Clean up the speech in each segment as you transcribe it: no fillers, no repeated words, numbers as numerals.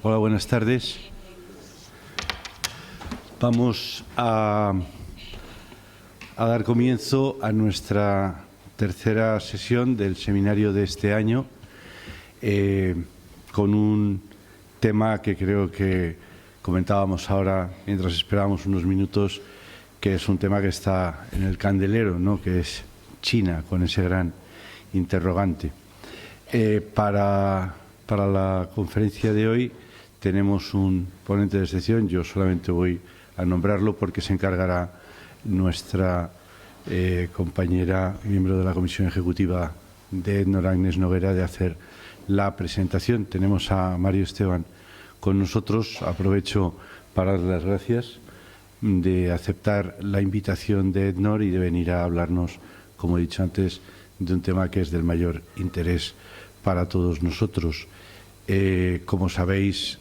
Hola, buenas tardes. Vamos a dar comienzo a nuestra tercera sesión del seminario de este año con un tema que creo que comentábamos ahora mientras esperábamos unos minutos, que es un tema que está en el candelero, ¿no?, que es China, con ese gran interrogante. Para la conferencia de hoy tenemos un ponente de excepción. Yo solamente voy a nombrarlo porque se encargará nuestra compañera, miembro de la Comisión Ejecutiva de EDNOR, Agnès Noguera, de hacer la presentación. Tenemos a Mario Esteban con nosotros. Aprovecho para dar las gracias de aceptar la invitación de EDNOR y de venir a hablarnos, como he dicho antes, de un tema que es del mayor interés para todos nosotros. Como sabéis,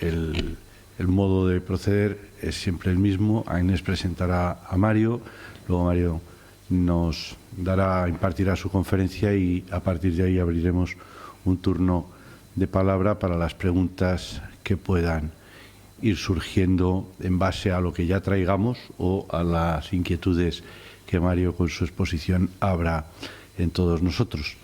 el modo de proceder es siempre el mismo. Agnès presentará a Mario, luego Mario nos impartirá su conferencia y a partir de ahí abriremos un turno de palabra para las preguntas que puedan ir surgiendo en base a lo que ya traigamos o a las inquietudes que Mario con su exposición abra en todos nosotros.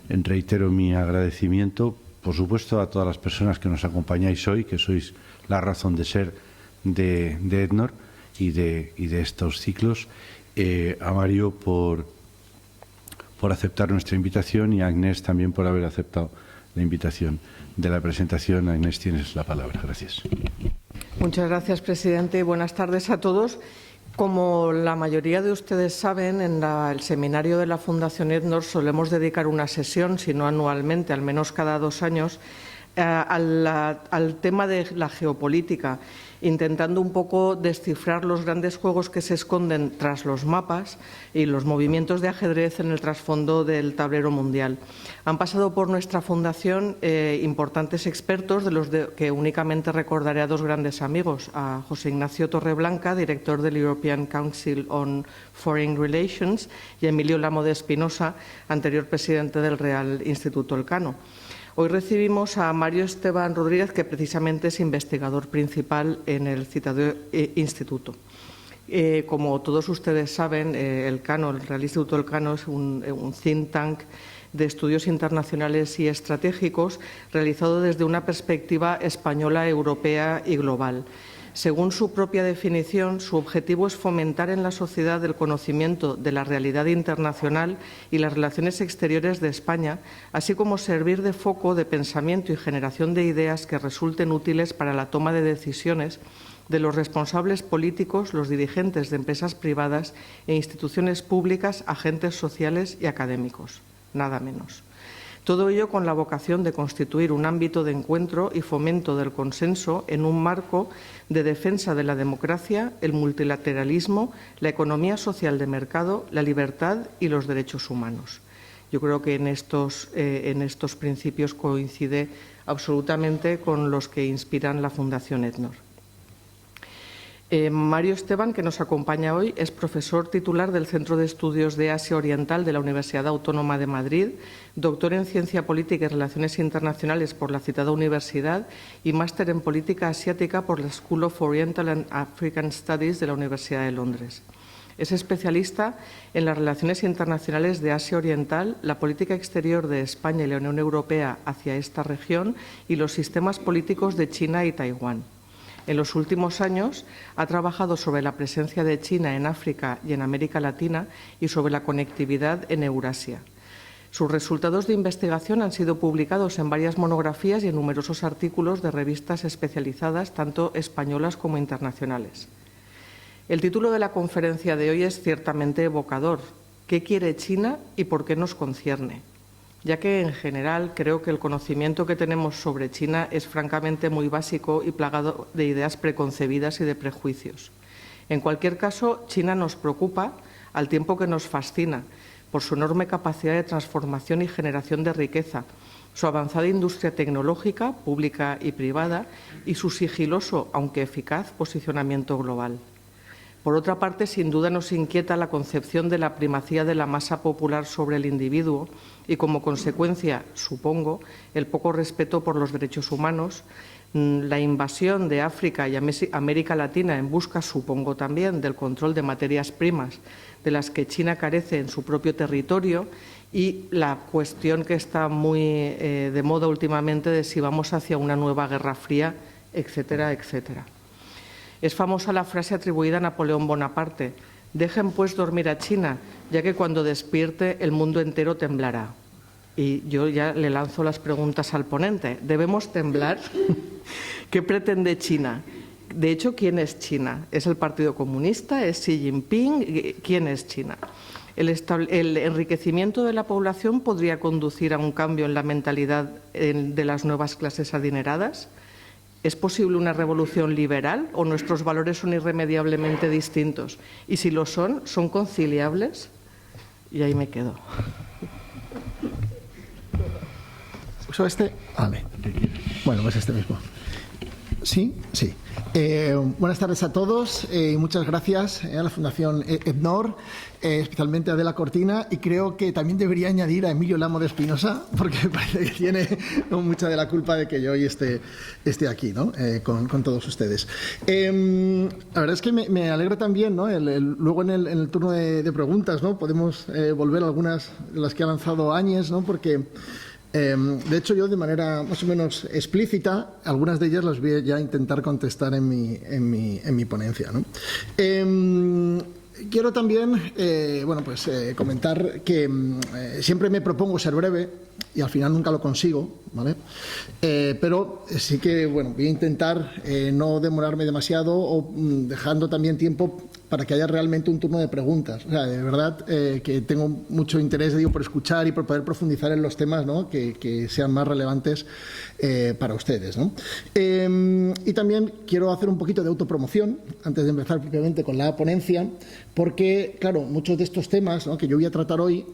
Reitero mi agradecimiento, por supuesto, a todas las personas que nos acompañáis hoy, que sois la razón de ser de EDNOR y de estos ciclos, a Mario por aceptar nuestra invitación y a Agnès también por haber aceptado la invitación de la presentación. Agnès, tienes la palabra. Gracias. Muchas gracias, presidente. Buenas tardes a todos. Como la mayoría de ustedes saben, en el seminario de la Fundación EDNOR solemos dedicar una sesión, si no anualmente, al menos cada 2 años, al tema de la geopolítica, intentando un poco descifrar los grandes juegos que se esconden tras los mapas y los movimientos de ajedrez en el trasfondo del tablero mundial. Han pasado por nuestra fundación importantes expertos, de los que únicamente recordaré a 2 grandes amigos, a José Ignacio Torreblanca, director del European Council on Foreign Relations, y a Emilio Lamo de Espinosa, anterior presidente del Real Instituto Elcano. Hoy recibimos a Mario Esteban Rodríguez, que precisamente es investigador principal en el citado instituto. Como todos ustedes saben, el Real Instituto Elcano es un think tank de estudios internacionales y estratégicos realizado desde una perspectiva española, europea y global. Según su propia definición, su objetivo es fomentar en la sociedad el conocimiento de la realidad internacional y las relaciones exteriores de España, así como servir de foco de pensamiento y generación de ideas que resulten útiles para la toma de decisiones de los responsables políticos, los dirigentes de empresas privadas e instituciones públicas, agentes sociales y académicos. Nada menos. Todo ello con la vocación de constituir un ámbito de encuentro y fomento del consenso en un marco de defensa de la democracia, el multilateralismo, la economía social de mercado, la libertad y los derechos humanos. Yo creo que en estos principios coincide absolutamente con los que inspiran la Fundación EDNOR. Mario Esteban, que nos acompaña hoy, es profesor titular del Centro de Estudios de Asia Oriental de la Universidad Autónoma de Madrid, doctor en Ciencia Política y Relaciones Internacionales por la citada universidad y máster en Política Asiática por la School of Oriental and African Studies de la Universidad de Londres. Es especialista en las relaciones internacionales de Asia Oriental, la política exterior de España y la Unión Europea hacia esta región y los sistemas políticos de China y Taiwán. En los últimos años ha trabajado sobre la presencia de China en África y en América Latina y sobre la conectividad en Eurasia. Sus resultados de investigación han sido publicados en varias monografías y en numerosos artículos de revistas especializadas, tanto españolas como internacionales. El título de la conferencia de hoy es ciertamente evocador. ¿Qué quiere China y por qué nos concierne? Ya que, en general, creo que el conocimiento que tenemos sobre China es francamente muy básico y plagado de ideas preconcebidas y de prejuicios. En cualquier caso, China nos preocupa al tiempo que nos fascina por su enorme capacidad de transformación y generación de riqueza, su avanzada industria tecnológica, pública y privada, y su sigiloso, aunque eficaz, posicionamiento global. Por otra parte, sin duda nos inquieta la concepción de la primacía de la masa popular sobre el individuo y, como consecuencia, supongo, el poco respeto por los derechos humanos, la invasión de África y América Latina en busca, supongo también, del control de materias primas de las que China carece en su propio territorio y la cuestión que está muy de moda últimamente de si vamos hacia una nueva guerra fría, etcétera, etcétera. Es famosa la frase atribuida a Napoleón Bonaparte: dejen pues dormir a China, ya que cuando despierte el mundo entero temblará. Y yo ya le lanzo las preguntas al ponente. ¿Debemos temblar? ¿Qué pretende China? De hecho, ¿quién es China? ¿Es el Partido Comunista? ¿Es Xi Jinping? ¿Quién es China? El enriquecimiento de la población podría conducir a un cambio en la mentalidad de las nuevas clases adineradas. ¿Es posible una revolución liberal o nuestros valores son irremediablemente distintos? Y si lo son, ¿son conciliables? Y ahí me quedo. ¿Uso este? Vale. Bueno, pues este mismo. Sí, sí. Buenas tardes a todos. Muchas gracias a la Fundación EDNOR, especialmente a Adela Cortina, y creo que también debería añadir a Emilio Lamo de Espinosa, porque me parece que tiene mucha de la culpa de que yo hoy esté aquí, ¿no? Con todos ustedes. La verdad es que me alegra también, ¿no? Luego en el turno de preguntas, ¿no? Podemos volver a algunas de las que ha lanzado Áñez, ¿no? Porque de hecho, yo de manera más o menos explícita, algunas de ellas las voy a ya intentar contestar en mi ponencia, ¿no? Quiero también comentar que siempre me propongo ser breve y al final nunca lo consigo, ¿vale? Pero sí que voy a intentar no demorarme demasiado o dejando también tiempo para que haya realmente un turno de preguntas. O sea, de verdad que tengo mucho interés por escuchar y por poder profundizar en los temas, ¿no? que sean más relevantes para ustedes, ¿no? Y también quiero hacer un poquito de autopromoción antes de empezar propiamente con la ponencia, porque, claro, muchos de estos temas, ¿no? que yo voy a tratar hoy,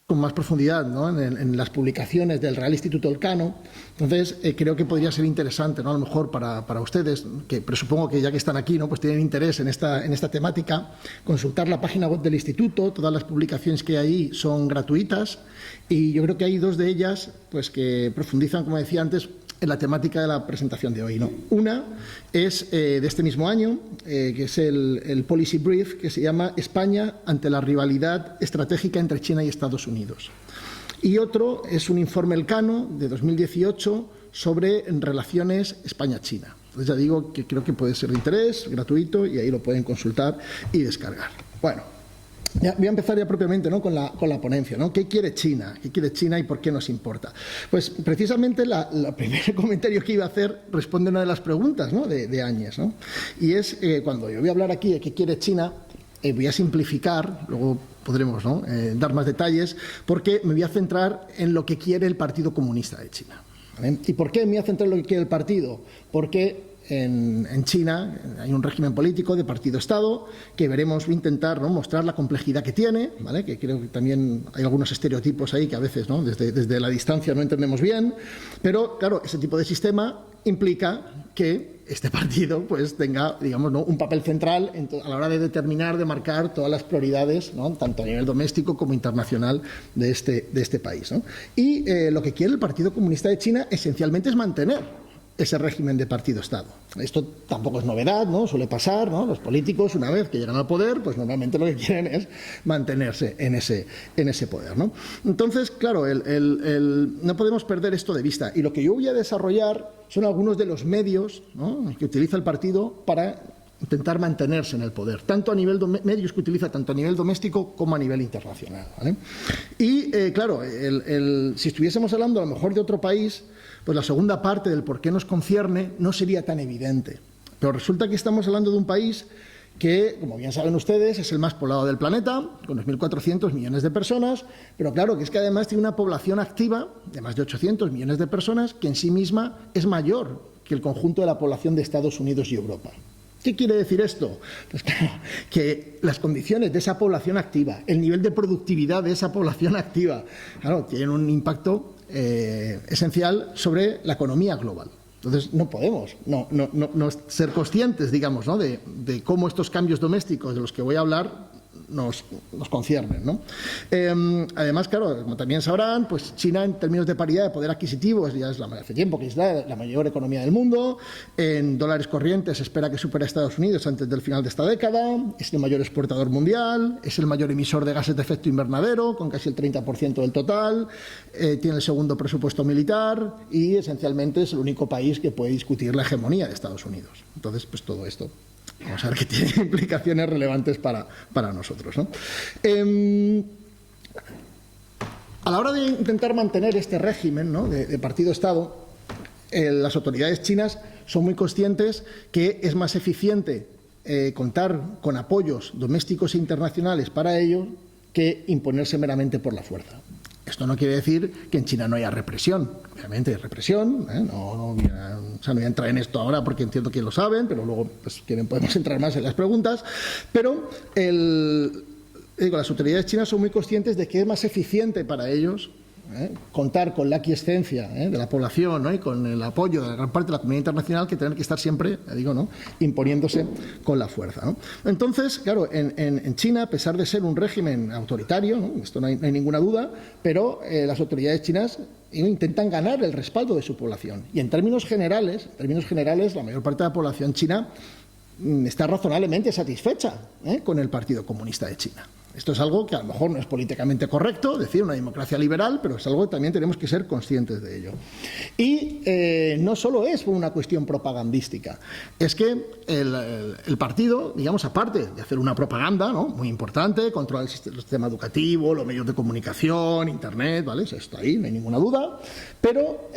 con más profundidad, ¿no? en las publicaciones del Real Instituto Elcano. Entonces, creo que podría ser interesante, ¿no? A lo mejor para ustedes, que presupongo que ya que están aquí, ¿no? pues tienen interés en esta temática, consultar la página web del Instituto. Todas las publicaciones que hay ahí son gratuitas y yo creo que hay dos de ellas pues que profundizan, como decía antes, en la temática de la presentación de hoy, ¿no? Una es de este mismo año, que es el Policy Brief, que se llama España ante la rivalidad estratégica entre China y Estados Unidos. Y otro es un informe Elcano de 2018 sobre relaciones España-China. Entonces ya digo que creo que puede ser de interés, gratuito, y ahí lo pueden consultar y descargar. Bueno. Ya, voy a empezar ya propiamente, ¿no? con la ponencia, ¿no? ¿Qué quiere China? ¿Qué quiere China y por qué nos importa? Pues precisamente el primer comentario que iba a hacer responde a una de las preguntas, ¿no? de Áñez, ¿no? Y es cuando yo voy a hablar aquí de qué quiere China, voy a simplificar, luego podremos, ¿no? Dar más detalles, porque me voy a centrar en lo que quiere el Partido Comunista de China, ¿vale? ¿Y por qué me voy a centrar en lo que quiere el partido? Porque en China hay un régimen político de partido-estado que veremos, voy a intentar, ¿no? mostrar la complejidad que tiene, ¿vale? Que creo que también hay algunos estereotipos ahí que a veces, ¿no? desde la distancia no entendemos bien, pero claro, ese tipo de sistema implica que este partido pues tenga, digamos, ¿no? un papel central a la hora de determinar, de marcar todas las prioridades, ¿no? tanto a nivel doméstico como internacional de este país, ¿no? Y lo que quiere el Partido Comunista de China esencialmente es mantener ese régimen de partido-estado. Esto tampoco es novedad, ¿no? Suele pasar, ¿no? Los políticos, una vez que llegan al poder, pues normalmente lo que quieren es mantenerse en ese poder, ¿no? Entonces, claro, no podemos perder esto de vista. Y lo que yo voy a desarrollar son algunos de los medios, ¿no? que utiliza el partido para intentar mantenerse en el poder, tanto a nivel medios que utiliza tanto a nivel doméstico como a nivel internacional, ¿vale? Y claro, si estuviésemos hablando a lo mejor de otro país, pues la segunda parte del por qué nos concierne no sería tan evidente. Pero resulta que estamos hablando de un país que, como bien saben ustedes, es el más poblado del planeta, con 2.400 millones de personas, pero claro, que es que además tiene una población activa de más de 800 millones de personas, que en sí misma es mayor que el conjunto de la población de Estados Unidos y Europa. ¿Qué quiere decir esto? Pues claro, que las condiciones de esa población activa, el nivel de productividad de esa población activa, claro, tienen un impacto esencial sobre la economía global. Entonces, no podemos no ser conscientes, digamos, ¿no? de cómo estos cambios domésticos de los que voy a hablar nos conciernen, ¿no? Además, claro, como también sabrán, pues China, en términos de paridad de poder adquisitivo, ya es hace tiempo que es la mayor economía del mundo. En dólares corrientes se espera que supere a Estados Unidos antes del final de esta década. Es el mayor exportador mundial, es el mayor emisor de gases de efecto invernadero, con casi el 30% del total. Tiene el segundo presupuesto militar y, esencialmente, es el único país que puede discutir la hegemonía de Estados Unidos. Entonces, pues todo esto vamos a ver que tiene implicaciones relevantes para nosotros, ¿no? A la hora de intentar mantener este régimen, ¿no? de partido-Estado, las autoridades chinas son muy conscientes que es más eficiente contar con apoyos domésticos e internacionales para ello que imponerse meramente por la fuerza. Esto no quiere decir que en China no haya represión. Obviamente hay represión, no voy a entrar en esto ahora porque entiendo que lo saben, pero luego, pues, podemos entrar más en las preguntas. Pero las autoridades chinas son muy conscientes de que es más eficiente para ellos contar con la aquiescencia de la población, ¿no? y con el apoyo de la gran parte de la comunidad internacional que tener que estar siempre, ¿no? imponiéndose con la fuerza, ¿no? Entonces, claro, en China, a pesar de ser un régimen autoritario, ¿no? Esto no hay ninguna duda, pero las autoridades chinas intentan ganar el respaldo de su población. Y en términos generales, la mayor parte de la población china está razonablemente satisfecha con el Partido Comunista de China. Esto es algo que a lo mejor no es políticamente correcto, decir una democracia liberal, pero es algo que también tenemos que ser conscientes de ello. Y no solo es por una cuestión propagandística, es que el partido, digamos, aparte de hacer una propaganda, ¿no? muy importante, controlar el sistema educativo, los medios de comunicación, Internet, ¿vale? Eso está ahí, no hay ninguna duda, pero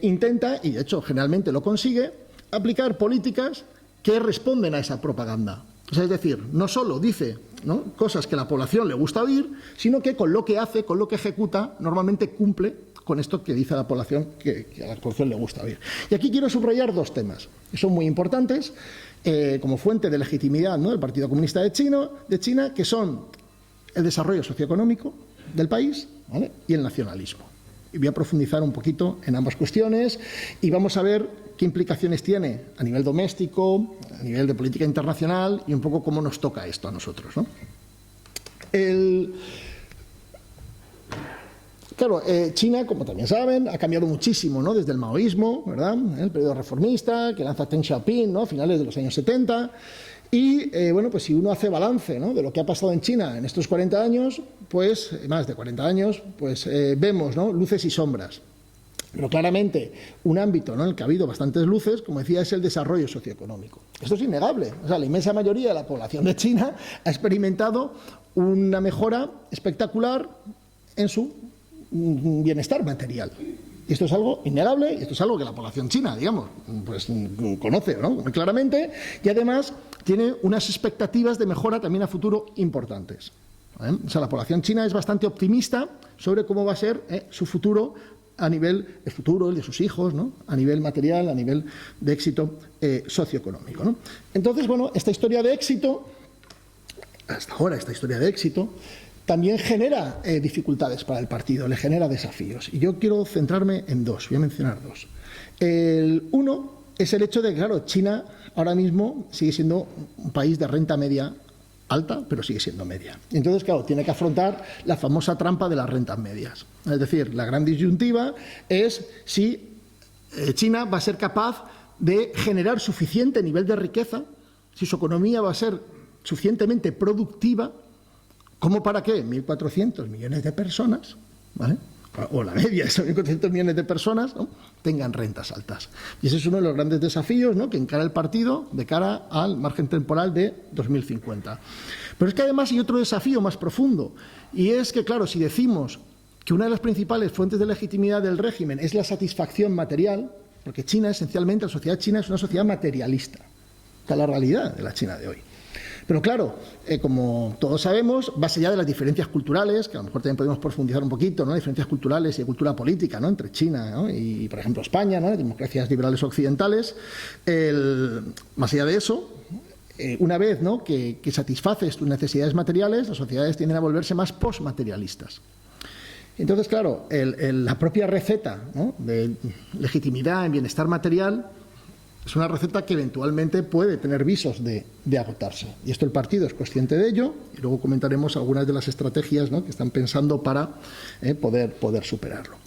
intenta, y de hecho generalmente lo consigue, aplicar políticas que responden a esa propaganda. O sea, es decir, no solo dice, ¿no? cosas que a la población le gusta oír, sino que con lo que hace, con lo que ejecuta, normalmente cumple con esto que dice a la población que a la población le gusta oír. Y aquí quiero subrayar dos temas que son muy importantes como fuente de legitimidad, ¿no? del Partido Comunista de China, que son el desarrollo socioeconómico del país, ¿vale? y el nacionalismo. Y voy a profundizar un poquito en ambas cuestiones y vamos a ver qué implicaciones tiene a nivel doméstico, a nivel de política internacional y un poco cómo nos toca esto a nosotros, ¿no? Claro, China, como también saben, ha cambiado muchísimo, ¿no? desde el maoísmo, ¿verdad? El periodo reformista que lanza Deng Xiaoping, ¿no? a finales de los años 70. Y, pues si uno hace balance, ¿no? de lo que ha pasado en China en estos 40 años, pues, más de 40 años, pues vemos, ¿no? luces y sombras. Pero claramente un ámbito, ¿no? en el que ha habido bastantes luces, como decía, es el desarrollo socioeconómico. Esto es innegable. O sea, la inmensa mayoría de la población de China ha experimentado una mejora espectacular en su bienestar material. Y esto es algo innegable, y esto es algo que la población china, digamos, pues conoce, ¿no? muy claramente, y además tiene unas expectativas de mejora también a futuro importantes. O sea, la población china es bastante optimista sobre cómo va a ser su futuro a nivel, el futuro, el de sus hijos, ¿no? a nivel material, a nivel de éxito socioeconómico, ¿no? Entonces, bueno, esta historia de éxito, hasta ahora esta historia de éxito, también genera dificultades para el partido, le genera desafíos. Y yo quiero centrarme en dos, voy a mencionar dos. El uno es el hecho de que, claro, China ahora mismo sigue siendo un país de renta media alta, pero sigue siendo media. Entonces, claro, tiene que afrontar la famosa trampa de las rentas medias. Es decir, la gran disyuntiva es si China va a ser capaz de generar suficiente nivel de riqueza, si su economía va a ser suficientemente productiva, ¿cómo para qué? 1.400 millones de personas, ¿vale? o la media de esos 1.400 millones de personas, ¿no? tengan rentas altas. Y ese es uno de los grandes desafíos, ¿no? que encara el partido de cara al margen temporal de 2050. Pero es que además hay otro desafío más profundo, y es que, claro, si decimos que una de las principales fuentes de legitimidad del régimen es la satisfacción material, porque China, esencialmente, la sociedad china es una sociedad materialista. Esta es la realidad de la China de hoy. Pero claro, como todos sabemos, más allá de las diferencias culturales, que a lo mejor también podemos profundizar un poquito, ¿no? Diferencias culturales y de cultura política, ¿no? entre China, ¿no? y, por ejemplo, España, ¿no? democracias liberales occidentales, más allá de eso, una vez, ¿no? que satisfaces tus necesidades materiales, las sociedades tienden a volverse más postmaterialistas. Entonces, claro, la propia receta, ¿no?, de legitimidad en bienestar material es una receta que eventualmente puede tener visos de agotarse. Y esto el partido es consciente de ello, y luego comentaremos algunas de las estrategias, ¿no?, que están pensando para poder superarlo.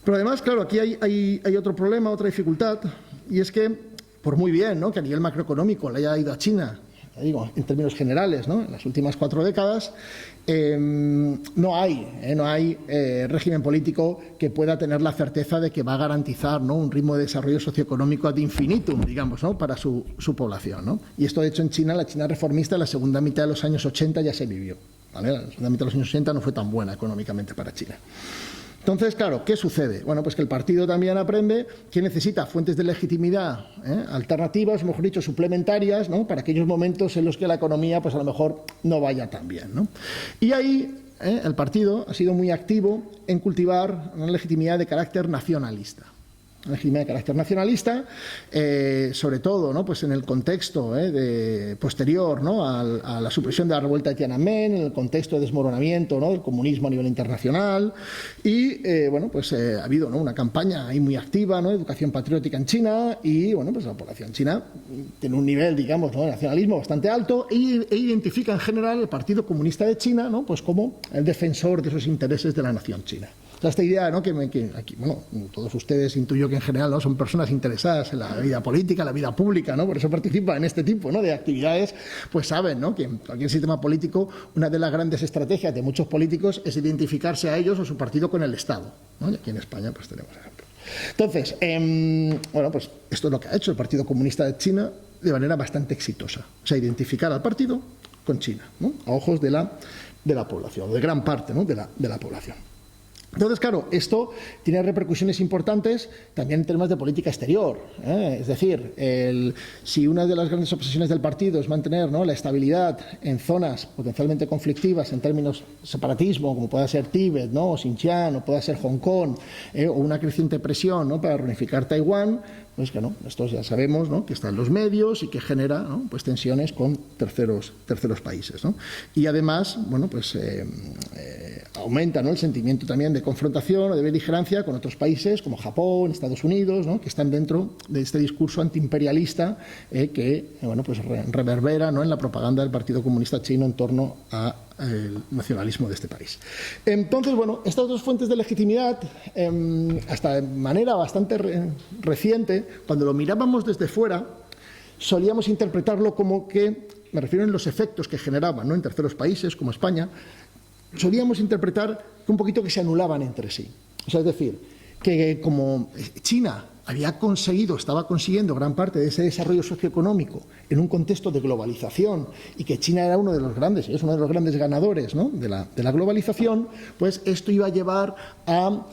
Pero además, claro, aquí hay otro problema, otra dificultad, y es que, por muy bien, ¿no?, que a nivel macroeconómico le haya ido a China, digo, en términos generales, ¿no?, en las últimas 4 décadas, no hay régimen político que pueda tener la certeza de que va a garantizar, ¿no?, un ritmo de desarrollo socioeconómico ad infinitum, digamos, ¿no?, para su población, ¿no? Y esto, de hecho, en China, la China reformista, en la segunda mitad de los años 80 ya se vivió, ¿vale? La segunda mitad de los años 80 no fue tan buena económicamente para China. Entonces, claro, ¿qué sucede? Bueno, pues que el partido también aprende que necesita fuentes de legitimidad alternativas, mejor dicho, suplementarias, ¿no?, para aquellos momentos en los que la economía, pues a lo mejor no vaya tan bien, ¿no? Y ahí el partido ha sido muy activo en cultivar una legitimidad de carácter nacionalista. Régimen de carácter nacionalista, sobre todo, ¿no?, pues en el contexto posterior, ¿no?, a la supresión de la revuelta de Tiananmen, en el contexto de desmoronamiento, ¿no?, del comunismo a nivel internacional, y bueno, pues ha habido, ¿no?, una campaña ahí muy activa, ¿no?, de educación patriótica en China, y bueno, pues la población china tiene un nivel, digamos, ¿no?, de nacionalismo bastante alto, e identifica en general el Partido Comunista de China, ¿no?, pues como el defensor de esos intereses de la nación china. O sea, esta idea, ¿no?, que aquí, bueno, todos ustedes intuyo que en general, ¿no?, son personas interesadas en la vida política, en la vida pública, ¿no?, por eso participan en este tipo, ¿no?, de actividades, pues saben, ¿no?, que en cualquier sistema político una de las grandes estrategias de muchos políticos es identificarse a ellos o su partido con el Estado, ¿no? Y aquí en España pues tenemos ejemplos. Entonces, bueno, pues esto es lo que ha hecho el Partido Comunista de China de manera bastante exitosa, o sea, identificar al partido con China, ¿no?, a ojos de la población, de gran parte, ¿no?, de la población. Entonces, claro, esto tiene repercusiones importantes también en términos de política exterior. Es decir, si una de las grandes obsesiones del partido es mantener, ¿no?, la estabilidad en zonas potencialmente conflictivas en términos de separatismo, como pueda ser Tíbet, ¿no?, o Xinjiang, o pueda ser Hong Kong, o una creciente presión, ¿no?, para reunificar Taiwán, pues que no, esto ya sabemos, ¿no?, que está en los medios y que genera, ¿no?, pues tensiones con terceros países, ¿no? Y además, bueno, pues aumenta, ¿no?, el sentimiento también de confrontación o de beligerancia con otros países como Japón, Estados Unidos, ¿no?, que están dentro de este discurso antiimperialista que bueno, pues reverbera, ¿no?, en la propaganda del Partido Comunista Chino en torno al nacionalismo de este país. Entonces, bueno, estas dos fuentes de legitimidad, hasta de manera bastante reciente, cuando lo mirábamos desde fuera, solíamos interpretarlo como que, me refiero en los efectos que generaban, ¿no?, en terceros países como España, solíamos interpretar que un poquito que se anulaban entre sí. O sea, es decir, que como China estaba consiguiendo gran parte de ese desarrollo socioeconómico en un contexto de globalización y que China era uno de los grandes, es uno de los grandes ganadores, ¿no?, de la globalización, pues esto iba a llevar a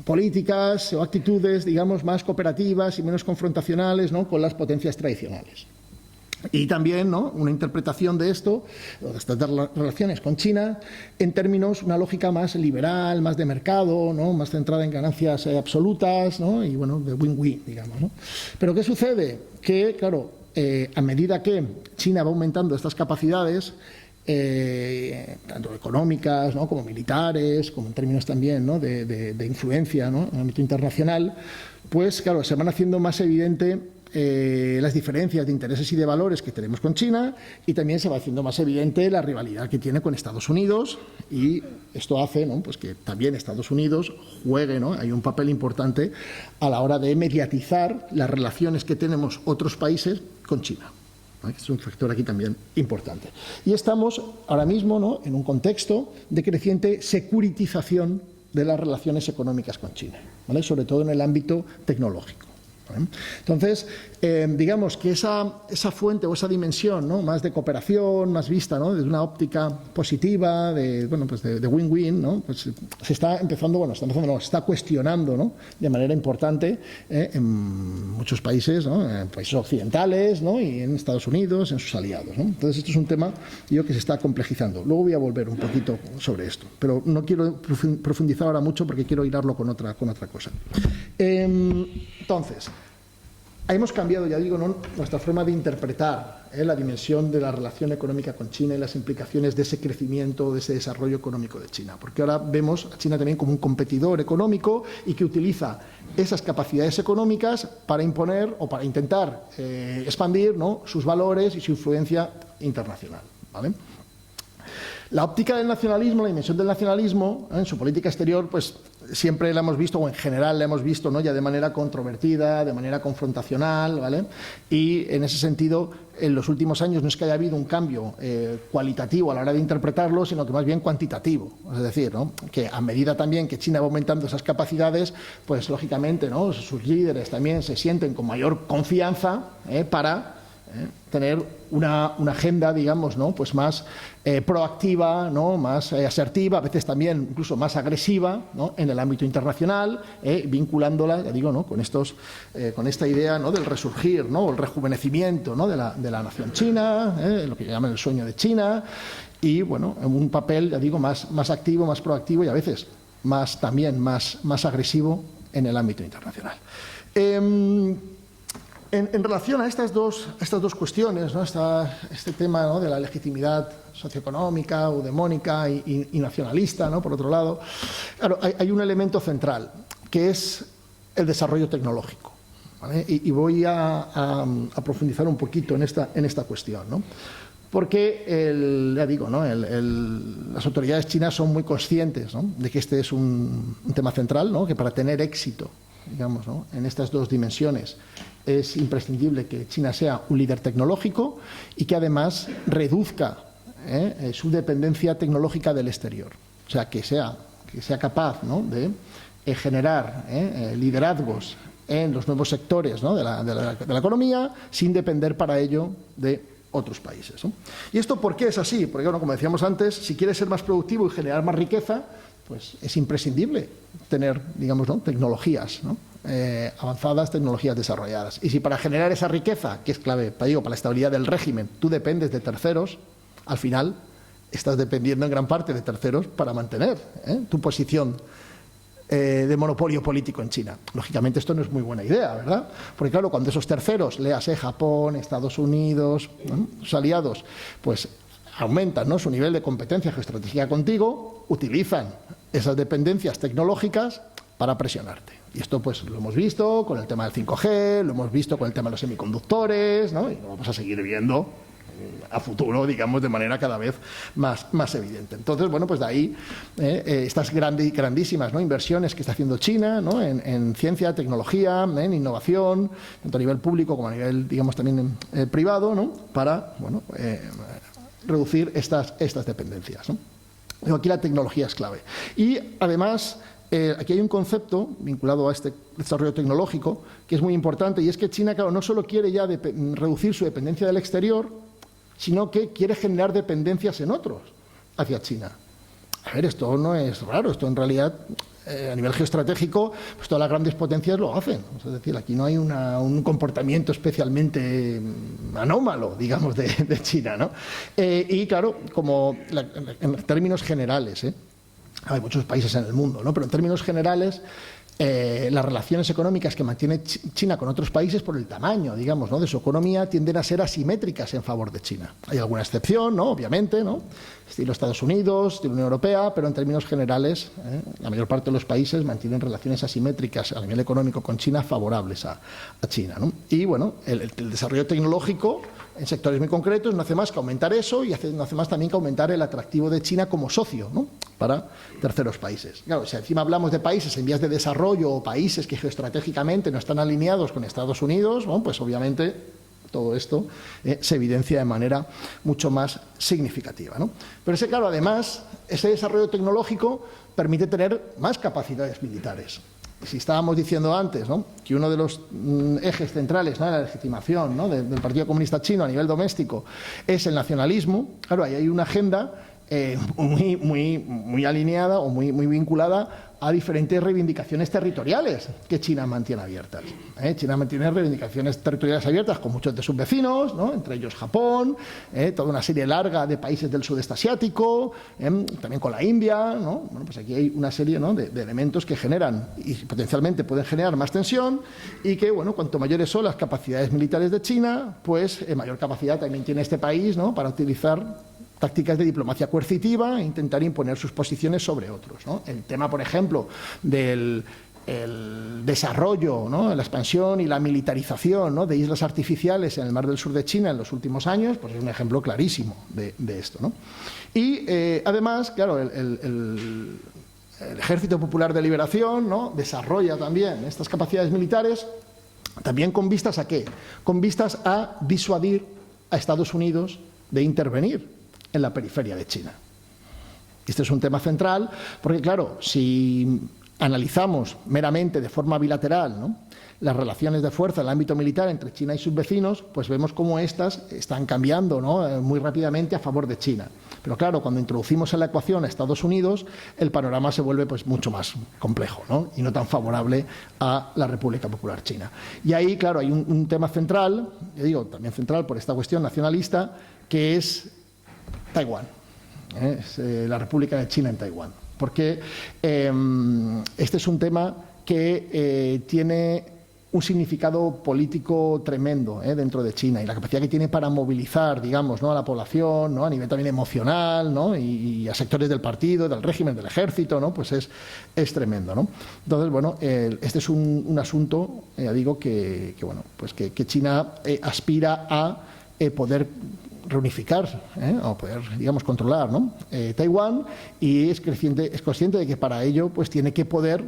políticas o actitudes, digamos, más cooperativas y menos confrontacionales, ¿no?, con las potencias tradicionales. Y también, ¿no?, una interpretación de esto, de estas relaciones con China, en términos, una lógica más liberal, más de mercado, ¿no?, más centrada en ganancias absolutas, ¿no?, y bueno, de win-win, digamos, ¿no? Pero ¿qué sucede? Que, claro, a medida que China va aumentando estas capacidades, tanto económicas, ¿no?, como militares, como en términos también, ¿no?, de influencia, ¿no?, en el ámbito internacional, pues claro, se van haciendo más evidente las diferencias de intereses y de valores que tenemos con China, y también se va haciendo más evidente la rivalidad que tiene con Estados Unidos, y esto hace, ¿no?, pues que también Estados Unidos juegue, ¿no?, hay un papel importante a la hora de mediatizar las relaciones que tenemos otros países con China. Es un factor aquí también importante. Y estamos ahora mismo, ¿no?, en un contexto de creciente securitización de las relaciones económicas con China, ¿vale?, sobre todo en el ámbito tecnológico. Entonces, digamos que esa fuente o esa dimensión, ¿no?, más de cooperación, más vista, ¿no?, desde una óptica positiva, bueno, pues de win-win, ¿no?, pues se está cuestionando, ¿no?, de manera importante en muchos países, ¿no?, en países occidentales, ¿no?, y en Estados Unidos, en sus aliados, ¿no? Entonces, esto es un tema, que se está complejizando. Luego voy a volver un poquito sobre esto, pero no quiero profundizar ahora mucho porque quiero hilarlo con otra cosa. Entonces, hemos cambiado, ya digo, ¿no?, nuestra forma de interpretar la dimensión de la relación económica con China y las implicaciones de ese crecimiento, de ese desarrollo económico de China. Porque ahora vemos a China también como un competidor económico y que utiliza esas capacidades económicas para imponer o para intentar expandir, ¿no?, sus valores y su influencia internacional, ¿vale? La óptica del nacionalismo, la dimensión del nacionalismo, en su política exterior, pues siempre la hemos visto, o en general la hemos visto, ¿no?, ya de manera controvertida, de manera confrontacional, ¿vale? Y en ese sentido, en los últimos años no es que haya habido un cambio cualitativo a la hora de interpretarlo, sino que más bien cuantitativo. Es decir, ¿no?, que a medida también que China va aumentando esas capacidades, pues lógicamente, ¿no?, sus líderes también se sienten con mayor confianza para tener una agenda, digamos, ¿no?, pues más proactiva, ¿no?, más asertiva, a veces también incluso más agresiva, ¿no?, en el ámbito internacional, vinculándola, ya digo, ¿no?, con esta idea, ¿no?, del resurgir, ¿no?, el rejuvenecimiento, ¿no?, de la nación china, lo que llaman el sueño de China, y bueno, en un papel, ya digo, más activo, más proactivo y a veces también más agresivo en el ámbito internacional. En relación a estas dos cuestiones, ¿no?, este tema, ¿no?, de la legitimidad socioeconómica, eudemónica y nacionalista, ¿no?, por otro lado, claro, hay un elemento central, que es el desarrollo tecnológico, ¿vale? Y voy a profundizar un poquito en esta cuestión, ¿no? Porque, ya digo, ¿no?, las autoridades chinas son muy conscientes, ¿no?, de que este es un tema central, ¿no?, que para tener éxito, digamos, ¿no?, en estas dos dimensiones es imprescindible que China sea un líder tecnológico y que además reduzca su dependencia tecnológica del exterior. O sea, que sea capaz, ¿no?, de generar liderazgos en los nuevos sectores, ¿no?, de la economía sin depender para ello de otros países, ¿no? ¿Y esto por qué es así? Porque, bueno, como decíamos antes, si quieres ser más productivo y generar más riqueza, pues es imprescindible tener, digamos, ¿no?, tecnologías, ¿no?, avanzadas, tecnologías desarrolladas. Y si para generar esa riqueza, que es clave para la estabilidad del régimen, tú dependes de terceros, al final estás dependiendo en gran parte de terceros para mantener tu posición de monopolio político en China. Lógicamente esto no es muy buena idea, ¿verdad? Porque claro, cuando esos terceros, léase Japón, Estados Unidos, ¿no?, sus aliados, pues aumentan, ¿no?, su nivel de competencia geoestratégica contigo, utilizan esas dependencias tecnológicas para presionarte. Y esto pues lo hemos visto con el tema del 5G, lo hemos visto con el tema de los semiconductores, ¿no?, y lo vamos a seguir viendo a futuro, digamos, de manera cada vez más evidente. Entonces, bueno, pues de ahí estas grandísimas, ¿no?, inversiones que está haciendo China, ¿no?, en ciencia, tecnología, en innovación, tanto a nivel público como a nivel, digamos, también privado, ¿no?, para, bueno, reducir estas dependencias, ¿no? Pero aquí la tecnología es clave. Y además, aquí hay un concepto vinculado a este desarrollo tecnológico que es muy importante, y es que China, claro, no solo quiere ya reducir su dependencia del exterior, sino que quiere generar dependencias en otros hacia China. A ver, esto no es raro, esto en realidad a nivel geoestratégico, pues todas las grandes potencias lo hacen. Es decir, aquí no hay un comportamiento especialmente anómalo, digamos, de China, ¿no? Y claro, como en términos generales, hay muchos países en el mundo, ¿no?, pero en términos generales, las relaciones económicas que mantiene China con otros países por el tamaño, digamos, ¿no?, de su economía tienden a ser asimétricas en favor de China. Hay alguna excepción, ¿no?, obviamente, ¿no?, estilo Estados Unidos, estilo Unión Europea, pero en términos generales la mayor parte de los países mantienen relaciones asimétricas a nivel económico con China favorables a China, ¿no? Y bueno, el desarrollo tecnológico en sectores muy concretos no hace más que aumentar eso y no hace más también que aumentar el atractivo de China como socio, ¿no?, para terceros países. Claro, si encima hablamos de países en vías de desarrollo o países que geoestratégicamente no están alineados con Estados Unidos, bueno, pues obviamente todo esto se evidencia de manera mucho más significativa, ¿no? Pero claro, además, ese desarrollo tecnológico permite tener más capacidades militares. Si estábamos diciendo antes, ¿no?, que uno de los ejes centrales, ¿no?, de la legitimación, ¿no?, del Partido Comunista Chino a nivel doméstico es el nacionalismo, claro, ahí hay una agenda muy alineada o muy vinculada a diferentes reivindicaciones territoriales que China mantiene abiertas. China mantiene reivindicaciones territoriales abiertas con muchos de sus vecinos, ¿no? Entre ellos Japón, toda una serie larga de países del sudeste asiático, también con la India, ¿no? Bueno, pues aquí hay una serie, ¿no?, de elementos que generan y potencialmente pueden generar más tensión, y que, bueno, cuanto mayores son las capacidades militares de China, pues mayor capacidad también tiene este país, ¿no?, para utilizar tácticas de diplomacia coercitiva e intentar imponer sus posiciones sobre otros, ¿no? El tema, por ejemplo, del desarrollo, ¿no?, la expansión y la militarización, ¿no?, de islas artificiales en el Mar del Sur de China en los últimos años, pues es un ejemplo clarísimo de esto, ¿no? Y además, claro, el Ejército Popular de Liberación, ¿no?, desarrolla también estas capacidades militares, también con vistas ¿a qué? Con vistas a disuadir a Estados Unidos de intervenir en la periferia de China. Este es un tema central porque, claro, si analizamos meramente de forma bilateral, ¿no?, las relaciones de fuerza en el ámbito militar entre China y sus vecinos, pues vemos cómo estas están cambiando, ¿no?, muy rápidamente a favor de China. Pero claro, cuando introducimos en la ecuación a Estados Unidos, el panorama se vuelve pues mucho más complejo, ¿no?, y no tan favorable a la República Popular China. Y ahí, claro, hay un tema central, yo digo también central por esta cuestión nacionalista, que es Taiwán, es la República de China en Taiwán. Porque este es un tema que tiene un significado político tremendo dentro de China, y la capacidad que tiene para movilizar, digamos, ¿no?, a la población, ¿no?, a nivel también emocional, ¿no?, y a sectores del partido, del régimen, del ejército, ¿no?, pues es tremendo, ¿no? Entonces, bueno, este es un asunto, ya digo, que bueno, pues que China aspira a poder reunificar o poder, digamos, controlar, ¿no?, Taiwán, y es consciente de que para ello pues tiene que poder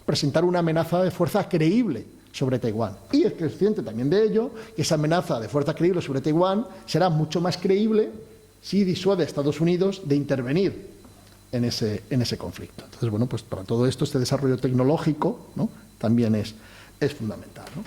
presentar una amenaza de fuerza creíble sobre Taiwán. Y es consciente también de ello que esa amenaza de fuerza creíble sobre Taiwán será mucho más creíble si disuade a Estados Unidos de intervenir en ese conflicto. Entonces, bueno, pues para todo esto, este desarrollo tecnológico, ¿no?, también es fundamental, ¿no?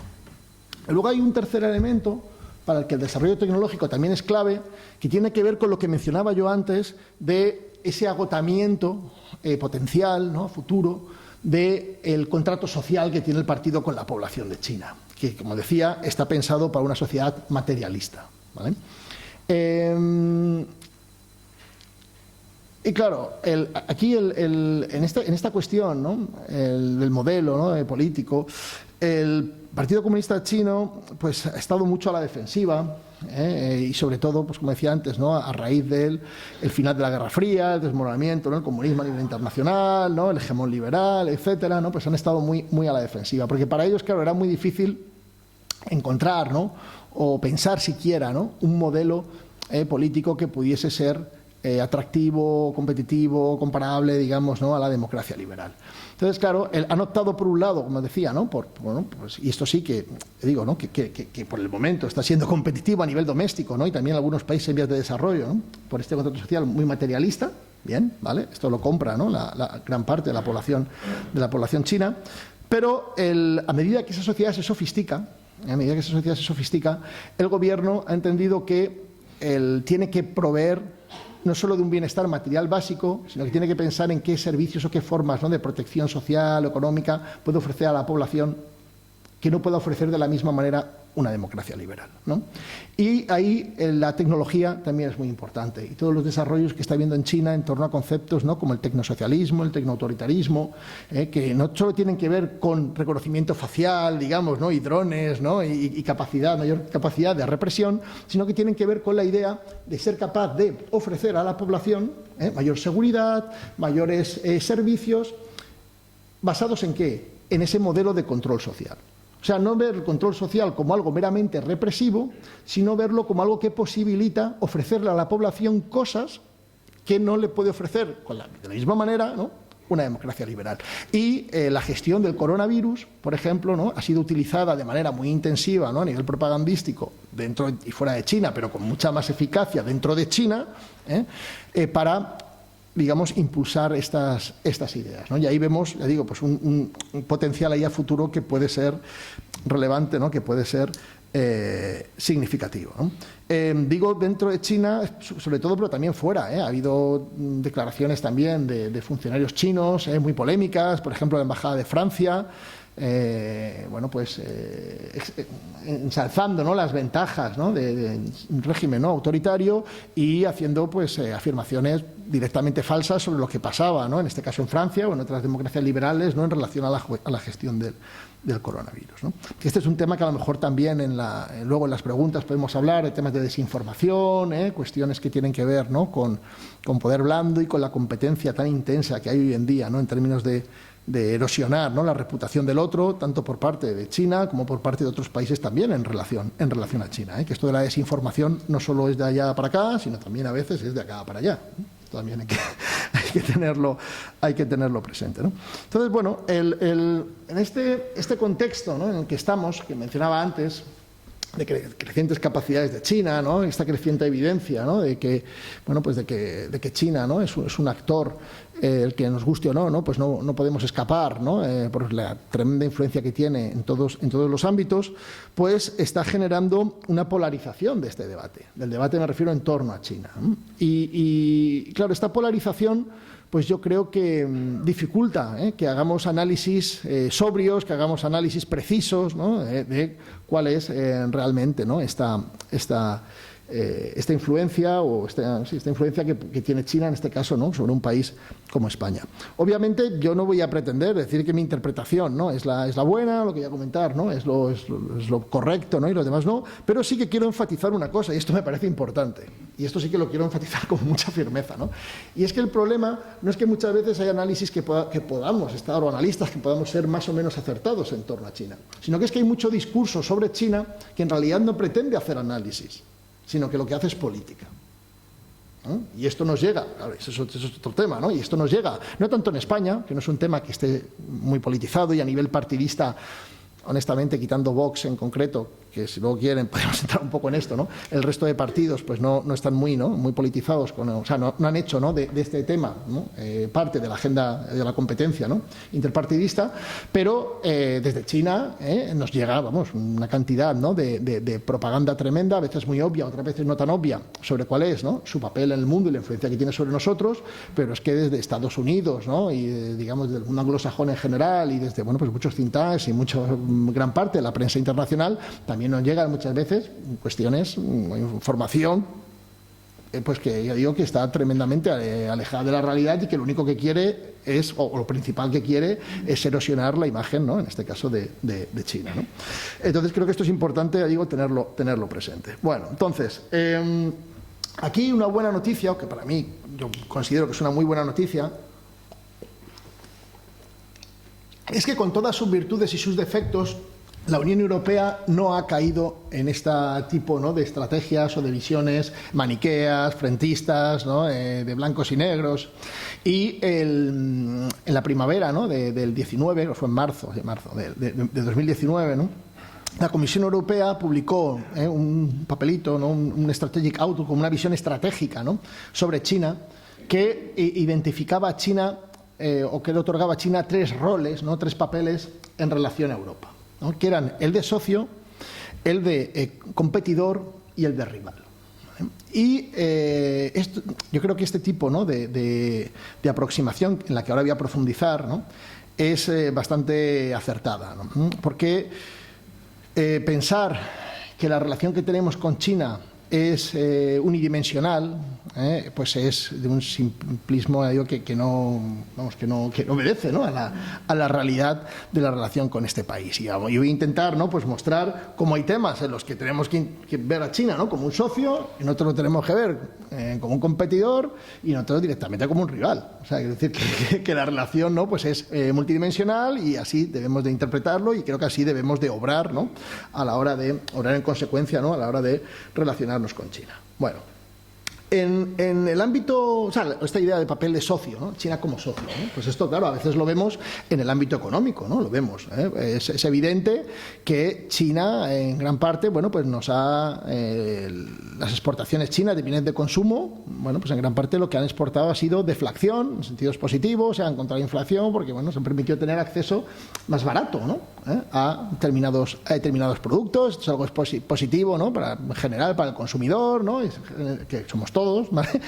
Y luego hay un tercer elemento para el que el desarrollo tecnológico también es clave, que tiene que ver con lo que mencionaba yo antes de ese agotamiento potencial, ¿no?, futuro, del contrato social que tiene el partido con la población de China, que, como decía, está pensado para una sociedad materialista, ¿vale? Y claro, aquí en esta cuestión, ¿no?, del modelo, ¿no?, político, el Partido Comunista Chino pues ha estado mucho a la defensiva, y sobre todo, pues como decía antes, ¿no?, a raíz del final de la Guerra Fría, el desmoronamiento, ¿no?, el comunismo a nivel internacional, ¿no?, el hegemón liberal, etcétera, ¿no?, pues han estado muy a la defensiva, porque para ellos, claro, era muy difícil encontrar, ¿no?, o pensar siquiera, ¿no?, un modelo político que pudiese ser atractivo, competitivo, comparable, digamos, ¿no?, a la democracia liberal. Entonces, claro, han optado por un lado, como decía, ¿no?, bueno, pues, y esto sí que digo, ¿no?, que por el momento está siendo competitivo a nivel doméstico, ¿no?, y también en algunos países en vías de desarrollo, ¿no?, por este contrato social muy materialista, bien, ¿vale? Esto lo compra, ¿no?, la gran parte de la población china, pero a medida que esa sociedad se sofistica, el gobierno ha entendido que tiene que proveer no solo de un bienestar material básico, sino que tiene que pensar en qué servicios o qué formas, ¿no?, de protección social o económica puede ofrecer a la población que no pueda ofrecer de la misma manera una democracia liberal, ¿no? Y ahí la tecnología también es muy importante, y todos los desarrollos que está habiendo en China en torno a conceptos, ¿no?, como el tecnosocialismo, el tecnoautoritarismo, que no solo tienen que ver con reconocimiento facial, digamos, ¿no?, y drones, ¿no?, y mayor capacidad de represión, sino que tienen que ver con la idea de ser capaz de ofrecer a la población mayor seguridad, mayores servicios, basados en ¿qué? En ese modelo de control social. O sea, no ver el control social como algo meramente represivo, sino verlo como algo que posibilita ofrecerle a la población cosas que no le puede ofrecer de la misma manera, ¿no?, una democracia liberal. Y la gestión del coronavirus, por ejemplo, ¿no?, ha sido utilizada de manera muy intensiva, ¿no?, a nivel propagandístico dentro y fuera de China, pero con mucha más eficacia dentro de China, para, digamos, impulsar estas ideas, ¿no? Y ahí vemos, ya digo, pues un potencial ahí a futuro que puede ser relevante, ¿no?, que puede ser significativo, ¿no? Digo dentro de China, sobre todo, pero también fuera. Ha habido declaraciones también de funcionarios chinos muy polémicas, por ejemplo, la Embajada de Francia, ensalzando, ¿no?, las ventajas, ¿no?, de un régimen, ¿no?, autoritario, y haciendo afirmaciones directamente falsas sobre lo que pasaba, ¿no?, en este caso en Francia o en otras democracias liberales, ¿no?, en relación a la gestión del coronavirus, ¿no? Este es un tema que a lo mejor también luego en las preguntas podemos hablar de temas de desinformación, cuestiones que tienen que ver, ¿no?, con poder blando y con la competencia tan intensa que hay hoy en día, ¿no?, en términos de erosionar, ¿no?, la reputación del otro, tanto por parte de China como por parte de otros países también en relación a China, que esto de la desinformación no solo es de allá para acá, sino también a veces es de acá para allá. También hay que tenerlo presente, ¿no? Entonces, bueno, en este contexto, ¿no?, en el que estamos, que mencionaba antes, de crecientes capacidades de China, ¿no?, esta creciente evidencia, ¿no?, de que China, ¿no?, es un actor, el que nos guste o no, pues no podemos escapar, ¿no?, por la tremenda influencia que tiene en todos los ámbitos, pues está generando una polarización de este debate. Del debate me refiero en torno a China, ¿no? Y claro, esta polarización, pues yo creo que dificulta que hagamos análisis sobrios, que hagamos análisis precisos, ¿no?, de cuál es realmente, ¿no?, esta influencia esta influencia que tiene China en este caso, ¿no?, sobre un país como España. Obviamente yo no voy a pretender decir que mi interpretación, ¿no?, es la buena, lo que voy a comentar, ¿no?, es lo correcto, ¿no?, y los demás no, pero sí que quiero enfatizar una cosa, y esto me parece importante, y esto sí que lo quiero enfatizar con mucha firmeza, ¿no?, y es que el problema no es que muchas veces hay análisis que podamos estar, o analistas que podamos ser más o menos acertados en torno a China, sino que es que hay mucho discurso sobre China que en realidad no pretende hacer análisis, sino que lo que hace es política, ¿no? Y esto nos llega, claro, eso es otro tema, ¿no? Y esto nos llega, no tanto en España, que no es un tema que esté muy politizado y a nivel partidista, honestamente, quitando Vox en concreto, que si luego quieren podemos entrar un poco en esto, ¿no? El resto de partidos pues no están muy politizados, no han hecho, ¿no?, de este tema, ¿no?, parte de la agenda de la competencia, ¿no?, interpartidista, pero desde China nos llega, una cantidad, ¿no?, de propaganda tremenda, a veces muy obvia, otras veces no tan obvia, sobre cuál es, ¿no?, su papel en el mundo y la influencia que tiene sobre nosotros, pero es que desde Estados Unidos, ¿no?, y digamos del mundo anglosajón en general, y desde pues muchos think tanks y gran parte de la prensa internacional, también nos llegan muchas veces cuestiones, información, pues que yo digo que está tremendamente alejada de la realidad y que lo único que quiere es, o lo principal que quiere, es erosionar la imagen, ¿no?, en este caso de China, ¿no? Entonces creo que esto es importante, digo, tenerlo presente. Bueno, entonces, aquí una buena noticia, que para mí yo considero que es una muy buena noticia, es que con todas sus virtudes y sus defectos, la Unión Europea no ha caído en este tipo, ¿no?, de estrategias o de visiones maniqueas, frentistas, ¿no?, de blancos y negros. Y en la primavera, ¿no?, del 19, que fue en marzo de 2019, ¿no?, la Comisión Europea publicó un papelito, ¿no?, un Strategic Outlook, como una visión estratégica, ¿no?, sobre China, que identificaba a China o que le otorgaba a China 3 roles, ¿no?, 3 papeles en relación a Europa, ¿no?, que eran el de socio, el de competidor y el de rival. Y yo creo que este tipo, ¿no?, de aproximación, en la que ahora voy a profundizar, ¿no?, es bastante acertada, ¿no?, porque pensar que la relación que tenemos con China es unidimensional, pues es de un simplismo, digo, que no obedece, ¿no?, a la realidad de la relación con este país. Y yo voy a intentar, ¿no?, pues mostrar cómo hay temas en los que tenemos que ver a China, ¿no?, como un socio, y nosotros lo tenemos que ver como un competidor, y nosotros directamente como un rival. O sea, es decir, que la relación, ¿no?, pues es multidimensional, y así debemos de interpretarlo, y creo que así debemos de obrar, ¿no?, a la hora de obrar en consecuencia, ¿no?, a la hora de relacionarnos con China. Bueno, En el ámbito, o sea, esta idea de papel de socio, ¿no? China como socio, ¿no? Pues esto, claro, a veces lo vemos en el ámbito económico, ¿no? Lo vemos, ¿eh? Es evidente que China, en gran parte, bueno, pues nos ha... las exportaciones chinas de bienes de consumo, bueno, pues en gran parte lo que han exportado ha sido deflación, en sentidos positivos, se ha encontrado inflación, porque, bueno, se han permitido tener acceso más barato, ¿no? A determinados productos. Esto es algo positivo, ¿no? En general, para el consumidor, ¿no? Que somos todos, ¿vale?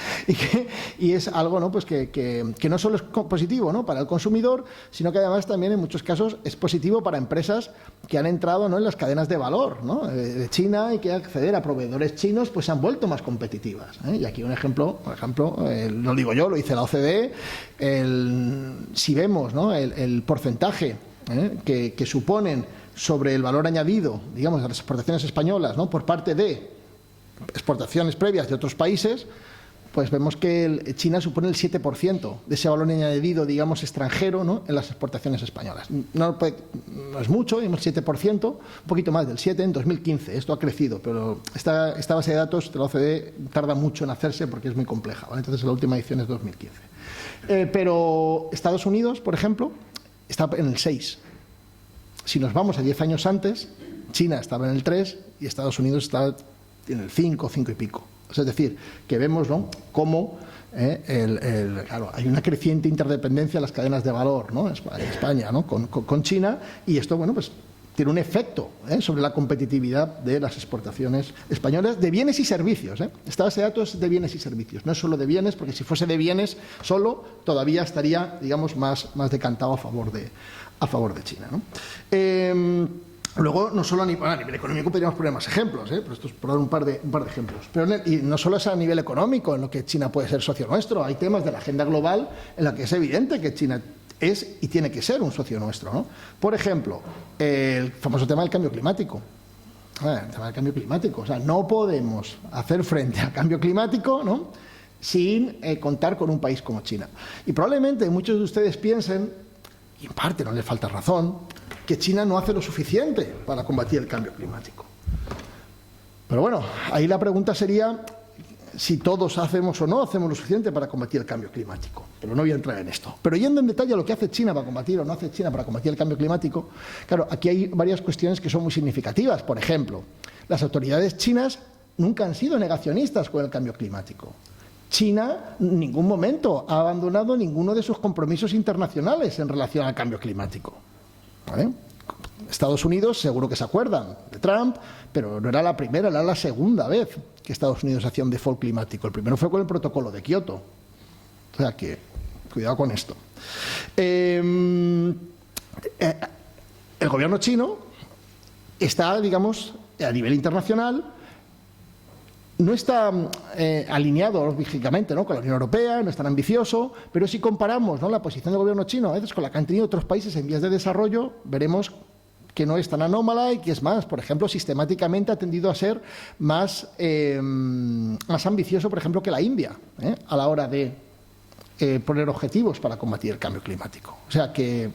Y es algo, ¿no? Pues que no solo es positivo, ¿no? Para el consumidor, sino que además también en muchos casos es positivo para empresas que han entrado, ¿no? En las cadenas de valor, ¿no? De China, y que acceder a proveedores chinos pues se han vuelto más competitivas, ¿eh? Y aquí un ejemplo, por ejemplo, no digo yo, lo dice la OCDE, si vemos, ¿no? el porcentaje que suponen sobre el valor añadido, digamos, de las exportaciones españolas, ¿no? Por parte de exportaciones previas de otros países, pues vemos que China supone el 7% de ese valor añadido, digamos, extranjero, ¿no? En las exportaciones españolas. No es mucho, digamos, 7%, un poquito más del 7% en 2015. Esto ha crecido, pero esta base de datos de la OCDE tarda mucho en hacerse porque es muy compleja, ¿vale? Entonces la última edición es 2015. Pero Estados Unidos, por ejemplo, está en el 6%. Si nos vamos a 10 años antes, China estaba en el 3% y Estados Unidos está en el 5 y pico. Es decir, que vemos, ¿no? Cómo claro, hay una creciente interdependencia en las cadenas de valor, ¿no? En España, ¿no? Con China, y esto, bueno, pues tiene un efecto sobre la competitividad de las exportaciones españolas de bienes y servicios. Esta base de datos es de bienes y servicios, no es solo de bienes, porque si fuese de bienes solo, todavía estaría, digamos, más decantado a favor de China, ¿no? Luego, no solo a nivel económico podríamos poner más ejemplos, pero esto es por dar un par de ejemplos. Pero y no solo es a nivel económico en lo que China puede ser socio nuestro, hay temas de la agenda global en la que es evidente que China es y tiene que ser un socio nuestro, ¿no? Por ejemplo, el famoso tema del cambio climático. El tema del cambio climático. O sea, no podemos hacer frente al cambio climático, ¿no? Sin contar con un país como China. Y probablemente muchos de ustedes piensen, y en parte no les falta razón, que China no hace lo suficiente para combatir el cambio climático. Pero bueno, ahí la pregunta sería si todos hacemos o no hacemos lo suficiente para combatir el cambio climático. Pero no voy a entrar en esto. Pero yendo en detalle a lo que hace China para combatir o no hace China para combatir el cambio climático, claro, aquí hay varias cuestiones que son muy significativas. Por ejemplo, las autoridades chinas nunca han sido negacionistas con el cambio climático. China en ningún momento ha abandonado ninguno de sus compromisos internacionales en relación al cambio climático, ¿vale? Estados Unidos, seguro que se acuerdan de Trump, pero no era la primera, era la segunda vez que Estados Unidos hacía un default climático. El primero fue con el protocolo de Kioto. O sea que, cuidado con esto. El gobierno chino está, digamos, a nivel internacional, no está alineado, lógicamente, ¿no? Con la Unión Europea, no es tan ambicioso, pero si comparamos, ¿no? La posición del gobierno chino a veces con la que han tenido otros países en vías de desarrollo, veremos que no es tan anómala y que es más, por ejemplo, sistemáticamente ha tendido a ser más ambicioso, por ejemplo, que la India, a la hora de poner objetivos para combatir el cambio climático. O sea que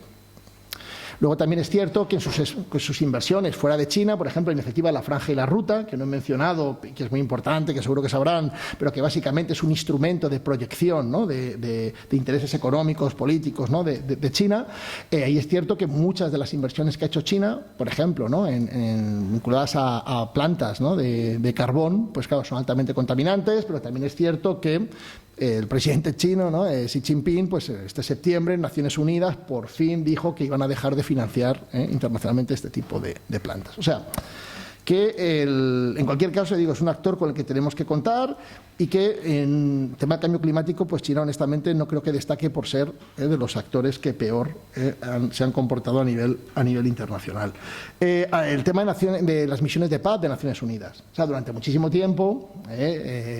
luego también es cierto que en sus inversiones fuera de China, por ejemplo, la iniciativa de la Franja y la Ruta, que no he mencionado, que es muy importante, que seguro que sabrán, pero que básicamente es un instrumento de proyección, ¿no? de intereses económicos, políticos, ¿no? de China. Ahí es cierto que muchas de las inversiones que ha hecho China, por ejemplo, ¿no? vinculadas a plantas, ¿no? de carbón, pues claro, son altamente contaminantes, pero también es cierto que el presidente chino, ¿no? Xi Jinping, pues este septiembre en Naciones Unidas por fin dijo que iban a dejar de financiar internacionalmente este tipo de plantas. O sea, que en cualquier caso, digo, es un actor con el que tenemos que contar y que en tema de cambio climático, pues China honestamente no creo que destaque por ser de los actores que peor se han comportado a nivel internacional. El tema de las misiones de paz de Naciones Unidas. O sea, durante muchísimo tiempo,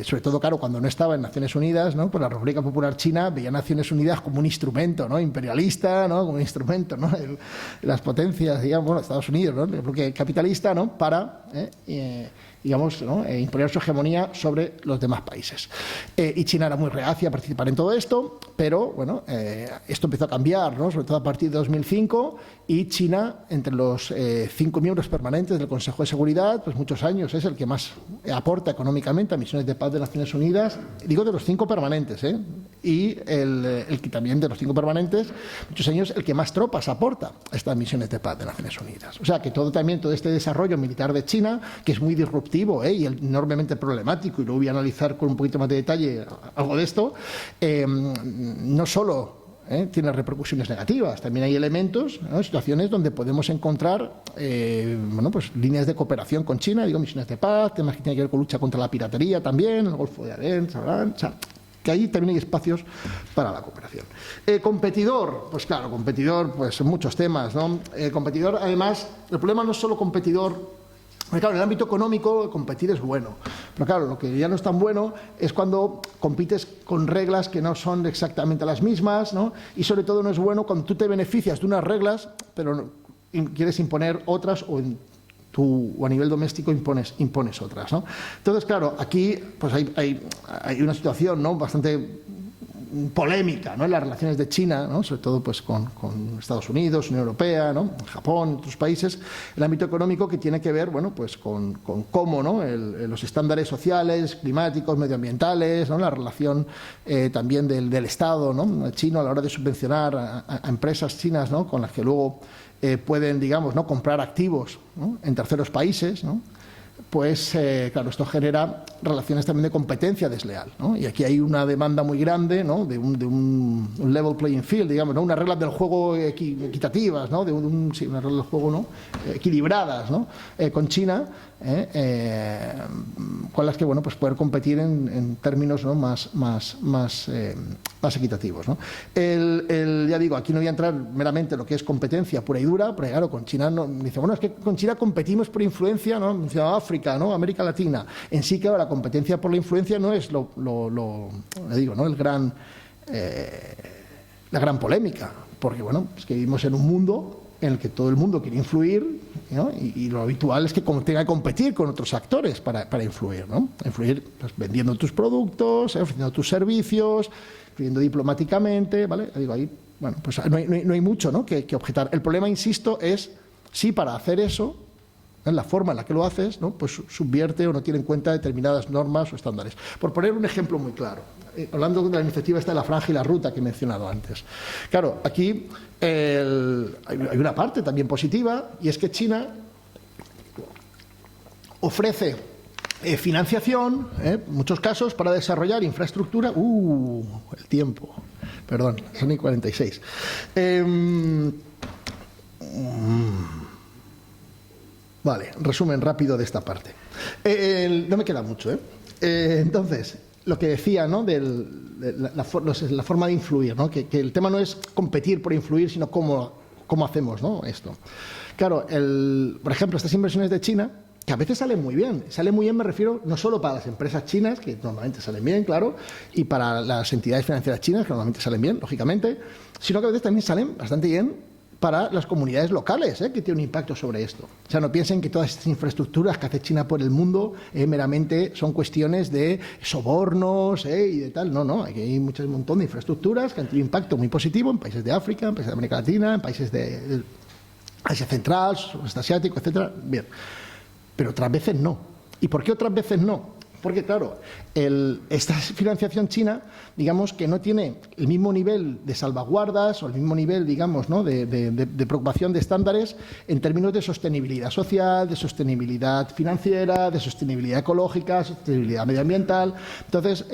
sobre todo, claro, cuando no estaba en Naciones Unidas, ¿no? Pues la República Popular China veía a Naciones Unidas como un instrumento, ¿no? Imperialista, ¿no? Como un instrumento, ¿no? Las potencias, digamos, bueno, Estados Unidos, ¿no? El bloque capitalista, ¿no? Para digamos, ¿no? Imponer su hegemonía sobre los demás países. Y China era muy reacia a participar en todo esto, pero bueno, esto empezó a cambiar, ¿no? Sobre todo a partir de 2005, y China, entre los 5 miembros permanentes del Consejo de Seguridad, pues muchos años es el que más aporta económicamente a misiones de paz de Naciones Unidas, digo de los 5 permanentes, y el que también de los 5 permanentes, muchos años el que más tropas aporta a estas misiones de paz de Naciones Unidas. O sea que todo este desarrollo militar de China, que es muy disruptivo y enormemente problemático, y luego voy a analizar con un poquito más de detalle algo de esto, no solo tiene repercusiones negativas, también hay elementos, ¿no? Situaciones donde podemos encontrar pues líneas de cooperación con China, digo, misiones de paz, temas que tienen que ver con lucha contra la piratería también, el Golfo de Adén, que ahí también hay espacios para la cooperación. Competidor, pues claro, competidor, pues muchos temas, ¿no? Competidor, además, el problema no es solo competidor. Claro, en el ámbito económico competir es bueno, pero claro, lo que ya no es tan bueno es cuando compites con reglas que no son exactamente las mismas, ¿no? Y sobre todo no es bueno cuando tú te beneficias de unas reglas, pero quieres imponer otras o a nivel doméstico impones otras, ¿no? Entonces, claro, aquí pues hay una situación, ¿no? Bastante polémica, ¿no? En las relaciones de China, ¿no? Sobre todo pues con Estados Unidos, Unión Europea, ¿no? Japón, otros países, el ámbito económico que tiene que ver, bueno, pues con cómo, ¿no? Los estándares sociales, climáticos, medioambientales, ¿no? La relación también del Estado, ¿no? Chino a la hora de subvencionar a empresas chinas, ¿no? Con las que luego pueden, digamos, ¿no? Comprar activos, ¿no? En terceros países, ¿no? Pues claro, esto genera relaciones también de competencia desleal, ¿no? Y aquí hay una demanda muy grande, ¿no? de un level playing field, digamos, ¿no? Unas reglas del juego equitativas, ¿no? Unas reglas del juego, ¿no? Equilibradas, ¿no? Con China, con las que, bueno, pues poder competir en términos, ¿no? más equitativos, ¿no? Ya digo, aquí no voy a entrar meramente en lo que es competencia pura y dura, pero claro, con China no, dice, bueno, es que con China competimos por influencia, ¿no? África, ¿no? América Latina. En sí, claro, la competencia por la influencia no es digo, ¿no? La gran polémica, porque bueno, es que vivimos en un mundo en el que todo el mundo quiere influir, ¿no? Y lo habitual es que tenga que competir con otros actores para influir, ¿no? Influir pues, vendiendo tus productos, ofreciendo tus servicios, influyendo diplomáticamente, ¿vale? Digo, ahí, bueno, pues no hay mucho, ¿no? que objetar. El problema, insisto, es si para hacer eso, en la forma en la que lo haces, ¿no? Pues subvierte o no tiene en cuenta determinadas normas o estándares. Por poner un ejemplo muy claro, hablando de la iniciativa esta de la franja y la ruta que he mencionado antes. Claro, aquí hay una parte también positiva, y es que China ofrece financiación, en muchos casos, para desarrollar infraestructura. El tiempo, perdón, son y 46. Vale, resumen rápido de esta parte. No me queda mucho, entonces, lo que decía, ¿no? De la forma de influir, ¿no? Que el tema no es competir por influir, sino cómo hacemos, ¿no? Esto. Claro, por ejemplo, estas inversiones de China, que a veces salen muy bien. Salen muy bien, me refiero, no solo para las empresas chinas, que normalmente salen bien, claro, y para las entidades financieras chinas, que normalmente salen bien, lógicamente, sino que a veces también salen bastante bien para las comunidades locales, que tienen un impacto sobre esto. O sea, no piensen que todas estas infraestructuras que hace China por el mundo meramente son cuestiones de sobornos y de tal. No, aquí hay un montón de infraestructuras que han tenido un impacto muy positivo en países de África, en países de América Latina, en países de Asia Central, Sudeste Asiático, etcétera. Bien, pero otras veces no. ¿Y por qué otras veces no? Porque, claro, esta financiación china, digamos que no tiene el mismo nivel de salvaguardas o el mismo nivel, digamos, ¿no? de preocupación de estándares en términos de sostenibilidad social, de sostenibilidad financiera, de sostenibilidad ecológica, sostenibilidad medioambiental, entonces,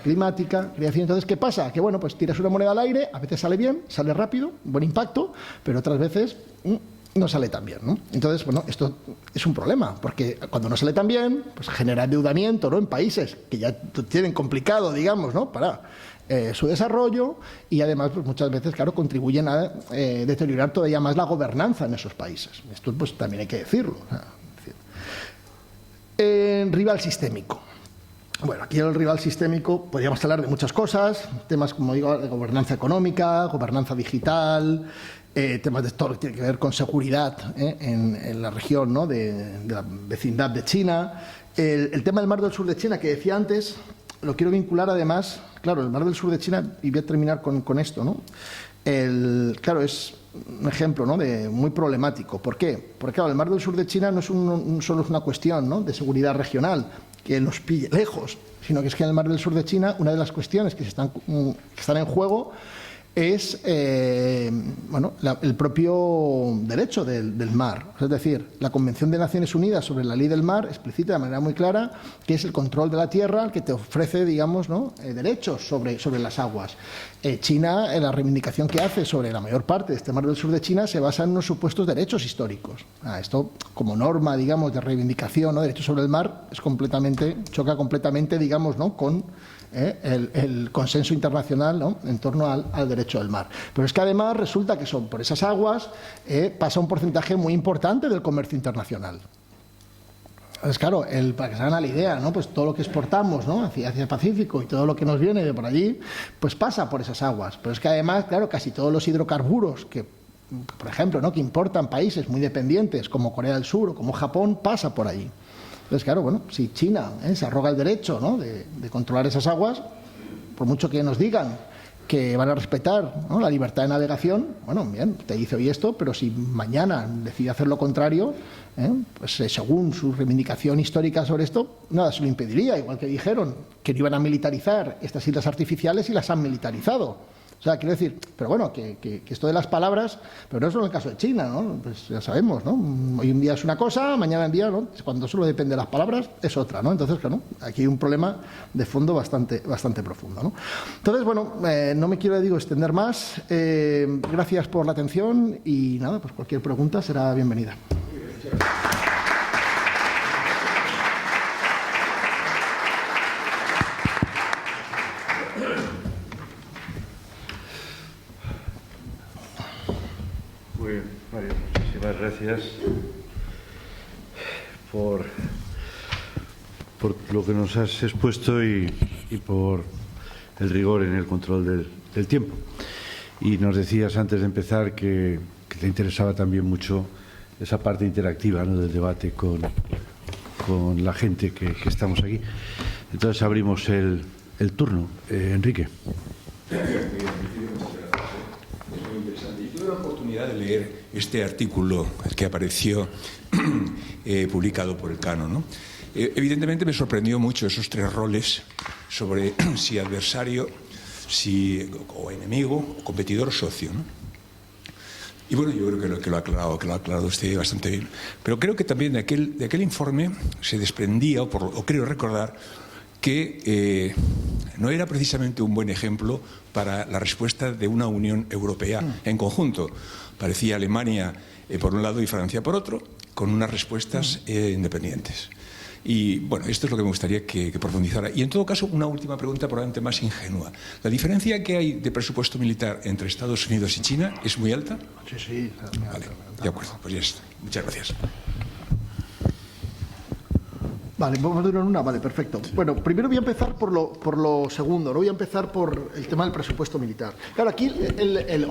climática, creación. Entonces, ¿qué pasa? Que, bueno, pues tiras una moneda al aire, a veces sale bien, sale rápido, buen impacto, pero otras veces no sale tan bien, ¿no? Entonces, bueno, esto es un problema, porque cuando no sale tan bien, pues genera endeudamiento, ¿no? En países que ya tienen complicado, digamos, ¿no? Para su desarrollo, y además, pues muchas veces, claro, contribuyen a deteriorar todavía más la gobernanza en esos países. Esto, pues, también hay que decirlo. Rival sistémico. Bueno, aquí el rival sistémico podríamos hablar de muchas cosas, temas, como digo, de gobernanza económica, gobernanza digital, temas de todo lo que tiene que ver con seguridad en la región, ¿no? de la vecindad de China, El tema del mar del sur de China que decía antes, lo quiero vincular además, claro, el mar del sur de China, y voy a terminar con esto, ¿no? Claro, es un ejemplo, ¿no?, muy problemático. ¿Por qué? Porque claro, el mar del sur de China no es solo una cuestión, ¿no?, de seguridad regional, que nos pille lejos, sino que es que en el mar del sur de China una de las cuestiones que están en juego es el propio derecho del mar. Es decir, la Convención de Naciones Unidas sobre la Ley del Mar explicita de manera muy clara que es el control de la tierra el que te ofrece, digamos, ¿no?, derechos sobre las aguas. China, en la reivindicación que hace sobre la mayor parte de este mar del sur de China, se basa en unos supuestos derechos históricos. Esto, como norma, digamos, de reivindicación, ¿no?, de derechos sobre el mar, choca completamente, digamos, ¿no?, con el consenso internacional, ¿no?, en torno al derecho del mar. Pero es que además resulta que por esas aguas pasa un porcentaje muy importante del comercio internacional. Entonces, claro, para que se hagan la idea, ¿no?, pues todo lo que exportamos, ¿no?, hacia el Pacífico y todo lo que nos viene de por allí, pues pasa por esas aguas. Pero es que además, claro, casi todos los hidrocarburos que, por ejemplo, ¿no?, que importan países muy dependientes como Corea del Sur o como Japón, pasa por allí. Entonces, claro, bueno, si China se arroga el derecho, ¿no?, de controlar esas aguas, por mucho que nos digan que van a respetar, ¿no?, la libertad de navegación, bueno, bien, te dice hoy esto, pero si mañana decide hacer lo contrario, pues según su reivindicación histórica sobre esto, nada se lo impediría, igual que dijeron que no iban a militarizar estas islas artificiales y las han militarizado. O sea, quiero decir, pero bueno, que esto de las palabras, pero no es solo el caso de China, ¿no? Pues ya sabemos, ¿no? Hoy un día es una cosa, mañana en día, ¿no?, cuando solo depende de las palabras, es otra, ¿no? Entonces, claro, aquí hay un problema de fondo bastante profundo, ¿no? Entonces, bueno, no me quiero, extender más. Gracias por la atención y nada, pues cualquier pregunta será bienvenida. Muy bien, Mario, muchísimas gracias por lo que nos has expuesto y por el rigor en el control del tiempo. Y nos decías antes de empezar que te interesaba también mucho esa parte interactiva, ¿no?, del debate con la gente que estamos aquí. Entonces abrimos el turno. Enrique. Tuve la oportunidad de leer este artículo que apareció publicado por Elcano, ¿no? Evidentemente me sorprendió mucho esos tres roles sobre si adversario, o enemigo, o competidor o socio, ¿no? Y bueno, yo creo que lo ha aclarado usted bastante bien. Pero creo que también de aquel informe se desprendía, o creo recordar, que no era precisamente un buen ejemplo para la respuesta de una Unión Europea en conjunto. Parecía Alemania por un lado y Francia por otro, con unas respuestas independientes. Y bueno, esto es lo que me gustaría que profundizara. Y en todo caso, una última pregunta probablemente más ingenua. ¿La diferencia que hay de presupuesto militar entre Estados Unidos y China es muy alta? Sí. Vale, de acuerdo, pues ya está. Muchas gracias. Vale, vamos a ir en una. Vale, perfecto. Bueno, primero voy a empezar por lo segundo, ¿no? Voy a empezar por el tema del presupuesto militar. Claro, aquí,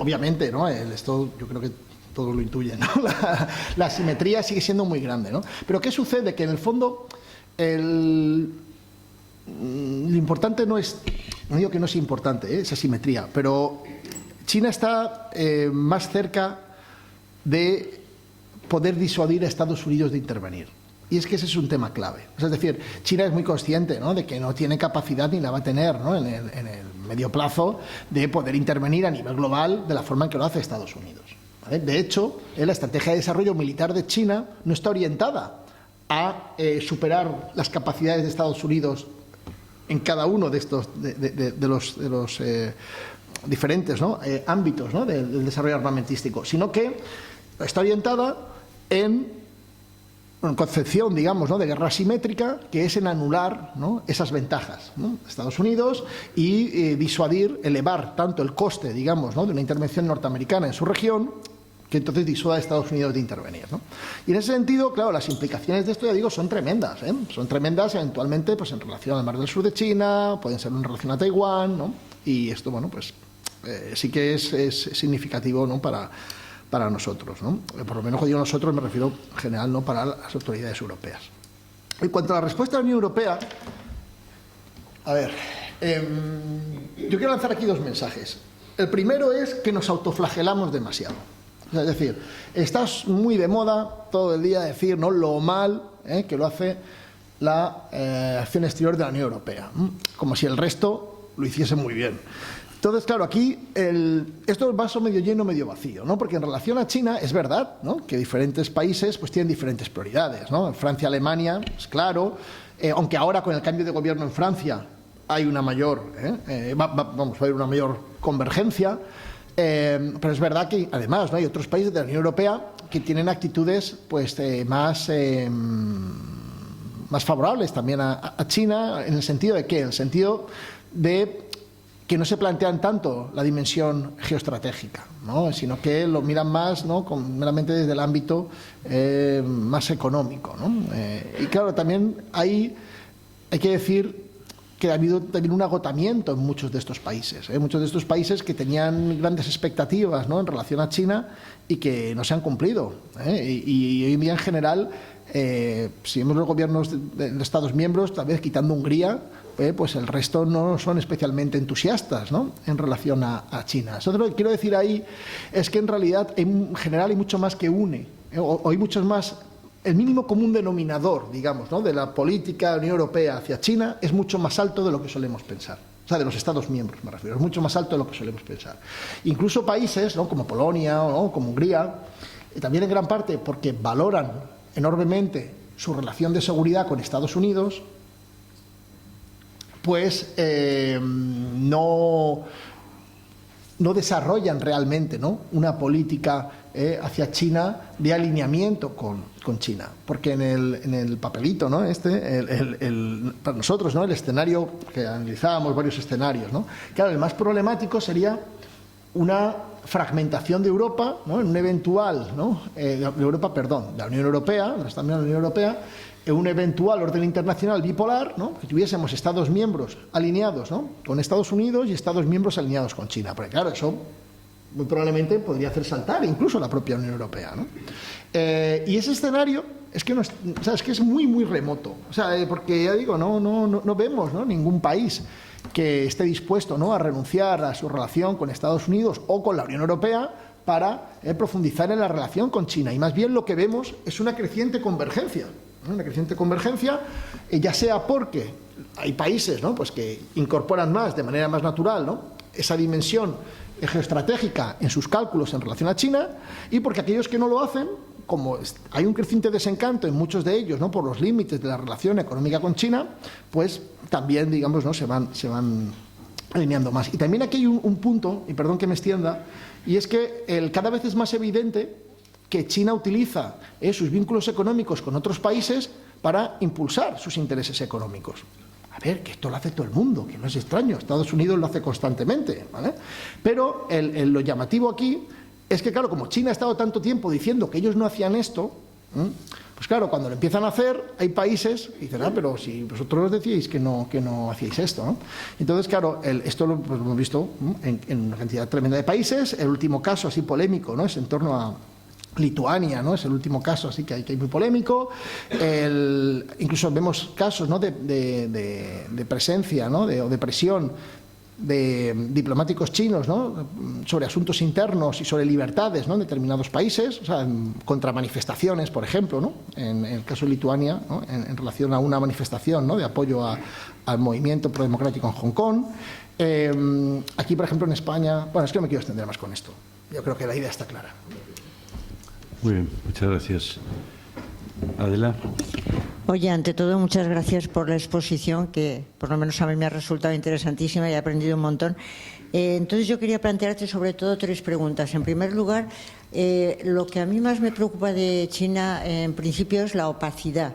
obviamente, ¿no?, esto yo creo que todos lo intuyen, ¿no? La asimetría sigue siendo muy grande, ¿no? Pero ¿qué sucede? Que en el fondo lo importante no digo que no es importante, esa asimetría, pero China está más cerca de poder disuadir a Estados Unidos de intervenir. Y es que ese es un tema clave. Es decir, China es muy consciente, ¿no?, de que no tiene capacidad ni la va a tener, ¿no?, en el medio plazo de poder intervenir a nivel global de la forma en que lo hace Estados Unidos, ¿vale? De hecho, la estrategia de desarrollo militar de China no está orientada a superar las capacidades de Estados Unidos en cada uno de estos de los diferentes, ¿no?, ámbitos, ¿no?, del desarrollo armamentístico, sino que está orientada en una concepción, digamos, ¿no?, de guerra asimétrica, que es en anular, ¿no?, esas ventajas, ¿no?, de Estados Unidos y disuadir, elevar tanto el coste, digamos, ¿no?, de una intervención norteamericana en su región, que entonces disuada a Estados Unidos de intervenir, ¿no? Y en ese sentido, claro, las implicaciones de esto, ya digo, son tremendas, ¿eh? Son tremendas eventualmente pues en relación al mar del sur de China, pueden ser en relación a Taiwán, ¿no? Y esto, bueno, pues sí que es significativo, ¿no?, para nosotros, ¿no? Por lo menos, cuando digo nosotros, me refiero en general, ¿no?, para las autoridades europeas. En cuanto a la respuesta de la Unión Europea, a ver, yo quiero lanzar aquí dos mensajes. El primero es que nos autoflagelamos demasiado. O sea, es decir, está muy de moda todo el día decir, ¿no?, lo mal que lo hace la acción exterior de la Unión Europea, como si el resto lo hiciese muy bien. Entonces, claro, aquí esto es vaso medio lleno, medio vacío, ¿no? Porque en relación a China es verdad, ¿no?, que diferentes países pues tienen diferentes prioridades, ¿no? En Francia, Alemania, es claro, aunque ahora con el cambio de gobierno en Francia hay una mayor, vamos a ver una mayor convergencia, pero es verdad que además, ¿no?, hay otros países de la Unión Europea que tienen actitudes pues más favorables también a China, en el sentido de ¿qué? En el sentido de que no se plantean tanto la dimensión geoestratégica, ¿no?, sino que lo miran más, ¿no?, meramente desde el ámbito más económico, ¿no? Y claro, también hay que decir que ha habido también un agotamiento en muchos de estos países, muchos de estos países que tenían grandes expectativas, ¿no?, en relación a China y que no se han cumplido, y hoy en día en general, si vemos los gobiernos de Estados miembros, tal vez quitando Hungría, pues el resto no son especialmente entusiastas, ¿no?, en relación a China. Entonces, lo que quiero decir ahí es que en realidad en general hay mucho más que une, o hay muchos más. El mínimo común denominador, digamos, ¿no?, de la política de la Unión Europea hacia China es mucho más alto de lo que solemos pensar. O sea, de los Estados miembros me refiero, es mucho más alto de lo que solemos pensar. Incluso países, ¿no?, como Polonia, ¿no?, como Hungría, también en gran parte porque valoran enormemente su relación de seguridad con Estados Unidos, pues no desarrollan realmente, ¿no?, una política hacia China de alineamiento con China, porque en el papelito, ¿no?, para nosotros, ¿no?, el escenario que analizábamos, varios escenarios, ¿no?, claro, el más problemático sería una fragmentación de Europa, ¿no?, en un eventual, ¿no?, de la Unión Europea, también la Unión Europea, en un eventual orden internacional bipolar, ¿no?, que tuviésemos Estados miembros alineados, ¿no?, con Estados Unidos y Estados miembros alineados con China, porque claro, eso muy probablemente podría hacer saltar incluso la propia Unión Europea, ¿no? Y ese escenario es que, es que es muy, muy remoto, o sea, porque ya digo, no vemos, ¿no?, ningún país que esté dispuesto, ¿no?, a renunciar a su relación con Estados Unidos o con la Unión Europea para profundizar en la relación con China. Y más bien lo que vemos es una creciente convergencia, ¿no?, una creciente convergencia, ya sea porque hay países, ¿no?, pues que incorporan más, de manera más natural, ¿no?, esa dimensión geoestratégica en sus cálculos en relación a China, y porque aquellos que no lo hacen, como hay un creciente desencanto en muchos de ellos, ¿no?, por los límites de la relación económica con China, pues también, digamos, ¿no?, se van alineando más. Y también aquí hay un punto, y perdón que me extienda, y es que cada vez es más evidente que China utiliza sus vínculos económicos con otros países para impulsar sus intereses económicos. A ver, que esto lo hace todo el mundo, que no es extraño, Estados Unidos lo hace constantemente, ¿vale? Pero lo llamativo aquí es que, claro, como China ha estado tanto tiempo diciendo que ellos no hacían esto, pues claro, cuando lo empiezan a hacer, hay países que dicen, pero si vosotros decíais que no hacíais esto, ¿no? Entonces, claro, esto lo hemos visto en una cantidad tremenda de países. El último caso así polémico, ¿no?, es en torno a Lituania, ¿no?, es el último caso así que hay muy polémico. Incluso vemos casos, ¿no?, de presencia, ¿no?, o de presión de diplomáticos chinos, ¿no?, sobre asuntos internos y sobre libertades, ¿no?, en determinados países, o sea, contra manifestaciones, por ejemplo, ¿no?, en el caso de Lituania, ¿no?, en relación a una manifestación, ¿no?, de apoyo al movimiento prodemocrático en Hong Kong. Aquí, por ejemplo, en España, bueno, es que no me quiero extender más con esto, yo creo que la idea está clara. Muy bien, muchas gracias. Adela. Oye, ante todo, muchas gracias por la exposición, que por lo menos a mí me ha resultado interesantísima y he aprendido un montón. Entonces yo quería plantearte sobre todo 3 preguntas. En primer lugar, lo que a mí más me preocupa de China en principio es la opacidad.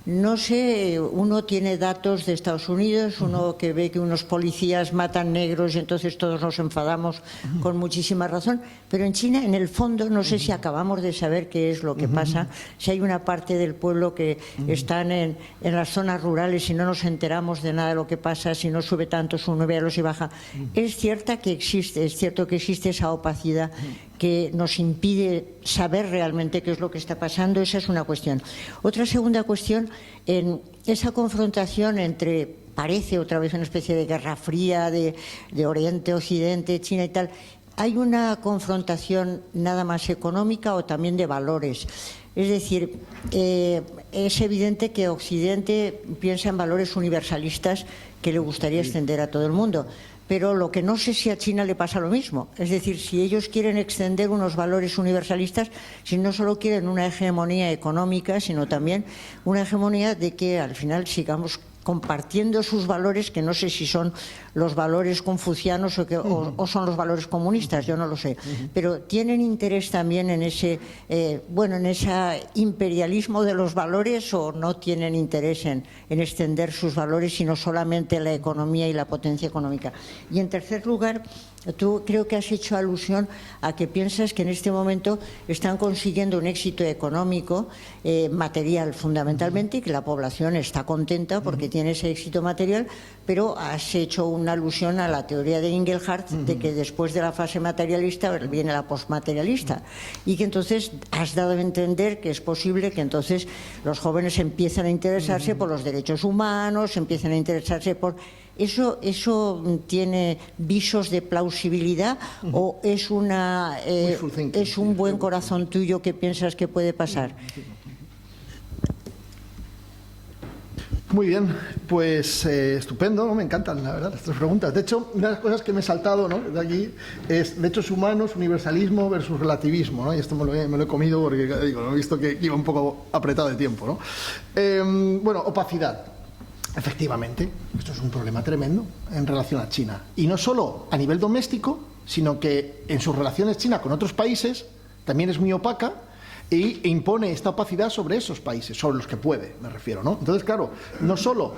No sé, uno tiene datos de Estados Unidos, uno que ve que unos policías matan negros y entonces todos nos enfadamos con muchísima razón, pero en China, en el fondo, no sé si acabamos de saber qué es lo que pasa, si hay una parte del pueblo que están en las zonas rurales y no nos enteramos de nada de lo que pasa, si no sube tanto, sube a los y baja. Es cierto que existe esa opacidad que nos impide saber realmente qué es lo que está pasando. Esa es una cuestión. Otra segunda cuestión, en esa confrontación entre, parece otra vez una especie de guerra fría de Oriente, Occidente, China y tal, ¿hay una confrontación nada más económica o también de valores? Es decir, es evidente que Occidente piensa en valores universalistas que le gustaría extender a todo el mundo. Pero lo que no sé si a China le pasa lo mismo. Es decir, si ellos quieren extender unos valores universalistas, si no solo quieren una hegemonía económica, sino también una hegemonía de que al final sigamos compartiendo sus valores, que no sé si son los valores confucianos o son los valores comunistas, yo no lo sé, pero tienen interés también en ese en ese imperialismo de los valores, o no tienen interés en extender sus valores, sino solamente la economía y la potencia económica. Y en tercer lugar, tú creo que has hecho alusión a que piensas que en este momento están consiguiendo un éxito económico, material fundamentalmente, y que la población está contenta porque tiene ese éxito material, pero has hecho una alusión a la teoría de Engelhardt de que después de la fase materialista viene la postmaterialista, y que entonces has dado a entender que es posible que entonces los jóvenes empiezan a interesarse por los derechos humanos, empiezan a interesarse por... ¿Eso tiene visos de plausibilidad o es es un buen corazón tuyo que piensas que puede pasar? Muy bien, pues estupendo, ¿no? Me encantan, la verdad, las tres preguntas. De hecho, una de las cosas que me he saltado, ¿no?, de aquí es derechos humanos, universalismo versus relativismo, ¿no? Y esto me lo he comido porque digo, he visto que iba un poco apretado de tiempo, ¿no? Bueno, opacidad. Efectivamente, esto es un problema tremendo en relación a China. Y no solo a nivel doméstico, sino que en sus relaciones China con otros países también es muy opaca e impone esta opacidad sobre esos países, sobre los que puede, me refiero, ¿no? Entonces, claro, no solo...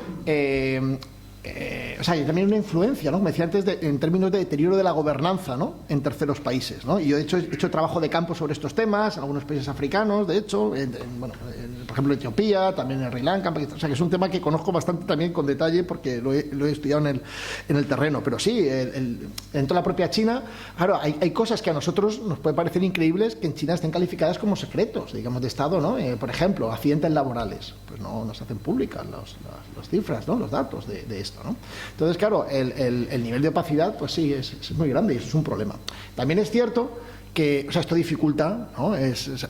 o sea, hay también una influencia, ¿no? Me decía antes, en términos de deterioro de la gobernanza, ¿no?, en terceros países, ¿no? Y yo, de hecho, he hecho trabajo de campo sobre estos temas en algunos países africanos, de hecho, por ejemplo, en Etiopía, también en Sri Lanka, o sea, que es un tema que conozco bastante también con detalle porque lo he estudiado en el terreno. Pero sí, dentro de la propia China, claro, hay cosas que a nosotros nos puede parecer increíbles que en China estén calificadas como secretos, digamos, de Estado, ¿no? Por ejemplo, accidentes laborales, pues no se hacen públicas las cifras, ¿no?, los datos de esto, ¿no? Entonces, claro, el nivel de opacidad, pues sí, es muy grande y eso es un problema. También es cierto que, o sea, esto dificulta, ¿no? A veces,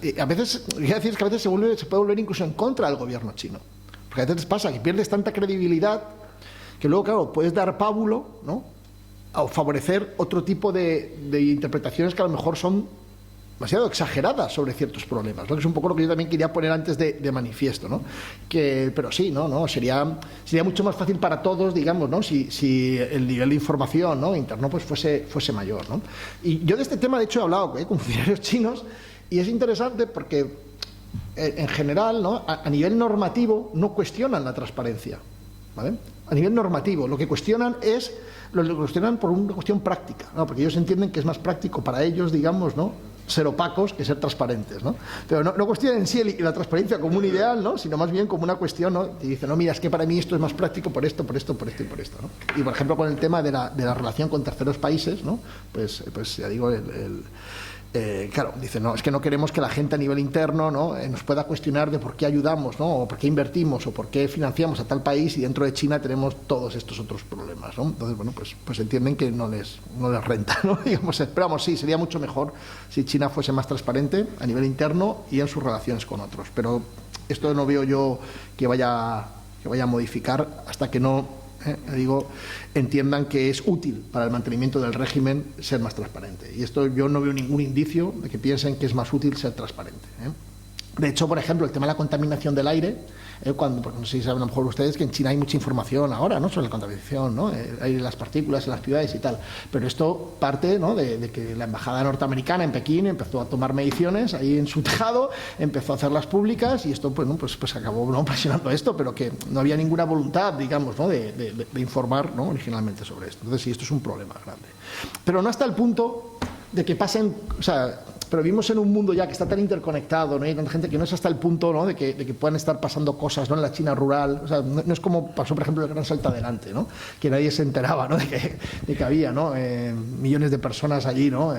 quiero decir, que a veces se puede volver incluso en contra del gobierno chino. Porque a veces pasa que pierdes tanta credibilidad que luego, claro, puedes dar pábulo, ¿no?, a favorecer otro tipo de interpretaciones que a lo mejor son demasiado exageradas sobre ciertos problemas, ¿no? Que es un poco lo que yo también quería poner antes de manifiesto, ¿no? Pero sí, no sería mucho más fácil para todos, digamos, ¿no?, si el nivel de información, ¿no?, interno pues fuese mayor, ¿no? Y yo de este tema, de hecho, he hablado con funcionarios chinos y es interesante porque en general, ¿no?, a nivel normativo no cuestionan la transparencia, ¿vale? A nivel normativo lo que cuestionan lo cuestionan por una cuestión práctica, ¿no? Porque ellos entienden que es más práctico para ellos, digamos, ¿no?, ser opacos que ser transparentes, ¿no? Pero no cuestionan en sí la transparencia como un ideal, ¿no?, sino más bien como una cuestión, ¿no? Y dicen, no, mira, es que para mí esto es más práctico por esto, y por esto, ¿no? Y, por ejemplo, con el tema de la relación con terceros países, ¿no?, pues ya digo, claro, dicen, no, es que no queremos que la gente a nivel interno, ¿no?, nos pueda cuestionar de por qué ayudamos, ¿no?, o por qué invertimos, o por qué financiamos a tal país y dentro de China tenemos todos estos otros problemas, ¿no? Entonces, bueno, pues entienden que no les renta, ¿no? Digamos, esperamos, sí, sería mucho mejor si China fuese más transparente a nivel interno y en sus relaciones con otros, pero esto no veo yo que vaya a modificar hasta que no entiendan que es útil para el mantenimiento del régimen ser más transparente. Y esto yo no veo ningún indicio de que piensen que es más útil ser transparente. De hecho, por ejemplo, el tema de la contaminación del aire, porque no sé si saben a lo mejor ustedes que en China hay mucha información ahora, ¿no?, sobre la contaminación, ¿no?, el aire, las partículas en las ciudades y tal. Pero esto parte, ¿no?, de que la embajada norteamericana en Pekín empezó a tomar mediciones ahí en su tejado, empezó a hacerlas públicas y esto pues acabó, ¿no?, presionando esto, pero que no había ninguna voluntad, digamos, ¿no?, de informar, ¿no?, originalmente sobre esto. Entonces sí, esto es un problema grande. Pero no hasta el punto de que pasen, o sea, pero vivimos en un mundo ya que está tan interconectado, ¿no? Y con gente que no es hasta el punto, ¿no? de que puedan estar pasando cosas, ¿no? En la China rural. O sea, no es como pasó, por ejemplo, el Gran Salto Adelante, ¿no? Que nadie se enteraba, ¿no? de que había, ¿no? Millones de personas allí, ¿no?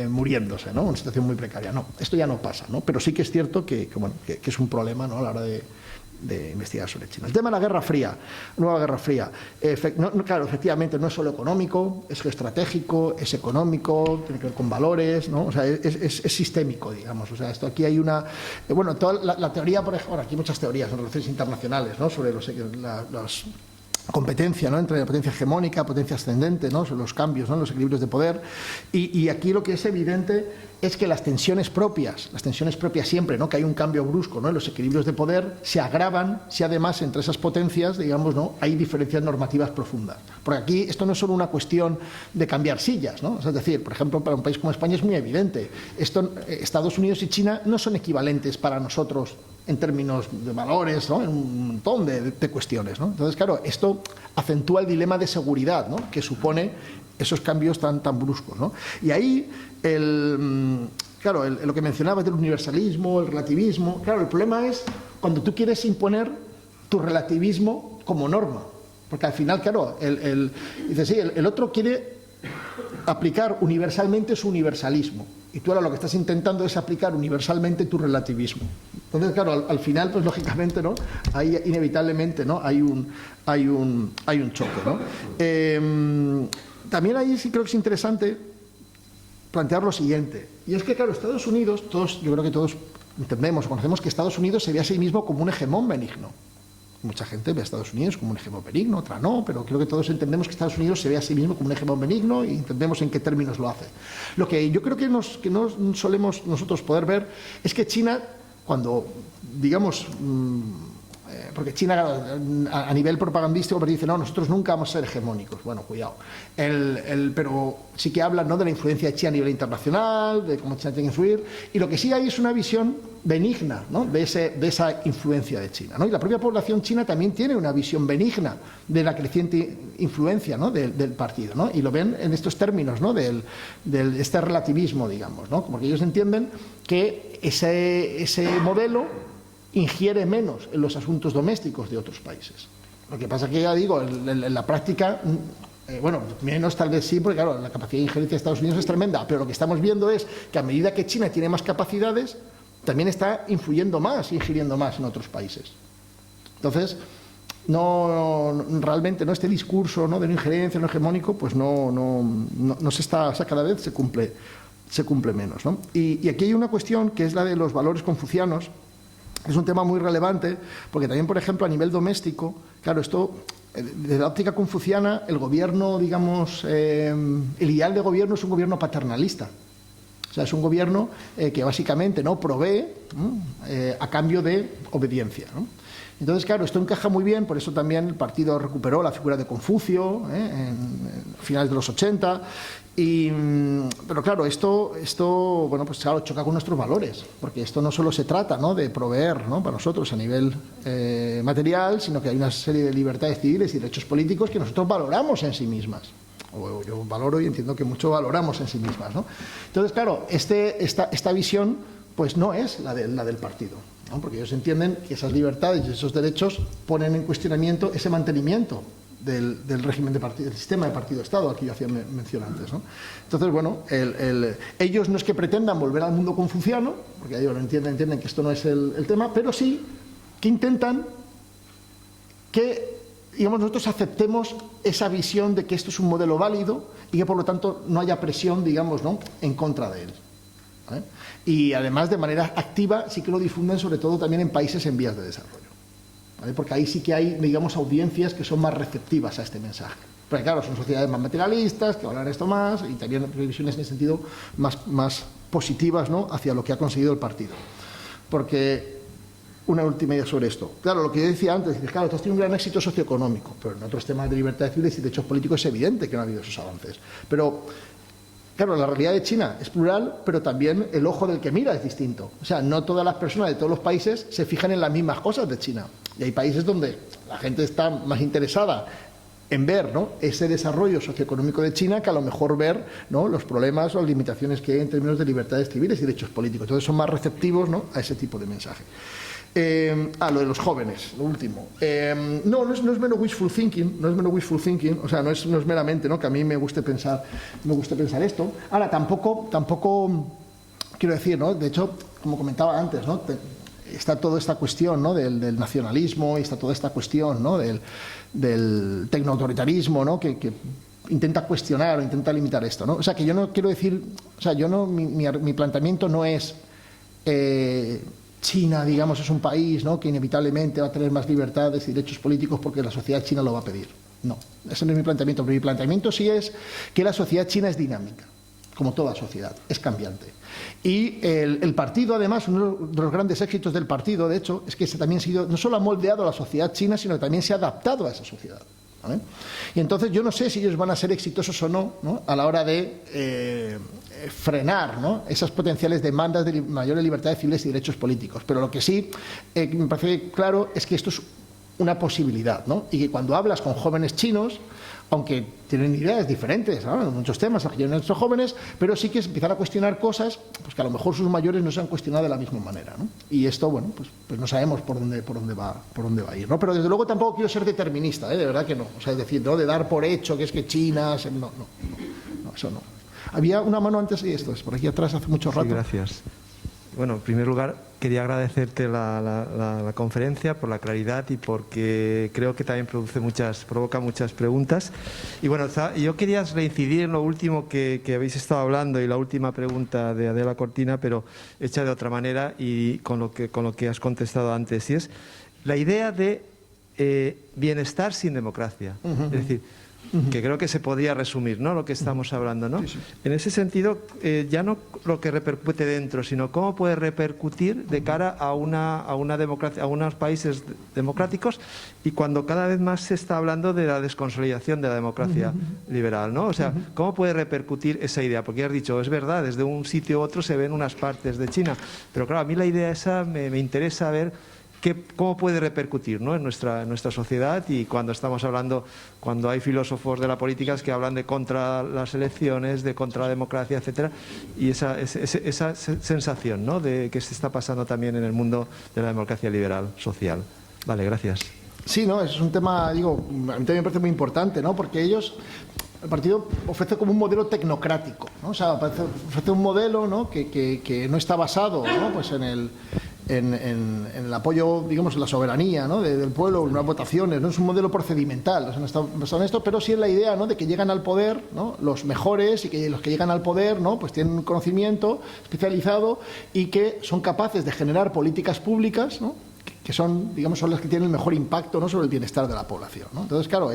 Muriéndose, ¿no? Una situación muy precaria. No, esto ya no pasa, ¿no? Pero sí que es cierto que es un problema, ¿no? A la hora de investigar sobre China. El tema de la Guerra Fría, nueva Guerra Fría. Claro, efectivamente no es solo económico, es geoestratégico, es económico, tiene que ver con valores, ¿no? O sea, es sistémico, digamos. O sea, esto aquí hay una... bueno, toda la teoría, por ejemplo, aquí hay muchas teorías en relaciones internacionales, ¿no? Sobre los competencia, ¿no? Entre la potencia hegemónica, potencia ascendente, ¿no? Sobre los cambios, ¿no? Los equilibrios de poder. Y aquí lo que es evidente es que las tensiones propias siempre, ¿no? Que hay un cambio brusco, ¿no? En los equilibrios de poder se agravan si además entre esas potencias, digamos, ¿no? Hay diferencias normativas profundas. Porque aquí esto no es solo una cuestión de cambiar sillas, ¿no? O sea, es decir, por ejemplo, para un país como España es muy evidente. Estados Unidos y China no son equivalentes para nosotros en términos de valores, ¿no? En un montón de cuestiones, ¿no? Entonces, claro, esto acentúa el dilema de seguridad, ¿no? Que supone esos cambios tan bruscos, ¿no? Y ahí, lo que mencionabas del universalismo, el relativismo, claro, el problema es cuando tú quieres imponer tu relativismo como norma, porque al final, claro, dices, sí, el otro quiere aplicar universalmente su universalismo, y tú ahora lo que estás intentando es aplicar universalmente tu relativismo. Entonces, claro, al final, pues lógicamente, ¿no? Ahí inevitablemente, ¿no? Hay un choque, ¿no? También ahí sí creo que es interesante plantear lo siguiente, y es que, claro, Estados Unidos, yo creo que todos entendemos, conocemos que Estados Unidos se ve a sí mismo como un hegemón benigno. Mucha gente ve a Estados Unidos como un hegemón benigno, otra no, pero creo que todos entendemos que Estados Unidos se ve a sí mismo como un hegemón benigno y entendemos en qué términos lo hace. Lo que yo creo que no solemos nosotros poder ver es que China, cuando, digamos, porque China a nivel propagandístico dice, no, nosotros nunca vamos a ser hegemónicos. Bueno, cuidado. Pero sí que hablan, ¿no? De la influencia de China a nivel internacional, de cómo China tiene que influir, y lo que sí hay es una visión benigna, ¿no? de esa influencia de China, ¿no? Y la propia población china también tiene una visión benigna de la creciente influencia, ¿no? del partido, ¿no? Y lo ven en estos términos, ¿no? este relativismo, digamos, ¿no? Porque ellos entienden que ese modelo ingiere menos en los asuntos domésticos de otros países. Lo que pasa que, ya digo, en la práctica, bueno, menos tal vez sí, porque claro, la capacidad de injerencia de Estados Unidos es tremenda, pero lo que estamos viendo es que a medida que China tiene más capacidades, también está influyendo más, ingiriendo más en otros países. Entonces, realmente este discurso, ¿no? De no injerencia, no hegemónico, pues no se está, o sea, cada vez se cumple menos, ¿no? Y aquí hay una cuestión que es la de los valores confucianos. Es un tema muy relevante porque también, por ejemplo, a nivel doméstico, claro, esto, desde la óptica confuciana, el gobierno, digamos, el ideal de gobierno es un gobierno paternalista. O sea, es un gobierno que básicamente no provee a cambio de obediencia, ¿no? Entonces, claro, esto encaja muy bien, por eso también el partido recuperó la figura de Confucio en finales de los 80. Pero claro, esto bueno, pues claro, choca con nuestros valores, porque esto no solo se trata, ¿no? De proveer, ¿no? Para nosotros a nivel material, sino que hay una serie de libertades civiles y derechos políticos que nosotros valoramos en sí mismas. O yo valoro y entiendo que mucho valoramos en sí mismas, ¿no? Entonces, claro, esta visión pues no es la del partido, ¿no? Porque ellos entienden que esas libertades y esos derechos ponen en cuestionamiento ese mantenimiento del régimen del sistema de partido-estado al que yo hacía mención antes, ¿no? Entonces, bueno, ellos no es que pretendan volver al mundo confuciano, porque ellos lo entienden que esto no es el tema, pero sí que intentan que, digamos, nosotros aceptemos esa visión de que esto es un modelo válido y que por lo tanto no haya presión, digamos, ¿no? En contra de él, ¿vale? Y además de manera activa sí que lo difunden sobre todo también en países en vías de desarrollo, ¿vale? Porque ahí sí que hay, digamos, audiencias que son más receptivas a este mensaje. Porque claro, son sociedades más materialistas, que hablan esto más, y también previsiones en el sentido más positivas, ¿no? Hacia lo que ha conseguido el partido. Porque una última idea sobre esto. Claro, lo que yo decía antes, claro, esto tiene un gran éxito socioeconómico, pero en otros temas de libertades civiles y derechos políticos es evidente que no ha habido esos avances. Pero, claro, la realidad de China es plural, pero también el ojo del que mira es distinto. O sea, no todas las personas de todos los países se fijan en las mismas cosas de China. Y hay países donde la gente está más interesada en ver, ¿no?, ese desarrollo socioeconómico de China que a lo mejor ver, ¿no?, los problemas o las limitaciones que hay en términos de libertades civiles y derechos políticos. Entonces son más receptivos, ¿no?, a ese tipo de mensaje. Lo de los jóvenes, lo último. No es mero wishful thinking, o sea, no es meramente, ¿no?, que a mí me guste pensar esto. Ahora, tampoco quiero decir, ¿no?, de hecho, como comentaba antes, ¿no?, está toda esta cuestión, ¿no?, del nacionalismo, y está toda esta cuestión, ¿no?, del tecnoautoritarismo, ¿no?, que intenta cuestionar o intenta limitar esto, ¿no? O sea, que yo no quiero decir, o sea, mi planteamiento no es China, digamos, es un país, ¿no?, que inevitablemente va a tener más libertades y derechos políticos porque la sociedad china lo va a pedir. No, ese no es mi planteamiento, pero mi planteamiento sí es que la sociedad china es dinámica, como toda sociedad, es cambiante. Y el partido, además, uno de los grandes éxitos del partido, de hecho, es que también no solo ha moldeado a la sociedad china, sino que también se ha adaptado a esa sociedad, ¿vale? Y entonces yo no sé si ellos van a ser exitosos o no, ¿no?, a la hora de frenar, ¿no?, esas potenciales demandas de mayores libertades civiles y derechos políticos. Pero lo que sí me parece claro es que esto es una posibilidad, ¿no?, y que cuando hablas con jóvenes chinos, aunque tienen ideas diferentes, ¿no?, en muchos temas, aquí en nuestros jóvenes, pero sí que empiezan a cuestionar cosas pues que a lo mejor sus mayores no se han cuestionado de la misma manera, ¿no? Y esto, bueno, pues no sabemos por dónde va a ir, ¿no? Pero desde luego tampoco quiero ser determinista, de verdad que no. O sea, es decir, ¿no?, de dar por hecho que es que China... No, eso no. Había una mano antes y esto es por aquí atrás hace mucho rato. Sí, gracias. Bueno, en primer lugar, quería agradecerte la conferencia por la claridad y porque creo que también provoca muchas preguntas. Y bueno, yo quería reincidir en lo último que habéis estado hablando y la última pregunta de Adela Cortina, pero hecha de otra manera y con lo que has contestado antes. Y es la idea de bienestar sin democracia. Es decir, que creo que se podría resumir, ¿no?, lo que estamos hablando, ¿no? Sí. En ese sentido, ya no lo que repercute dentro, sino cómo puede repercutir de cara a una democracia, a unos países democráticos, y cuando cada vez más se está hablando de la desconsolidación de la democracia liberal, ¿no? O sea, ¿cómo puede repercutir esa idea? Porque ya has dicho, es verdad, desde un sitio u otro se ven unas partes de China, pero claro, a mí la idea esa me interesa ver cómo puede repercutir, ¿no?, en nuestra sociedad, y cuando estamos hablando, cuando hay filósofos de la política que hablan de contra las elecciones, de contra la democracia, etcétera, y esa sensación, ¿no?, de que se está pasando también en el mundo de la democracia liberal, social. Vale, gracias. Sí, no, es un tema, digo, a mí también me parece muy importante, ¿no?, porque el partido ofrece como un modelo tecnocrático, ¿no? O sea, ofrece un modelo, ¿no?, que no está basado, ¿no?, pues en el apoyo, digamos, en la soberanía, ¿no?, del pueblo, en unas votaciones, no es un modelo procedimental, o sea, no está basado en esto, pero sí en la idea, ¿no?, de que llegan al poder, ¿no?, los mejores, y que los que llegan al poder, ¿no?, pues tienen un conocimiento especializado y que son capaces de generar políticas públicas, ¿no?, que son, digamos, son las que tienen el mejor impacto, ¿no?, sobre el bienestar de la población, ¿no? Entonces, claro,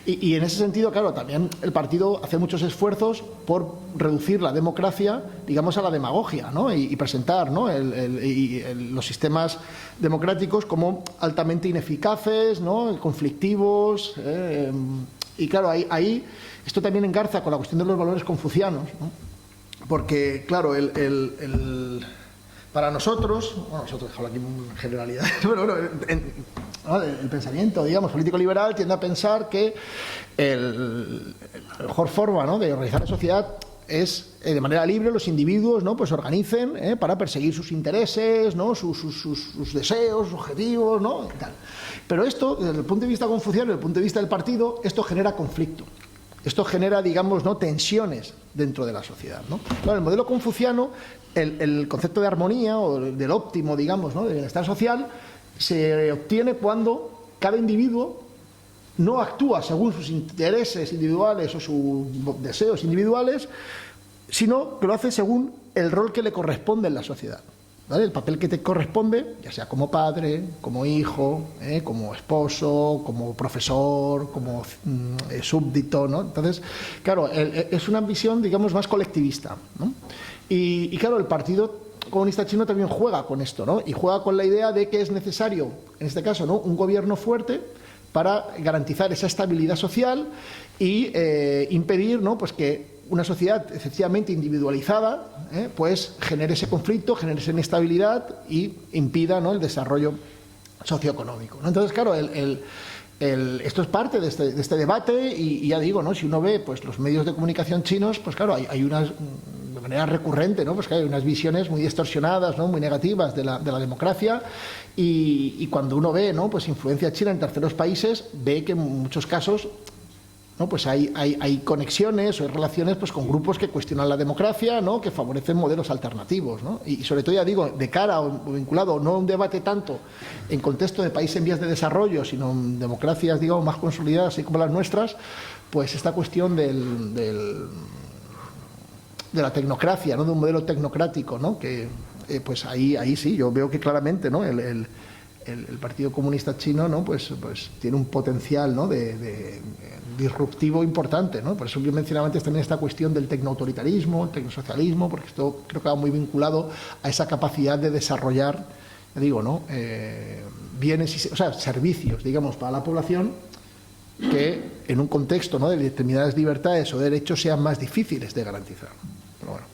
y en ese sentido, claro, también el partido hace muchos esfuerzos por reducir la democracia, digamos, a la demagogia, ¿no?, y presentar, ¿no?, los sistemas democráticos como altamente ineficaces, ¿no?, conflictivos, y claro, ahí esto también engarza con la cuestión de los valores confucianos, ¿no?, porque, claro, para nosotros hablo aquí en generalidades, pero bueno, el pensamiento, digamos, político liberal tiende a pensar que la mejor forma, ¿no?, de organizar la sociedad es de manera libre los individuos, ¿no?, pues organicen para perseguir sus intereses, ¿no?, sus deseos, sus objetivos, ¿no?, y tal. Pero esto, desde el punto de vista confuciano, desde el punto de vista del partido, esto genera conflicto. Esto genera, digamos, ¿no?, tensiones dentro de la sociedad, ¿no? Claro, el modelo confuciano, el concepto de armonía o del óptimo, digamos, ¿no?, de bienestar social, se obtiene cuando cada individuo no actúa según sus intereses individuales o sus deseos individuales, sino que lo hace según el rol que le corresponde en la sociedad, ¿vale? El papel que te corresponde, ya sea como padre, como hijo, como esposo, como profesor, como súbdito, ¿no? Entonces, claro, es una visión, digamos, más colectivista, ¿no? Y claro, el Partido Comunista Chino también juega con esto, ¿no? Y juega con la idea de que es necesario, en este caso, ¿no?, un gobierno fuerte para garantizar esa estabilidad social y impedir, ¿no?, pues que una sociedad excesivamente individualizada pues genere ese conflicto, genere esa inestabilidad y impida, ¿no?, el desarrollo socioeconómico, ¿no? Entonces, claro, esto es parte de este debate y ya digo, ¿no? Si uno ve pues, los medios de comunicación chinos, pues claro, hay unas, de manera recurrente, ¿no? Pues claro, hay unas visiones muy distorsionadas, ¿no? Muy negativas de la democracia y cuando uno ve, ¿no? Pues influencia china en terceros países, ve que en muchos casos, ¿no? Pues hay conexiones o hay relaciones pues, con grupos que cuestionan la democracia, ¿no? Que favorecen modelos alternativos, ¿no? Y sobre todo, ya digo, de cara o vinculado no a un debate tanto en contexto de países en vías de desarrollo, sino en democracias, digamos, más consolidadas, así como las nuestras, pues esta cuestión de la tecnocracia, ¿no? De un modelo tecnocrático, ¿no? Que pues ahí sí, yo veo que claramente, ¿no? El Partido Comunista Chino, ¿no? pues tiene un potencial, ¿no? de disruptivo importante, ¿no? Por eso yo mencionaba antes también esta cuestión del tecnoautoritarismo, el tecnosocialismo, porque esto creo que va muy vinculado a esa capacidad de desarrollar, ya digo, ¿no? Bienes, o sea, servicios, digamos, para la población que en un contexto, ¿no? de determinadas libertades o derechos sean más difíciles de garantizar. Pero bueno.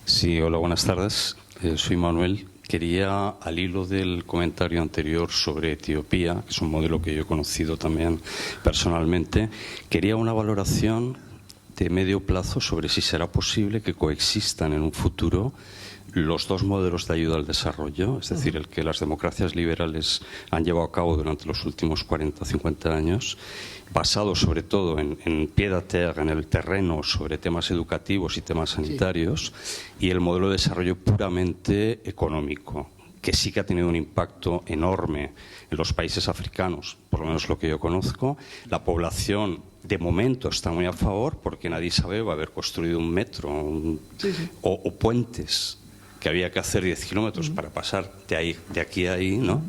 Sí, hola, buenas tardes. Soy Manuel. Quería, al hilo del comentario anterior sobre Etiopía, que es un modelo que yo he conocido también personalmente, quería una valoración de medio plazo sobre si será posible que coexistan en un futuro los dos modelos de ayuda al desarrollo, es decir, el que las democracias liberales han llevado a cabo durante los últimos 40 o 50 años, basado sobre todo en pied à terre, en el terreno, sobre temas educativos y temas sanitarios, y el modelo de desarrollo puramente económico, que sí que ha tenido un impacto enorme en los países africanos, por lo menos lo que yo conozco. La población, de momento, está muy a favor, porque en Addis Abeba haber construido un metro o puentes que había que hacer 10 kilómetros para pasar de aquí a ahí, ¿no?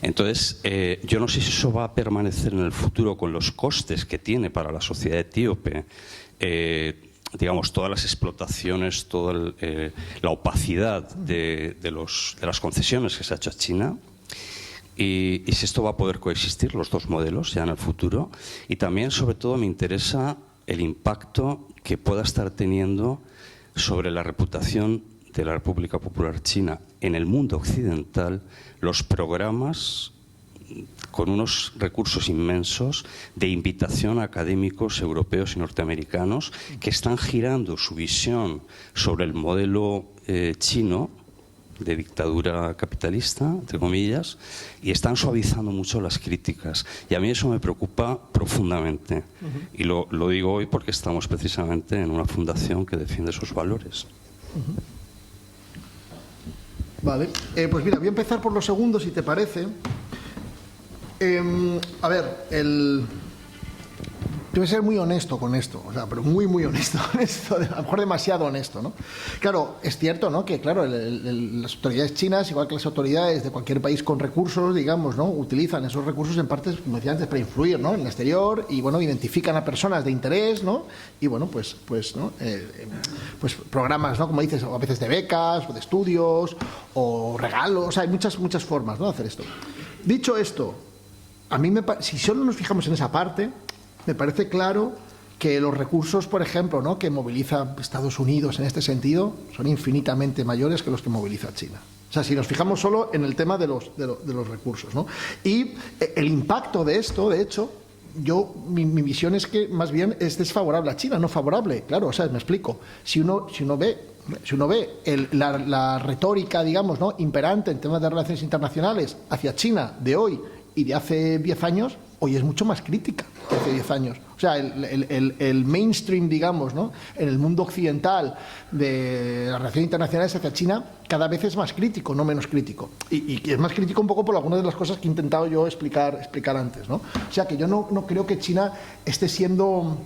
Entonces, yo no sé si eso va a permanecer en el futuro con los costes que tiene para la sociedad etíope, digamos, todas las explotaciones, toda la opacidad de las concesiones que se ha hecho a China, y si esto va a poder coexistir, los dos modelos, ya en el futuro. Y también, sobre todo, me interesa el impacto que pueda estar teniendo sobre la reputación de la República Popular China en el mundo occidental, los programas con unos recursos inmensos de invitación a académicos europeos y norteamericanos que están girando su visión sobre el modelo chino de dictadura capitalista, entre comillas, y están suavizando mucho las críticas. Y a mí eso me preocupa profundamente. Y lo digo hoy porque estamos precisamente en una fundación que defiende esos valores. Vale, pues mira, voy a empezar por los segundos, si te parece. A ver, Debe ser muy honesto con esto, o sea, pero muy, muy honesto con esto, a lo mejor demasiado honesto, ¿no? Claro, es cierto, ¿no?, que claro, las autoridades chinas, igual que las autoridades de cualquier país con recursos, digamos, ¿no?, utilizan esos recursos en partes, como decía antes, para influir, ¿no?, en el exterior, y bueno, identifican a personas de interés, ¿no?, y bueno, pues programas, ¿no?, como dices, o a veces de becas, o de estudios, o regalos, o sea, hay muchas formas, ¿no?, de hacer esto. Dicho esto, a mí si solo nos fijamos en esa parte, me parece claro que los recursos, por ejemplo, ¿no?, que moviliza Estados Unidos en este sentido son infinitamente mayores que los que moviliza China. O sea, si nos fijamos solo en el tema de los recursos, ¿no? Y el impacto de esto, de hecho, mi visión es que más bien es desfavorable a China, no favorable. Claro, o sea, me explico. Si uno ve la retórica, digamos, ¿no?, imperante en temas de relaciones internacionales hacia China de hoy y de hace 10 años, hoy es mucho más crítica que hace 10 años. O sea, el mainstream, digamos, ¿no?, en el mundo occidental de las relaciones internacionales hacia China cada vez es más crítico, no menos crítico. Y es más crítico un poco por algunas de las cosas que he intentado yo explicar antes, ¿no? O sea, que yo no creo que China esté teniendo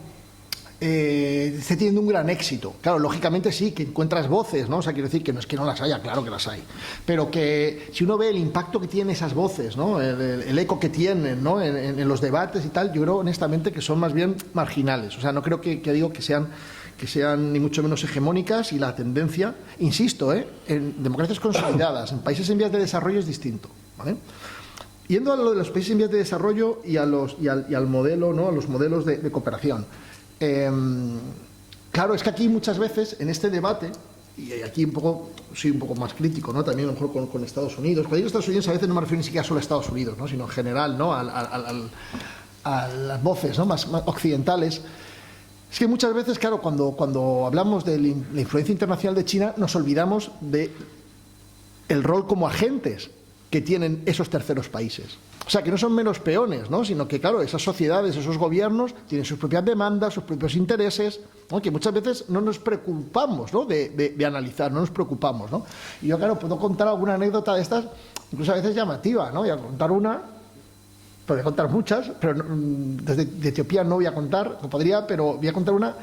un gran éxito. Claro, lógicamente sí, que encuentras voces, ¿no? O sea, quiero decir que no es que no las haya, claro que las hay, pero que si uno ve el impacto que tienen esas voces, ¿no?, el eco que tienen, ¿no?, en los debates y tal, yo creo honestamente que son más bien marginales. O sea, no creo que digo que sean ni mucho menos hegemónicas, y la tendencia, insisto, en democracias consolidadas, en países en vías de desarrollo es distinto, ¿vale? Yendo a lo de los países en vías de desarrollo y al modelo, ¿no?, a los modelos de cooperación. Claro, es que aquí muchas veces en este debate y aquí un poco soy un poco más crítico, ¿no? También a lo mejor con Estados Unidos. Cuando digo Estados Unidos a veces no me refiero ni siquiera solo a Estados Unidos, ¿no? Sino en general, ¿no? A las voces, ¿no? más occidentales. Es que muchas veces, claro, cuando hablamos de la influencia internacional de China, nos olvidamos de el rol como agentes que tienen esos terceros países. O sea, que no son menos peones, ¿no? Sino que, claro, esas sociedades, esos gobiernos tienen sus propias demandas, sus propios intereses, ¿no? Que muchas veces no nos preocupamos, ¿no? de analizar, no nos preocupamos, ¿no? Y yo, claro, puedo contar alguna anécdota de estas, incluso a veces llamativa, ¿no? Voy a contar una, podría contar muchas, pero desde Etiopía no voy a contar, no podría, pero voy a contar una,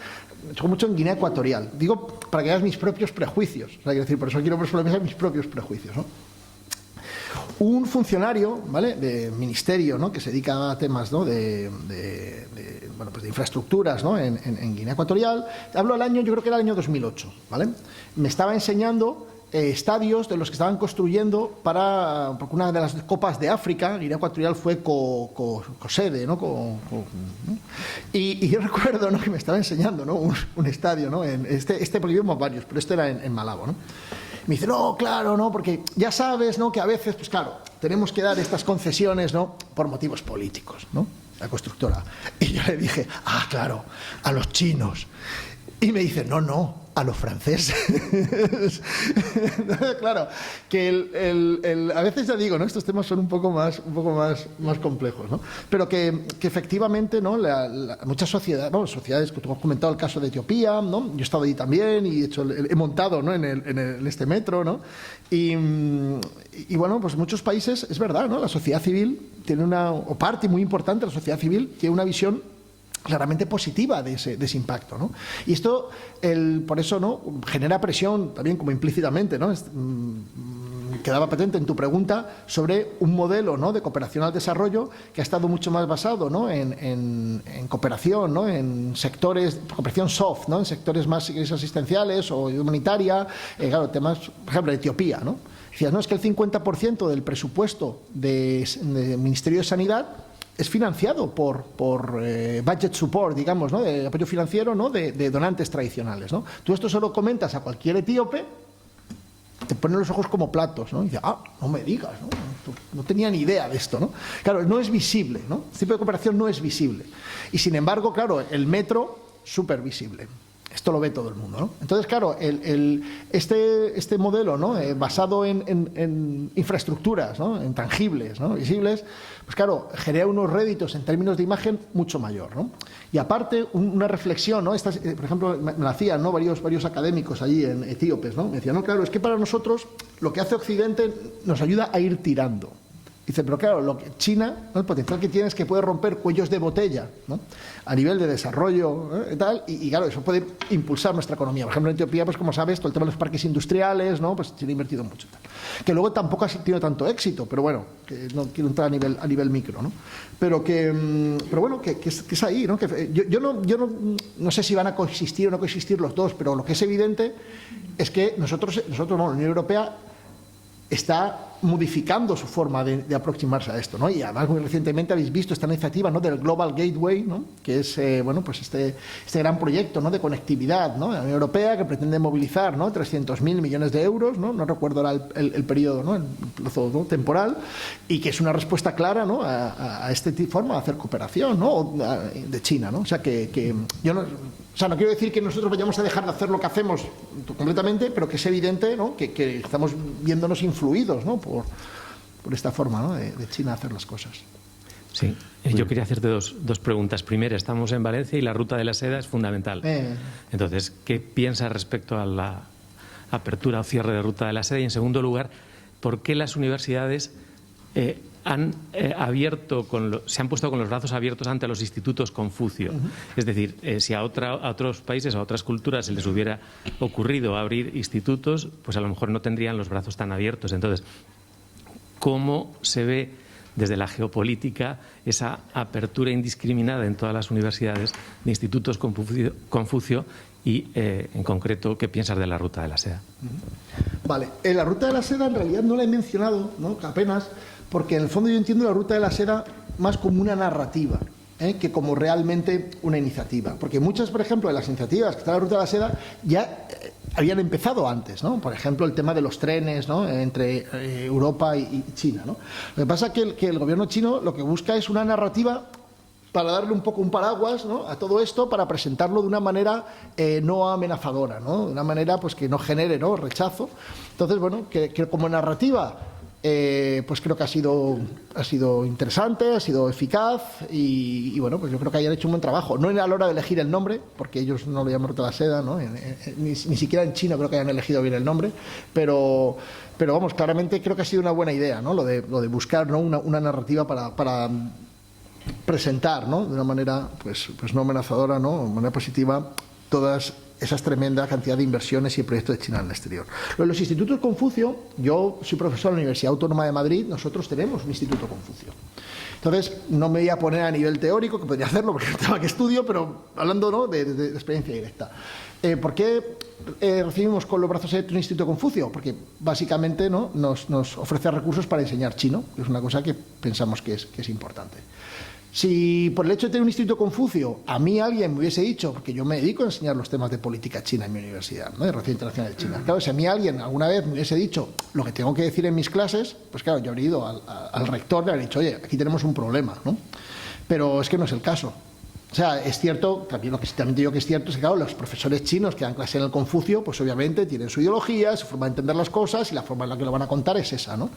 he mucho en Guinea Ecuatorial. Digo, para que veas mis propios prejuicios. O sea, quiero decir, por eso quiero poner mis propios prejuicios, ¿no? Un funcionario, ¿vale?, de ministerio, ¿no?, que se dedica a temas, ¿no?, de infraestructuras, ¿no?, en Guinea Ecuatorial. Hablo del año, yo creo que era el año 2008, ¿vale? Me estaba enseñando estadios de los que estaban construyendo porque una de las copas de África, Guinea Ecuatorial fue co-sede, ¿no? Y yo recuerdo, ¿no?, que me estaba enseñando, ¿no?, un estadio, ¿no?, porque vimos varios, pero este era en Malabo, ¿no? Me dice, no, claro, ¿no? Porque ya sabes, ¿no?, que a veces, pues claro, tenemos que dar estas concesiones, ¿no?, por motivos políticos, ¿no?, la constructora. Y yo le dije, claro, a los chinos. Y me dice, no, a los franceses. Claro, que a veces ya digo, ¿no?, estos temas son un poco más complejos, ¿no? Pero que efectivamente, ¿no?, muchas sociedades, que tú has comentado el caso de Etiopía, ¿no? Yo he estado ahí también y he montado, ¿no?, en este metro, ¿no? Y bueno, pues en muchos países es verdad, ¿no?, la sociedad civil tiene o parte muy importante de la sociedad civil tiene una visión claramente positiva de ese impacto, ¿no? Y esto, por eso, ¿no?, genera presión también como implícitamente, ¿no? Quedaba patente en tu pregunta sobre un modelo, ¿no?, de cooperación al desarrollo que ha estado mucho más basado, ¿no?, en cooperación, ¿no?, en sectores, cooperación soft, ¿no?, en sectores más asistenciales o humanitaria, claro, temas, por ejemplo, de Etiopía, ¿no? Decías, no, es que el 50% del presupuesto del Ministerio de Sanidad es financiado por budget support, digamos, ¿no?, de apoyo financiero, ¿no?, de donantes tradicionales, ¿no? Tú esto solo comentas a cualquier etíope, te ponen los ojos como platos, ¿no? Y dice, no me digas, ¿no? No tenía ni idea de esto, ¿no? Claro, no es visible, ¿no? Este tipo de cooperación no es visible. Y sin embargo, claro, el metro, súper visible. Esto lo ve todo el mundo, ¿no? Entonces, claro, este modelo, ¿no?, basado en infraestructuras, ¿no?, en tangibles, ¿no?, visibles, pues claro, genera unos réditos en términos de imagen mucho mayor, ¿no? Y aparte, una reflexión, ¿no? Por ejemplo, me la hacían, ¿no?, varios académicos allí en etíopes, ¿no? Me decían, no, claro, es que para nosotros lo que hace Occidente nos ayuda a ir tirando. Dice, pero claro, China, ¿no?, el potencial que tiene es que puede romper cuellos de botella, ¿no?, a nivel de desarrollo, y tal, y claro, eso puede impulsar nuestra economía. Por ejemplo, en Etiopía, pues como sabes, todo el tema de los parques industriales, ¿no?, pues se ha invertido mucho. Tal. Que luego tampoco ha tenido tanto éxito, pero bueno, que no quiero entrar a nivel micro, ¿no? Pero bueno, que es ahí, ¿no? Que yo no sé si van a coexistir o no coexistir los dos, pero lo que es evidente es que nosotros la Unión Europea está modificando su forma de aproximarse a esto, ¿no? Y además muy recientemente habéis visto esta iniciativa, ¿no?, del Global Gateway, ¿no?, que es pues este gran proyecto, ¿no?, de conectividad, ¿no?, de la Unión Europea, que pretende movilizar, ¿no?, 300.000 millones de euros, ¿no?, no recuerdo ahora el periodo, ¿no?, el plazo, ¿no?, temporal, y que es una respuesta clara, ¿no?, a esta forma de hacer cooperación, ¿no?, de China, ¿no? O sea, que yo no... O sea, no quiero decir que nosotros vayamos a dejar de hacer lo que hacemos completamente, pero que es evidente, ¿no?, que estamos viéndonos influidos, ¿no?, por esta forma, ¿no?, de China hacer las cosas. Sí, yo quería hacerte dos preguntas. Primero, estamos en Valencia y la ruta de la seda es fundamental. Entonces, ¿qué piensas respecto a la apertura o cierre de ruta de la seda? Y en segundo lugar, ¿por qué las universidades se han puesto con los brazos abiertos ante los institutos Confucio? Es decir, si a otros países, a otras culturas se les hubiera ocurrido abrir institutos, pues a lo mejor no tendrían los brazos tan abiertos. Entonces, ¿cómo se ve desde la geopolítica esa apertura indiscriminada en todas las universidades de institutos Confucio y, en concreto, qué piensas de la ruta de la seda? Vale, la ruta de la seda en realidad no la he mencionado, ¿no?, apenas, porque en el fondo yo entiendo la ruta de la seda más como una narrativa, que como realmente una iniciativa. Porque muchas, por ejemplo, de las iniciativas que está en la ruta de la seda ya habían empezado antes, ¿no? Por ejemplo, el tema de los trenes, ¿no? Entre Europa y China, ¿no? Lo que pasa es que el gobierno chino lo que busca es una narrativa para darle un poco un paraguas, ¿no?, a todo esto, para presentarlo de una manera no amenazadora, ¿no?, de una manera pues que no genere, ¿no?, rechazo. Entonces, bueno, que como narrativa pues creo que ha sido interesante, ha sido eficaz y bueno, pues yo creo que hayan hecho un buen trabajo. No a la hora de elegir el nombre, porque ellos no lo llaman Ruta de la Seda, ¿no? Ni siquiera en China creo que hayan elegido bien el nombre, pero vamos, claramente creo que ha sido una buena idea, ¿no?, lo de buscar, ¿no?, una narrativa para presentar, ¿no?, de una manera pues no amenazadora, ¿no?, de manera positiva, todas esas tremenda cantidad de inversiones y proyectos de China en el exterior. Los institutos Confucio, yo soy profesor en la Universidad Autónoma de Madrid, nosotros tenemos un instituto Confucio. Entonces, no me voy a poner a nivel teórico, que podría hacerlo porque es un tema que estudio, pero hablando, ¿no?, de experiencia directa. ¿Por qué recibimos con los brazos abiertos un instituto Confucio? Porque básicamente, ¿no?, nos ofrece recursos para enseñar chino, que es una cosa que pensamos que es importante. Si por el hecho de tener un instituto Confucio a mí alguien me hubiese dicho, porque yo me dedico a enseñar los temas de política china en mi universidad, ¿no?, de Relaciones Internacionales de China, claro, si a mí alguien alguna vez me hubiese dicho lo que tengo que decir en mis clases, pues claro, yo habría ido al rector y le habría dicho, oye, aquí tenemos un problema, ¿no? Pero es que no es el caso. O sea, es cierto, también lo que también digo que es cierto es que, claro, los profesores chinos que dan clase en el Confucio, pues obviamente tienen su ideología, su forma de entender las cosas y la forma en la que lo van a contar es esa, ¿no?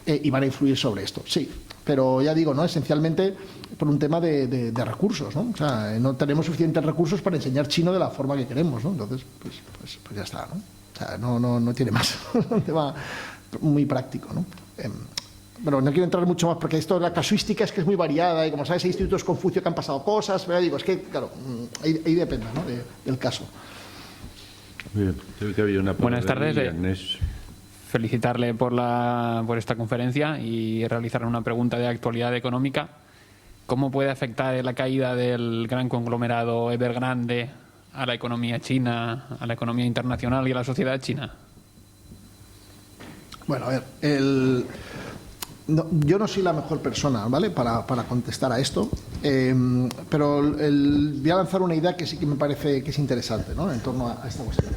Y van a influir sobre esto, sí. Pero ya digo, ¿no?, esencialmente por un tema de recursos, ¿no? O sea, no tenemos suficientes recursos para enseñar chino de la forma que queremos, ¿no? Entonces, pues ya está, ¿no? O sea, no tiene más. Es un tema muy práctico, ¿no? Bueno, no quiero entrar mucho más porque esto, la casuística es que es muy variada y como sabes hay institutos Confucio que han pasado cosas, pero digo, es que claro, ahí depende, ¿no?, del caso. Bien, creo que había una Buenas tardes. Felicitarle por esta conferencia y realizar una pregunta de actualidad económica. ¿Cómo puede afectar la caída del gran conglomerado Evergrande a la economía china, a la economía internacional y a la sociedad china? Bueno, a ver, yo no soy la mejor persona, ¿vale?, para contestar a esto, pero voy a lanzar una idea que sí que me parece que es interesante, ¿no?, en torno a esta cuestión.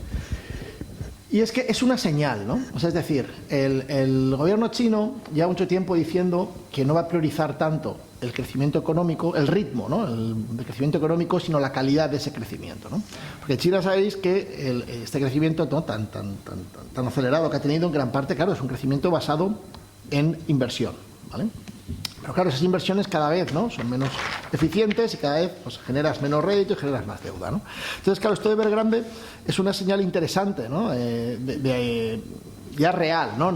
Y es que es una señal, ¿no? O sea, es decir, el gobierno chino lleva mucho tiempo diciendo que no va a priorizar tanto el crecimiento económico, el ritmo, ¿no?, el crecimiento económico, sino la calidad de ese crecimiento, ¿no? Porque China, sabéis que este crecimiento, ¿no?, tan acelerado que ha tenido, en gran parte, claro, es un crecimiento basado en inversión, ¿vale? Pero claro, esas inversiones cada vez, ¿no?, son menos eficientes y cada vez pues, generas menos rédito y generas más deuda, ¿no? Entonces, claro, esto de Evergrande es una señal interesante, ¿no?, ya real, ¿no?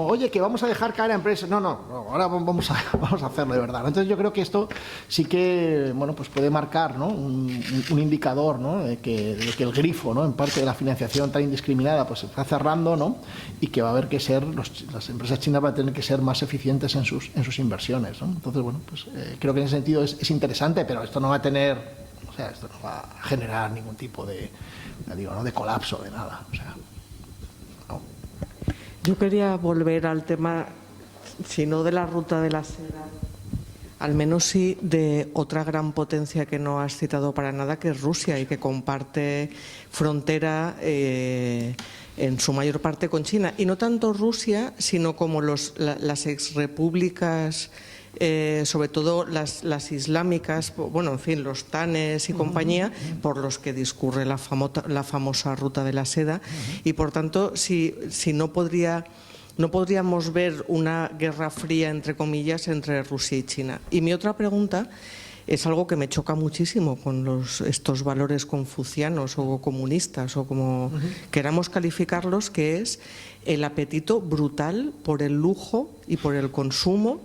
Oye, que vamos a dejar caer a empresas. No, ahora vamos a hacerlo de verdad. Entonces yo creo que esto sí que, bueno, pues puede marcar, ¿no?, un indicador, ¿no?, de que el grifo, ¿no?, en parte de la financiación tan indiscriminada pues se está cerrando, ¿no?, y que va a haber que ser, las empresas chinas van a tener que ser más eficientes en sus inversiones, ¿no? Entonces, bueno, pues creo que en ese sentido es interesante, pero esto no va a tener, o sea, esto no va a generar ningún tipo de colapso, de nada, o sea, no. Yo quería volver al tema, si no de la Ruta de la Seda, al menos sí de otra gran potencia que no has citado para nada, que es Rusia y que comparte frontera en su mayor parte con China. Y no tanto Rusia, sino como las exrepúblicas, sobre todo las islámicas, bueno, en fin, los tanes y compañía, por los que discurre la famosa Ruta de la Seda. Y por tanto, si no podríamos ver una guerra fría, entre comillas, entre Rusia y China. Y mi otra pregunta es algo que me choca muchísimo con estos valores confucianos o comunistas o como queramos calificarlos, que es el apetito brutal por el lujo y por el consumo,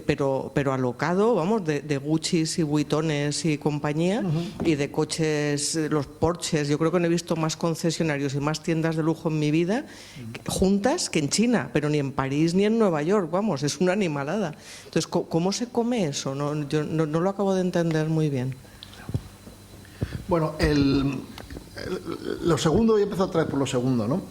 pero alocado, vamos, de Guccis y Vuittones y compañía, y de coches, los Porsches. Yo creo que no he visto más concesionarios y más tiendas de lujo en mi vida juntas que en China, pero ni en París ni en Nueva York, vamos, es una animalada. Entonces, ¿cómo se come eso? Yo no lo acabo de entender muy bien. Bueno, lo segundo, voy a empezar otra vez por lo segundo, ¿no?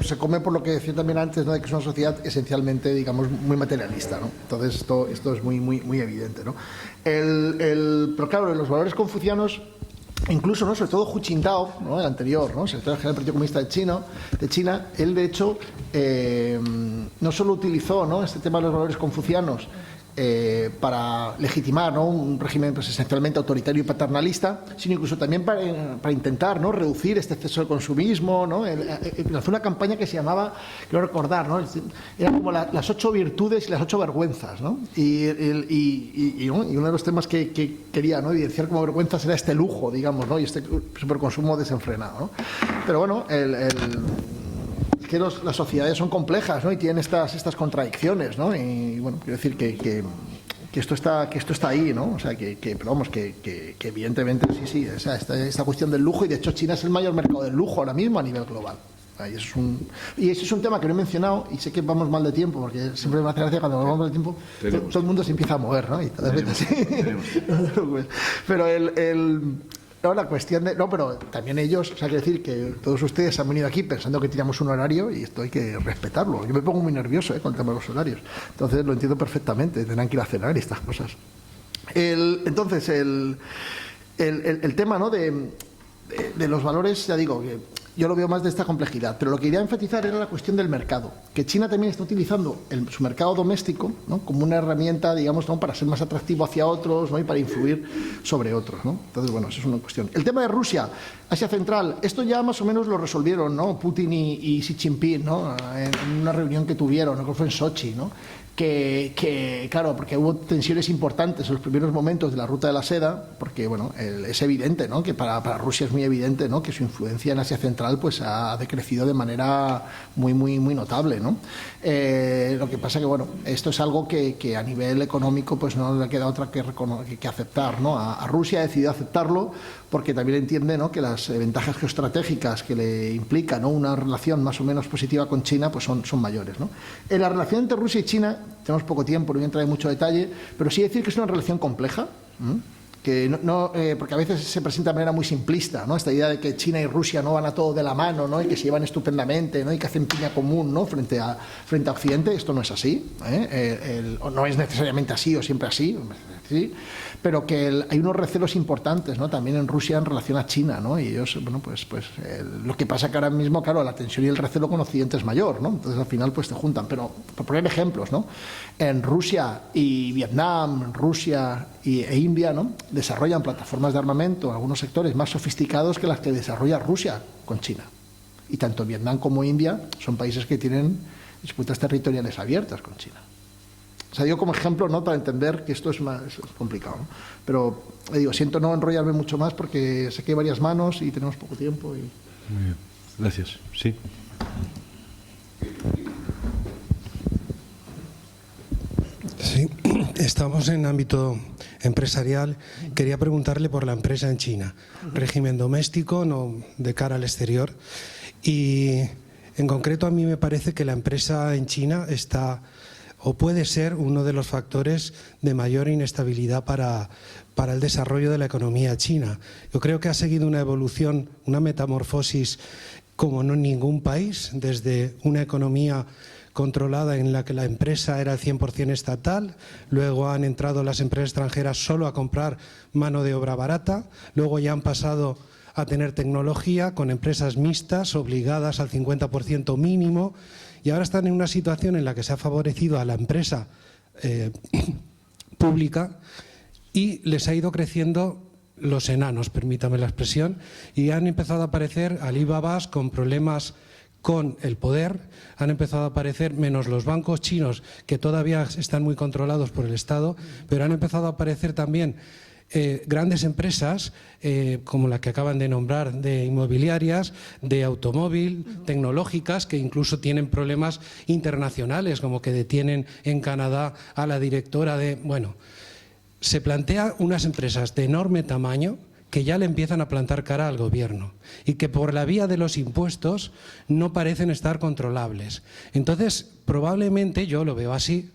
Se come por lo que decía también antes, ¿no?, de que es una sociedad esencialmente, digamos, muy materialista, ¿no? Entonces esto es muy evidente, ¿no? Pero claro, los valores confucianos Incluso, ¿no?, sobre todo Hu Jintao, ¿no?, el anterior, ¿no?, secretario general del Partido Comunista de China, él de hecho no solo utilizó, ¿no?, este tema de los valores confucianos para legitimar, ¿no?, un régimen pues, esencialmente autoritario y paternalista, sino incluso también para intentar, ¿no?, reducir este exceso de consumismo, ¿no? Lanzó una campaña que se llamaba, quiero recordar, ¿no?, era como las 8 virtudes y las 8 vergüenzas, ¿no? Y uno de los temas que quería, ¿no?, evidenciar como vergüenzas era este lujo, digamos, ¿no?, y este superconsumo desenfrenado, ¿no? Pero bueno, que las sociedades son complejas, ¿no?, y tienen estas contradicciones, ¿no? Y bueno, quiero decir que esto está ahí, ¿no? O sea, pero vamos, que evidentemente sí, o sea, esta cuestión del lujo, y de hecho China es el mayor mercado del lujo ahora mismo a nivel global. Y eso es un tema que no he mencionado, y sé que vamos mal de tiempo, porque siempre me hace gracia cuando vamos mal de tiempo, todo el mundo se empieza a mover, ¿no? Y pero la cuestión de... No, pero también ellos, o sea, quiero decir que todos ustedes han venido aquí pensando que teníamos un horario, y esto hay que respetarlo. Yo me pongo muy nervioso con el tema de los horarios. Entonces lo entiendo perfectamente, tendrán que ir a cenar y estas cosas. Entonces, el tema, ¿no?, de los valores, ya digo, que yo lo veo más de esta complejidad, pero lo que quería enfatizar era la cuestión del mercado, que China también está utilizando su mercado doméstico, ¿no?, como una herramienta, digamos, ¿no?, para ser más atractivo hacia otros, ¿no?, y para influir sobre otros, ¿no? Entonces, bueno, eso es una cuestión. El tema de Rusia, Asia Central, esto ya más o menos lo resolvieron, ¿no?, Putin y Xi Jinping, ¿no?, en una reunión que tuvieron, creo que fue en Sochi, ¿no?, que claro, porque hubo tensiones importantes en los primeros momentos de la ruta de la seda, porque bueno, es evidente, ¿no?, que para Rusia es muy evidente, ¿no?, que su influencia en Asia Central pues ha decrecido de manera muy notable, ¿no? Lo que pasa que bueno, esto es algo que a nivel económico pues no le queda otra que aceptar, ¿no? A Rusia ha decidido aceptarlo porque también entiende, ¿no?, que las ventajas geoestratégicas que le implica, ¿no?, una relación más o menos positiva con China pues son mayores, ¿no? En la relación entre Rusia y China tenemos poco tiempo, no voy a entrar en mucho detalle, pero sí decir que es una relación compleja, que porque a veces se presenta de manera muy simplista, ¿no?, esta idea de que China y Rusia no van a todo de la mano, ¿no?, y que se llevan estupendamente, ¿no?, y que hacen piña común, ¿no?, frente a Occidente. Esto no es así, no es necesariamente así o siempre así, ¿sí?, pero que hay unos recelos importantes, ¿no?, también en Rusia en relación a China, ¿no?, y ellos, bueno, pues lo que pasa que ahora mismo, claro, la tensión y el recelo con Occidente es mayor, ¿no?, entonces al final pues te juntan. Pero por poner ejemplos, ¿no?, en Rusia y Vietnam, Rusia e India, ¿no?, desarrollan plataformas de armamento en algunos sectores más sofisticados que las que desarrolla Rusia con China. Y tanto Vietnam como India son países que tienen disputas territoriales abiertas con China. O sea, digo como ejemplo, ¿no?, para entender que esto es más complicado, ¿no? Pero digo, siento no enrollarme mucho más porque sé que hay varias manos y tenemos poco tiempo. Muy bien, gracias. Sí. Sí, estamos en ámbito empresarial. Quería preguntarle por la empresa en China, régimen doméstico, no de cara al exterior. Y en concreto a mí me parece que la empresa en China está o puede ser uno de los factores de mayor inestabilidad para el desarrollo de la economía china. Yo creo que ha seguido una evolución, una metamorfosis como no en ningún país, desde una economía controlada en la que la empresa era al 100% estatal, luego han entrado las empresas extranjeras solo a comprar mano de obra barata, luego ya han pasado a tener tecnología con empresas mixtas obligadas al 50% mínimo, y ahora están en una situación en la que se ha favorecido a la empresa pública y les ha ido creciendo los enanos, permítame la expresión, y han empezado a aparecer Alibabas con problemas con el poder, han empezado a aparecer, menos los bancos chinos que todavía están muy controlados por el Estado, pero han empezado a aparecer también grandes empresas como la que acaban de nombrar, de inmobiliarias, de automóvil, tecnológicas, que incluso tienen problemas internacionales, como que detienen en Canadá a la directora de... Bueno, se plantea unas empresas de enorme tamaño que ya le empiezan a plantar cara al gobierno y que por la vía de los impuestos no parecen estar controlables. Entonces, probablemente, yo lo veo así,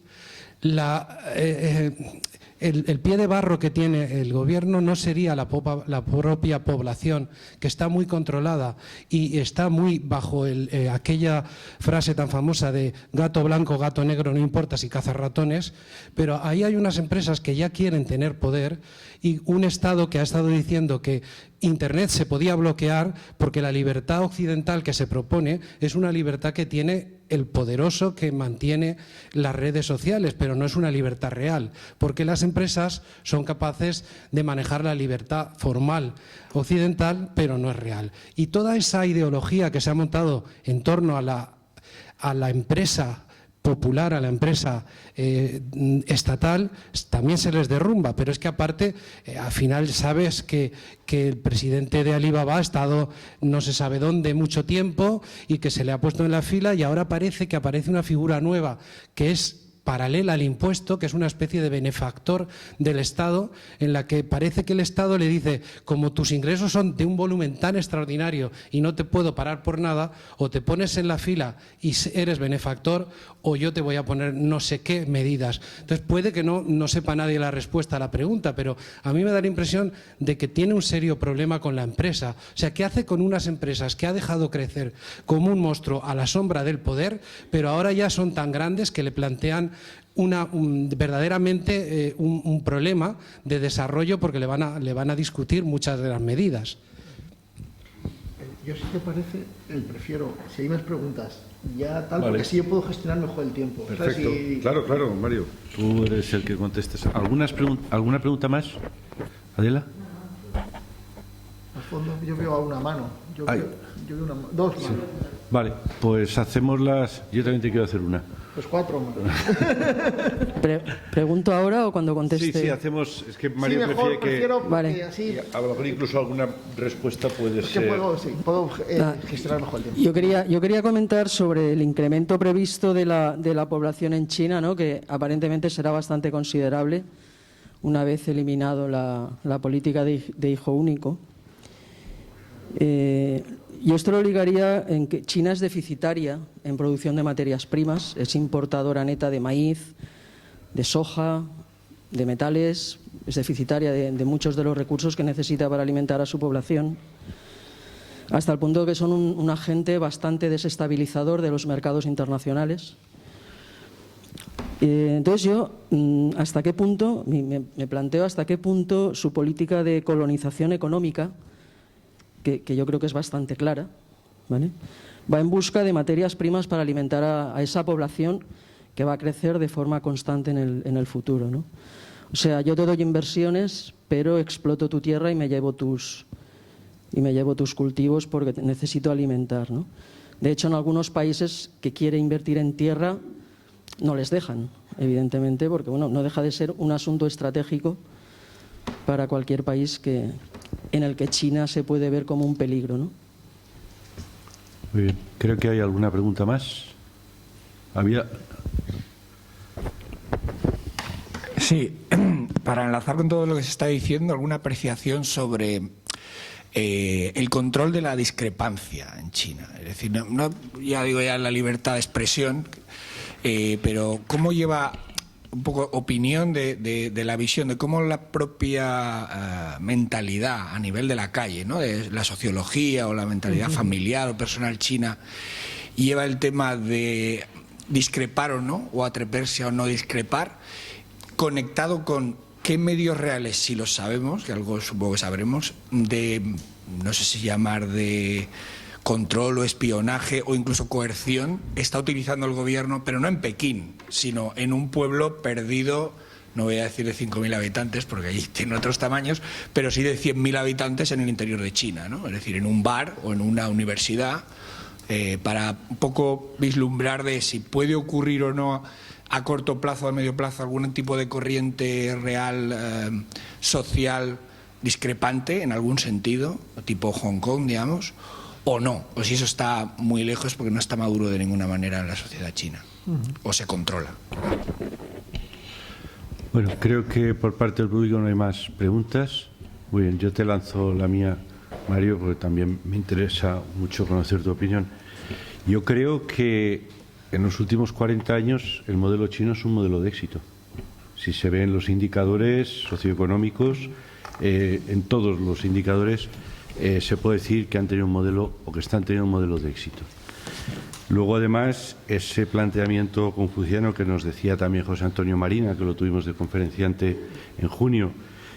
el pie de barro que tiene el gobierno no sería la propia población, que está muy controlada y está muy bajo aquella frase tan famosa de gato blanco, gato negro, no importa si caza ratones, pero ahí hay unas empresas que ya quieren tener poder y un Estado que ha estado diciendo que Internet se podía bloquear porque la libertad occidental que se propone es una libertad que tiene el poderoso que mantiene las redes sociales, pero no es una libertad real, porque las empresas son capaces de manejar la libertad formal occidental, pero no es real. Y toda esa ideología que se ha montado en torno a la empresa popular, a la empresa estatal, también se les derrumba, pero es que aparte, al final sabes que el presidente de Alibaba ha estado no se sabe dónde mucho tiempo y que se le ha puesto en la fila y ahora parece que aparece una figura nueva que es paralela al impuesto, que es una especie de benefactor del Estado, en la que parece que el Estado le dice, como tus ingresos son de un volumen tan extraordinario y no te puedo parar por nada, o te pones en la fila y eres benefactor, o yo te voy a poner no sé qué medidas. Entonces puede que no sepa nadie la respuesta a la pregunta, pero a mí me da la impresión de que tiene un serio problema con la empresa. O sea, ¿qué hace con unas empresas que ha dejado crecer como un monstruo a la sombra del poder, pero ahora ya son tan grandes que le plantean verdaderamente un problema de desarrollo porque le van a discutir muchas de las medidas? Yo, si te parece, prefiero, si hay más preguntas, ya tal, vale, porque así yo puedo gestionar mejor el tiempo. Perfecto. Claro, Mario. Tú eres el que contestes. ¿Alguna pregunta más? Adela. Al fondo yo veo a una mano. Yo veo dos manos. Vale, pues hacemos las... Yo también te quiero hacer una. Pues 4 manos. ¿Pregunto ahora o cuando conteste? Sí, hacemos... Es que Mario sí, mejor, prefiere que... Vale. Así... A lo mejor incluso alguna respuesta puede ser... puedo gestionar mejor el tiempo. Yo quería comentar sobre el incremento previsto de la población en China, ¿no? Que aparentemente será bastante considerable una vez eliminado la política de hijo único. Yo esto lo ligaría en que China es deficitaria en producción de materias primas, es importadora neta de maíz, de soja, de metales, es deficitaria de muchos de los recursos que necesita para alimentar a su población, hasta el punto de que son un agente bastante desestabilizador de los mercados internacionales. Entonces yo, ¿hasta qué punto? Me planteo hasta qué punto su política de colonización económica, que yo creo que es bastante clara, ¿vale?, va en busca de materias primas para alimentar a esa población que va a crecer de forma constante en el futuro, ¿no? O sea, yo te doy inversiones, pero exploto tu tierra y me llevo tus cultivos porque necesito alimentar, ¿no? De hecho, en algunos países que quiere invertir en tierra no les dejan, evidentemente, porque bueno, no deja de ser un asunto estratégico para cualquier país en el que China se puede ver como un peligro, ¿no? Muy bien. Creo que hay alguna pregunta más. Había... Sí, para enlazar con todo lo que se está diciendo, alguna apreciación sobre el control de la discrepancia en China. Es decir, ya digo ya la libertad de expresión, pero cómo lleva un poco opinión de la visión de cómo la propia mentalidad a nivel de la calle, ¿no?, de la sociología o la mentalidad familiar o personal china, lleva el tema de discrepar o no, o atreverse o no discrepar, conectado con qué medios reales, si los sabemos, que algo supongo que sabremos, de, no sé si llamar de control o espionaje o incluso coerción, está utilizando el gobierno, pero no en Pekín, sino en un pueblo perdido, no voy a decir de 5.000 habitantes, porque allí tiene otros tamaños, pero sí de 100.000 habitantes en el interior de China, ¿no? Es decir, en un bar o en una universidad, para un poco vislumbrar de si puede ocurrir o no a corto plazo o a medio plazo algún tipo de corriente real, social, discrepante en algún sentido, tipo Hong Kong, digamos, o no, o si eso está muy lejos porque no está maduro de ninguna manera en la sociedad china, o se controla. Bueno, creo que por parte del público no hay más preguntas. Muy bien, yo te lanzo la mía, Mario, porque también me interesa mucho conocer tu opinión. Yo creo que en los últimos 40 años el modelo chino es un modelo de éxito. Si se ven los indicadores socioeconómicos, en todos los indicadores se puede decir que han tenido un modelo o que están teniendo un modelo de éxito. Luego, además, ese planteamiento confuciano que nos decía también José Antonio Marina, que lo tuvimos de conferenciante en junio,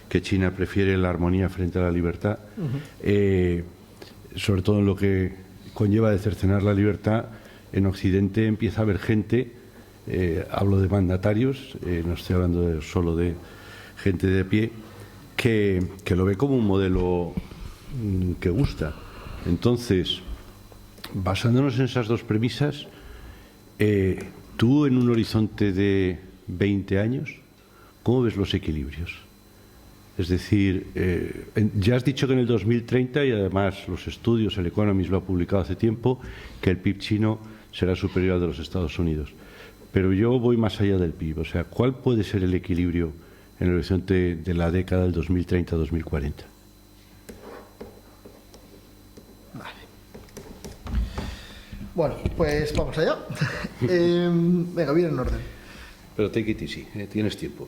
que China prefiere la armonía frente a la libertad, sobre todo en lo que conlleva de cercenar la libertad, en Occidente empieza a haber gente, hablo de mandatarios, no estoy hablando solo de gente de pie, que lo ve como un modelo que gusta. Entonces, basándonos en esas dos premisas, tú en un horizonte de 20 años, ¿cómo ves los equilibrios? Es decir, ya has dicho que en el 2030, y además los estudios, el Economist lo ha publicado hace tiempo, que el PIB chino será superior al de los Estados Unidos. Pero yo voy más allá del PIB. O sea, ¿cuál puede ser el equilibrio en el horizonte de la década del 2030-2040? Bueno, pues vamos allá. Venga, viene en orden. Pero take it easy, tienes tiempo.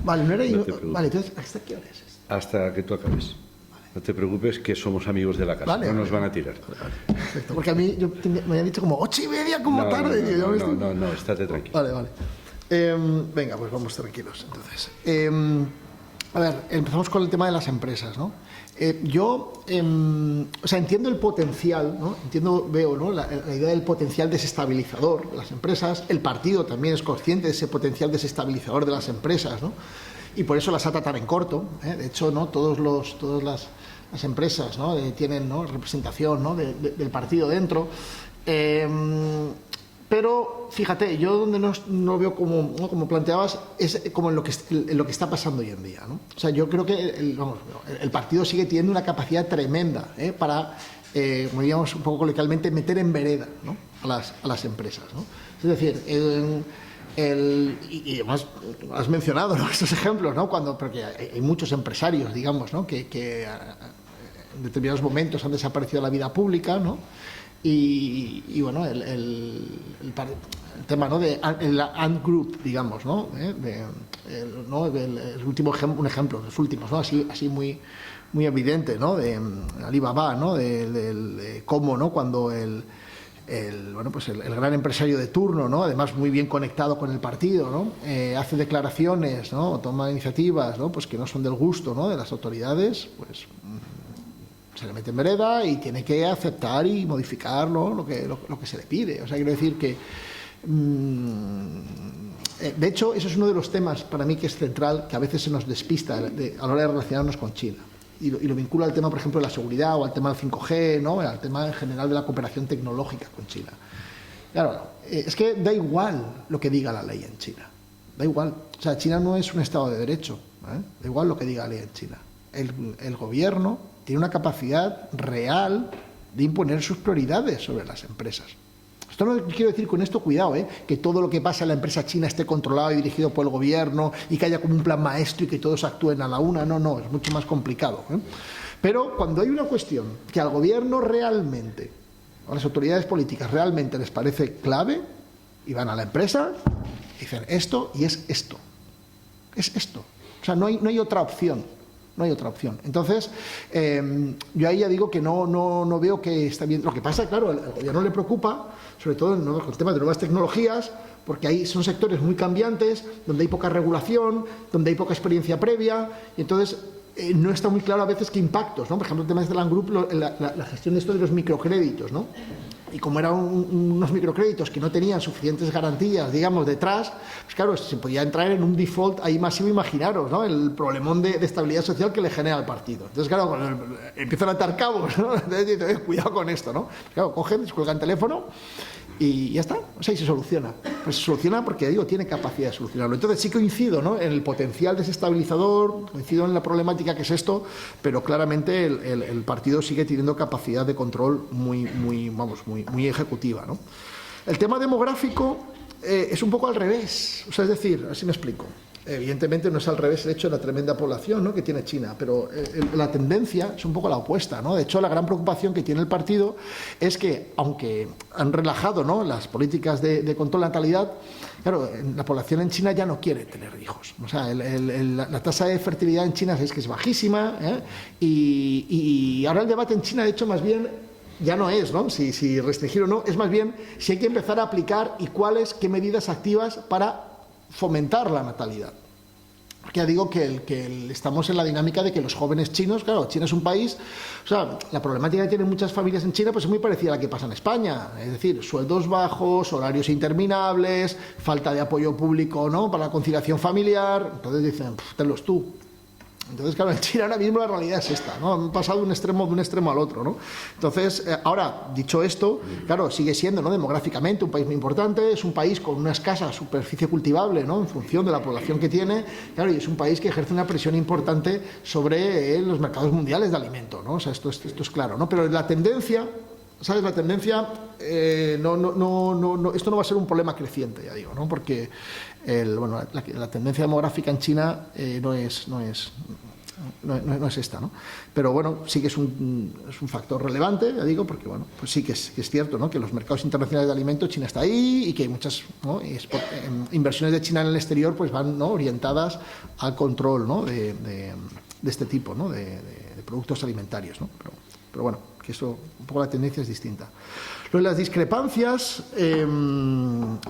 Vale, no era no vale, entonces, ¿hasta qué hora es esto? Hasta que tú acabes. Vale. No te preocupes, que somos amigos de la casa, vale, no vale, nos van a tirar. Vale. Perfecto, porque a mí me habían dicho como 8:30 como tarde. No, estate tranquilo. Vale. Venga, pues vamos tranquilos, entonces. A ver, empezamos con el tema de las empresas, ¿no? Yo entiendo el potencial, ¿no? Veo, ¿no? la idea del potencial desestabilizador de las empresas. El partido también es consciente de ese potencial desestabilizador de las empresas, ¿no? Y por eso las ata tan en corto, ¿eh? De hecho, ¿no? Todas las empresas, ¿no? Tienen, ¿no? representación, ¿no? del partido dentro. Pero fíjate, yo donde no veo como planteabas es como en lo que está pasando hoy en día, ¿no? O sea, yo creo que el partido sigue teniendo una capacidad tremenda para, como diríamos un poco coloquialmente, meter en vereda, ¿no? a las empresas, ¿no? Es decir, y además has mencionado, ¿no? estos ejemplos, ¿no? Porque hay muchos empresarios, digamos, ¿no? que en determinados momentos han desaparecido de la vida pública, ¿no? Y bueno, el tema, ¿no? de la Ant Group, digamos, ¿no? El último un ejemplo, los últimos, ¿no? Así muy evidente, ¿no? De Alibaba, ¿no? De cómo, ¿no? Cuando el gran empresario de turno, ¿no? Además muy bien conectado con el partido, ¿no? Hace declaraciones, ¿no? Toma iniciativas, ¿no? Pues que no son del gusto, ¿no? de las autoridades, pues se le mete en vereda y tiene que aceptar y modificar, ¿no? lo que se le pide. O sea, quiero decir que de hecho, eso es uno de los temas para mí que es central, que a veces se nos despista a la hora de relacionarnos con China. Y lo vincula al tema, por ejemplo, de la seguridad o al tema del 5G, ¿no? Al tema en general de la cooperación tecnológica con China. Claro, es que da igual lo que diga la ley en China. Da igual. O sea, China no es un Estado de Derecho. Da igual lo que diga la ley en China. El gobierno tiene una capacidad real de imponer sus prioridades sobre las empresas. Esto no quiero decir con esto, cuidado, que todo lo que pasa en la empresa china esté controlado y dirigido por el gobierno y que haya como un plan maestro y que todos actúen a la una. No, es mucho más complicado. Pero cuando hay una cuestión que al gobierno realmente, a las autoridades políticas realmente les parece clave, y van a la empresa y dicen esto y es esto. Es esto. O sea, no hay otra opción. No hay otra opción. Entonces, yo ahí ya digo que no veo que está bien. Lo que pasa, claro, al gobierno le preocupa, sobre todo con el tema de nuevas tecnologías, porque ahí son sectores muy cambiantes, donde hay poca regulación, donde hay poca experiencia previa, y entonces no está muy claro a veces qué impactos, ¿no? Por ejemplo, el tema de Land Group, la gestión de esto de los microcréditos, ¿no? Y como eran unos microcréditos que no tenían suficientes garantías, digamos, detrás, pues claro, se podía entrar en un default ahí masivo, imaginaros, ¿no? El problemón de estabilidad social que le genera al partido. Entonces, claro, empiezan a atar cabos, ¿no? Entonces dicen, cuidado con esto, ¿no? Claro, cogen, descuelgan el teléfono y ya está. O sea, y se soluciona. Pues se soluciona porque, digo, tiene capacidad de solucionarlo. Entonces sí coincido, ¿no? En el potencial desestabilizador, coincido en la problemática que es esto, pero claramente el partido sigue teniendo capacidad de control muy ejecutiva, ¿no? El tema demográfico es un poco al revés. O sea, es decir, así me explico. Evidentemente no es al revés el hecho de la tremenda población, ¿no?, que tiene China, pero la tendencia es un poco la opuesta, ¿no? De hecho, la gran preocupación que tiene el partido es que, aunque han relajado, ¿no?, las políticas de control de natalidad, claro, la población en China ya no quiere tener hijos. O sea, la tasa de fertilidad en China es que es bajísima, y ahora el debate en China, de hecho, más bien ya no es, ¿no?, si restringir o no, es más bien si hay que empezar a aplicar y qué medidas activas para fomentar la natalidad. Porque ya digo que estamos en la dinámica de que los jóvenes chinos, claro, China es un país, o sea, la problemática que tienen muchas familias en China pues es muy parecida a la que pasa en España, es decir, sueldos bajos, horarios interminables, falta de apoyo público, ¿no?, para la conciliación familiar. Entonces dicen, tenlos tú. Entonces, claro, en China ahora mismo la realidad es esta, ¿no? Han pasado de un extremo al otro, ¿no? Entonces, ahora, dicho esto, claro, sigue siendo, ¿no?, demográficamente un país muy importante, es un país con una escasa superficie cultivable, ¿no?, en función de la población que tiene, claro, y es un país que ejerce una presión importante sobre los mercados mundiales de alimentos, ¿no? O sea, esto es claro, ¿no? Pero la tendencia, ¿sabes? La tendencia, esto no va a ser un problema creciente, ya digo, ¿no? Porque la tendencia demográfica en China no es esta, ¿no? Pero bueno, sí que es un factor relevante, ya digo, porque bueno, pues sí que es cierto, ¿no?, que los mercados internacionales de alimentos, China está ahí y que hay muchas, ¿no?, inversiones de China en el exterior pues van, ¿no?, orientadas al control, ¿no?, de este tipo, ¿no?, de productos alimentarios, ¿no? Pero bueno, que eso, un poco la tendencia es distinta. Lo de las discrepancias,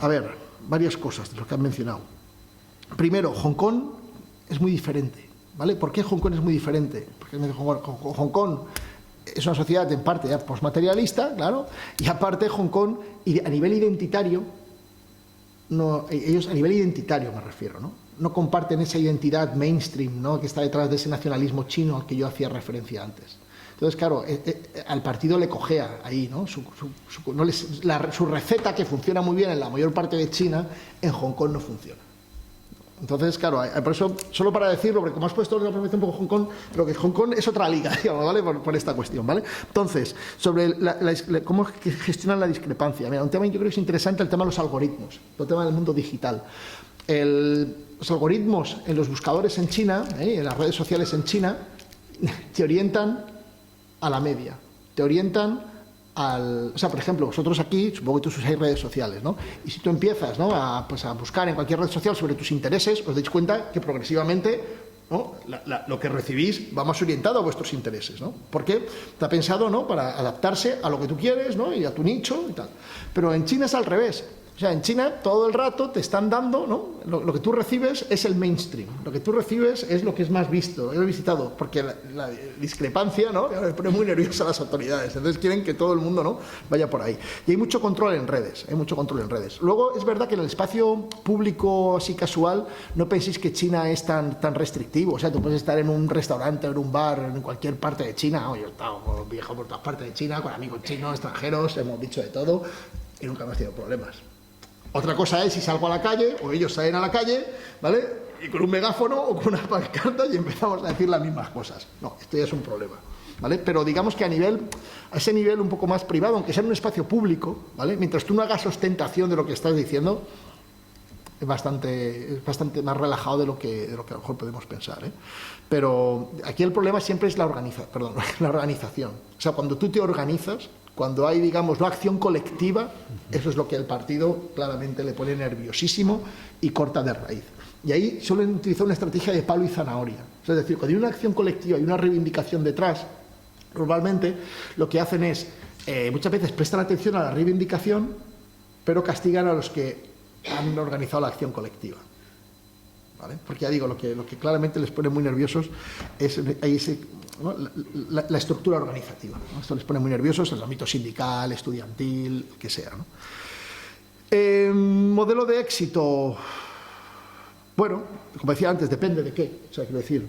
a ver, varias cosas de lo que han mencionado. Primero, Hong Kong es muy diferente, ¿vale? ¿Por qué Hong Kong es muy diferente? Porque Hong Kong es una sociedad en parte ya postmaterialista, claro, y aparte Hong Kong, a nivel identitario, ellos a nivel identitario me refiero, ¿no? No comparten esa identidad mainstream, ¿no?, que está detrás de ese nacionalismo chino al que yo hacía referencia antes. Entonces, claro, al partido le cojea ahí, ¿no? Su receta, que funciona muy bien en la mayor parte de China, en Hong Kong no funciona. Entonces, claro, por eso, solo para decirlo, porque como has puesto un poco Hong Kong, pero que Hong Kong es otra liga, digamos, ¿vale? Por esta cuestión, ¿vale? Entonces, sobre cómo gestionan la discrepancia. Mira, un tema yo creo que es interesante, el tema de los algoritmos, el tema del mundo digital. Los algoritmos en los buscadores en China, en las redes sociales en China, te orientan a la media, te orientan o sea, por ejemplo, vosotros aquí, supongo que tú usáis redes sociales, ¿no? Y si tú empiezas, ¿no?, a buscar en cualquier red social sobre tus intereses, os dais cuenta que progresivamente, ¿no?, lo que recibís va más orientado a vuestros intereses, ¿no? Porque está pensado, ¿no?, para adaptarse a lo que tú quieres, ¿no?, y a tu nicho y tal. Pero en China es al revés. O sea, en China todo el rato te están dando, ¿no?, lo que tú recibes es el mainstream, lo que tú recibes es lo que es más visto, lo visitado, porque la discrepancia, ¿no?, me pone muy nerviosa a las autoridades, entonces quieren que todo el mundo, ¿no?, vaya por ahí. Y hay mucho control en redes, Luego es verdad que en el espacio público así casual no penséis que China es tan restrictivo, o sea, tú puedes estar en un restaurante o en un bar en cualquier parte de China, yo he estado viajado por todas partes de China, con amigos chinos, extranjeros, hemos dicho de todo y nunca hemos tenido problemas. Otra cosa es si salgo a la calle, o ellos salen a la calle, ¿vale?, y con un megáfono o con una pancarta y empezamos a decir las mismas cosas. No, esto ya es un problema, ¿vale? Pero digamos que a ese nivel un poco más privado, aunque sea en un espacio público, ¿vale?, mientras tú no hagas ostentación de lo que estás diciendo, es bastante más relajado de lo que a lo mejor podemos pensar, ¿eh? Pero aquí el problema siempre es la organización. O sea, cuando tú te organizas, cuando hay, digamos, la acción colectiva, eso es lo que al partido claramente le pone nerviosísimo y corta de raíz. Y ahí suelen utilizar una estrategia de palo y zanahoria. O sea, es decir, cuando hay una acción colectiva y una reivindicación detrás, normalmente lo que hacen es, muchas veces prestan atención a la reivindicación, pero castigan a los que han organizado la acción colectiva. ¿Vale? Porque ya digo, lo que claramente les pone muy nerviosos es ¿no?, la estructura organizativa, ¿no? Esto les pone muy nerviosos en el ámbito sindical, estudiantil, el que sea, ¿no? Modelo de éxito. Bueno, como decía antes, depende de qué. O sea, quiero decir,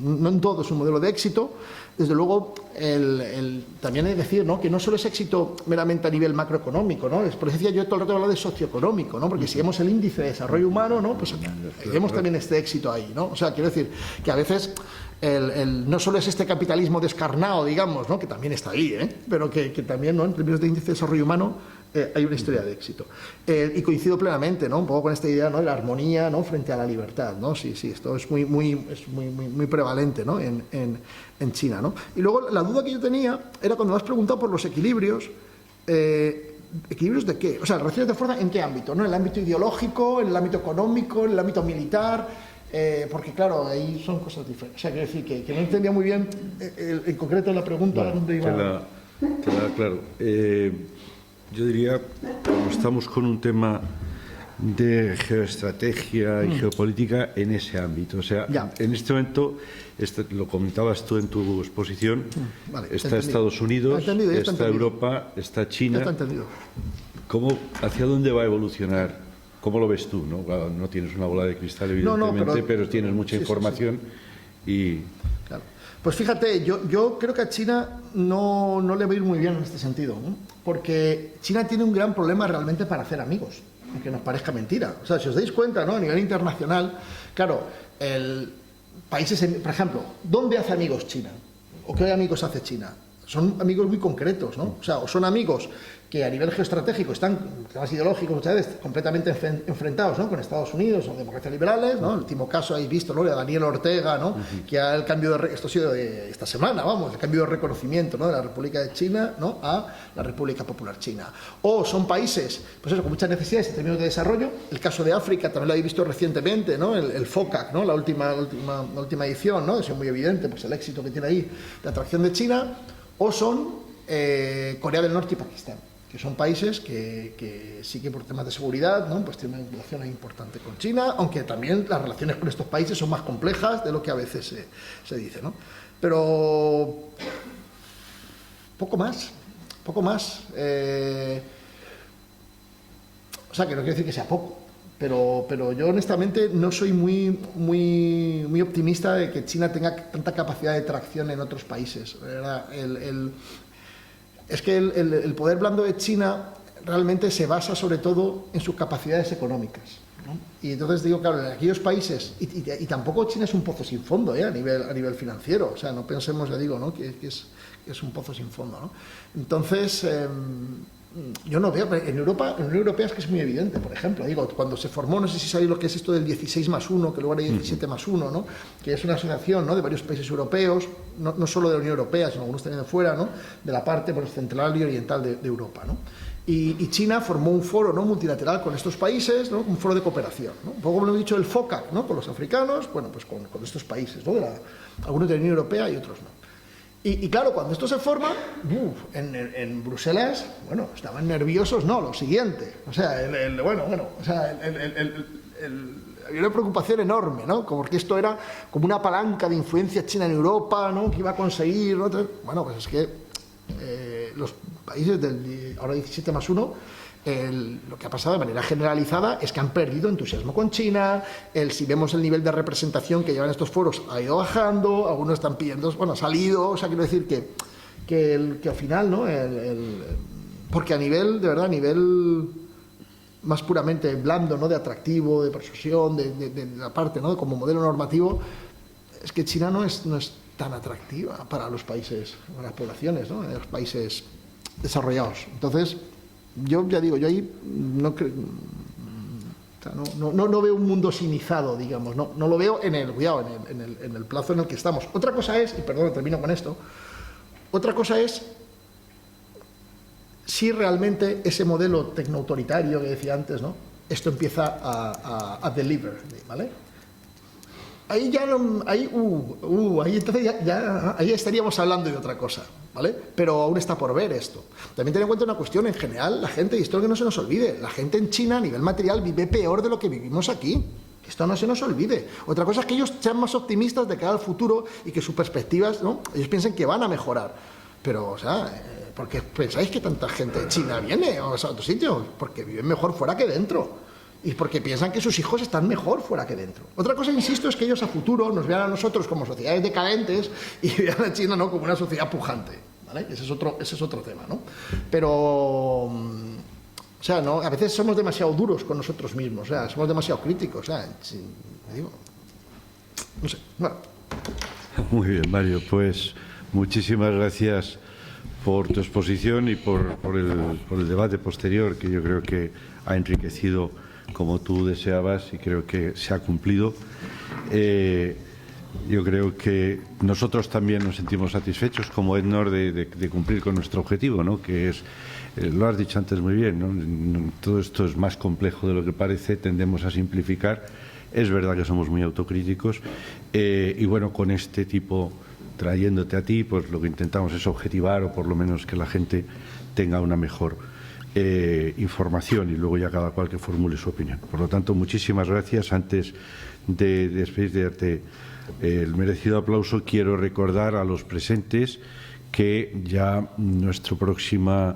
no en todo es un modelo de éxito. Desde luego, también hay que decir, ¿no?, que no solo es éxito meramente a nivel macroeconómico, ¿no? Por eso decía yo todo el rato hablar de socioeconómico, ¿no? Porque si vemos el índice de desarrollo humano, ¿no?, pues vemos también este éxito ahí, ¿no? O sea, quiero decir que a veces no solo es este capitalismo descarnado, digamos, ¿no?, que también está ahí, pero que también, ¿no?, en términos de índice de desarrollo humano, hay una historia de éxito. Y coincido plenamente, ¿no? Un poco con esta idea, ¿no? De la armonía, ¿no? Frente a la libertad, ¿no? Sí, esto es muy prevalente, ¿no? en China, ¿no? Y luego la duda que yo tenía era cuando me has preguntado por los equilibrios. ¿Equilibrios de qué? O sea, relaciones de fuerza, ¿en qué ámbito? ¿No? ¿En el ámbito ideológico, en el ámbito económico, en el ámbito militar? Porque, claro, ahí son cosas diferentes. O sea, quiero decir que no entendía muy bien en concreto la pregunta. Vale, dónde iba. queda claro. Yo diría, como estamos con un tema de geoestrategia y geopolítica en ese ámbito. O sea, en este momento, lo comentabas tú en tu exposición, está Estados Unidos, está Europa, está China. ¿Hacia dónde va a evolucionar? ¿Cómo lo ves tú? No, claro, no tienes una bola de cristal, evidentemente, pero tienes mucha información y... Claro. Pues fíjate, yo creo que a China no le va a ir muy bien en este sentido, ¿no? Porque China tiene un gran problema realmente para hacer amigos, aunque nos parezca mentira. O sea, si os dais cuenta, ¿no? A nivel internacional, claro, países, por ejemplo, ¿dónde hace amigos China? ¿O qué amigos hace China? Son amigos muy concretos, ¿no? O sea, o son amigos que a nivel geoestratégico están, temas ideológicos muchas veces, completamente enfrentados, ¿no? Con Estados Unidos o democracias liberales, ¿no? El último caso habéis visto, ¿no? De Daniel Ortega, ¿no? Que ha el cambio de... Esto ha sido de esta semana, vamos, el cambio de reconocimiento, ¿no? De la República de China, ¿no? A la República Popular China. O son países, pues eso, con muchas necesidades en términos de desarrollo. El caso de África también lo habéis visto recientemente, ¿no? El FOCAC, ¿no? La última edición, ¿no? Es muy evidente, pues el éxito que tiene ahí de atracción de China. O son Corea del Norte y Pakistán, que son países que sí que por temas de seguridad, ¿no? Pues tienen una relación importante con China, aunque también las relaciones con estos países son más complejas de lo que a veces se dice, ¿no? Pero poco más. O sea, que no quiero decir que sea poco, pero yo honestamente no soy muy optimista de que China tenga tanta capacidad de tracción en otros países. Es que el poder blando de China realmente se basa sobre todo en sus capacidades económicas, ¿no? Y entonces digo, claro, en aquellos países, y tampoco China es un pozo sin fondo, a nivel financiero, o sea, no pensemos, ya digo, ¿no? que es un pozo sin fondo, ¿no? Entonces, yo no veo, en Europa, en la Unión Europea es que es muy evidente, por ejemplo, digo, cuando se formó, no sé si sabéis lo que es esto del 16+1, que luego era 17+1, ¿no? Que es una asociación, ¿no? De varios países europeos, no solo de la Unión Europea, sino algunos también de fuera, ¿no? De la parte central y oriental de Europa, ¿no? Y China formó un foro, ¿no? Multilateral con estos países, ¿no? Un foro de cooperación, ¿no? Un poco como lo he dicho el FOCAC, ¿no? Con los africanos, bueno, pues con estos países, ¿no? Algunos de la Unión Europea y otros no. Y claro, cuando esto se forma, en Bruselas, bueno, estaban nerviosos, no, lo siguiente. O sea, había una preocupación enorme, ¿no? Porque esto era como una palanca de influencia china en Europa, ¿no? Que iba a conseguir, ¿no? Bueno, pues es que los países del ahora 17+1, lo que ha pasado de manera generalizada es que han perdido entusiasmo con China. Si vemos el nivel de representación que llevan estos foros ha ido bajando, algunos están pidiendo, bueno, ha salido, o sea, quiero decir que al final, ¿no? Porque a nivel, de verdad, a nivel más puramente blando, ¿no? De atractivo, de persuasión, de la parte, ¿no? Como modelo normativo, es que China no es tan atractiva para los países, para las poblaciones, ¿no? De los países desarrollados. Entonces, yo ya digo, yo ahí no creo, o sea, no veo un mundo sinizado, digamos, no lo veo en el plazo en el que estamos. Otra cosa es, y perdón, termino con esto, otra cosa es si realmente ese modelo tecnoautoritario que decía antes, ¿no? Esto empieza a deliver, ¿vale? Ahí ya ahí entonces ahí estaríamos hablando de otra cosa, ¿vale? Pero aún está por ver esto. También ten en cuenta una cuestión, en general, la gente, y esto que no se nos olvide, la gente en China a nivel material vive peor de lo que vivimos aquí. Esto no se nos olvide. Otra cosa es que ellos sean más optimistas de cara al futuro y que sus perspectivas, ¿no? Ellos piensen que van a mejorar. Pero, o sea, ¿por qué pensáis que tanta gente de China viene a otros sitios? Porque viven mejor fuera que dentro. Y porque piensan que sus hijos están mejor fuera que dentro. Otra cosa, insisto, es que ellos a futuro nos vean a nosotros como sociedades decadentes y vean a China, ¿no? Como una sociedad pujante, ¿vale? Ese es otro tema, ¿no? Pero, o sea, ¿no? A veces somos demasiado duros con nosotros mismos, o sea, somos demasiado críticos, o sea, digo, no sé, bueno. Muy bien, Mario, pues muchísimas gracias por tu exposición y por el debate posterior, que yo creo que ha enriquecido como tú deseabas y creo que se ha cumplido. Yo creo que nosotros también nos sentimos satisfechos como EDNOR de cumplir con nuestro objetivo, ¿no? Que es, lo has dicho antes muy bien, ¿no? Todo esto es más complejo de lo que parece, tendemos a simplificar. Es verdad que somos muy autocríticos y bueno, con este tipo, trayéndote a ti, pues lo que intentamos es objetivar o por lo menos que la gente tenga una mejor información y luego ya cada cual que formule su opinión. Por lo tanto, muchísimas gracias. Antes de despedirte el merecido aplauso, quiero recordar a los presentes que ya nuestro próximo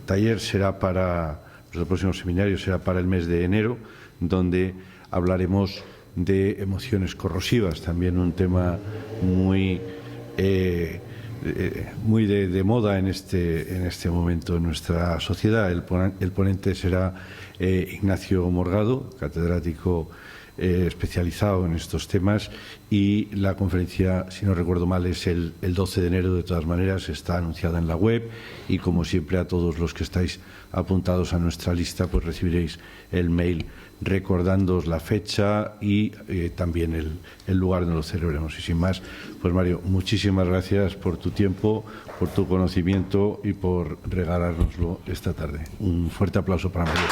taller será nuestro próximo seminario será para el mes de enero, donde hablaremos de emociones corrosivas, también un tema muy de moda en este momento en nuestra sociedad. El ponente será Ignacio Morgado, catedrático especializado en estos temas, y la conferencia, si no recuerdo mal, es el 12 de enero. De todas maneras, está anunciada en la web y, como siempre, a todos los que estáis apuntados a nuestra lista, pues recibiréis el mail recordándoos la fecha y también el lugar donde lo celebremos. Y sin más, pues Mario, muchísimas gracias por tu tiempo, por tu conocimiento y por regalárnoslo esta tarde. Un fuerte aplauso para Mario.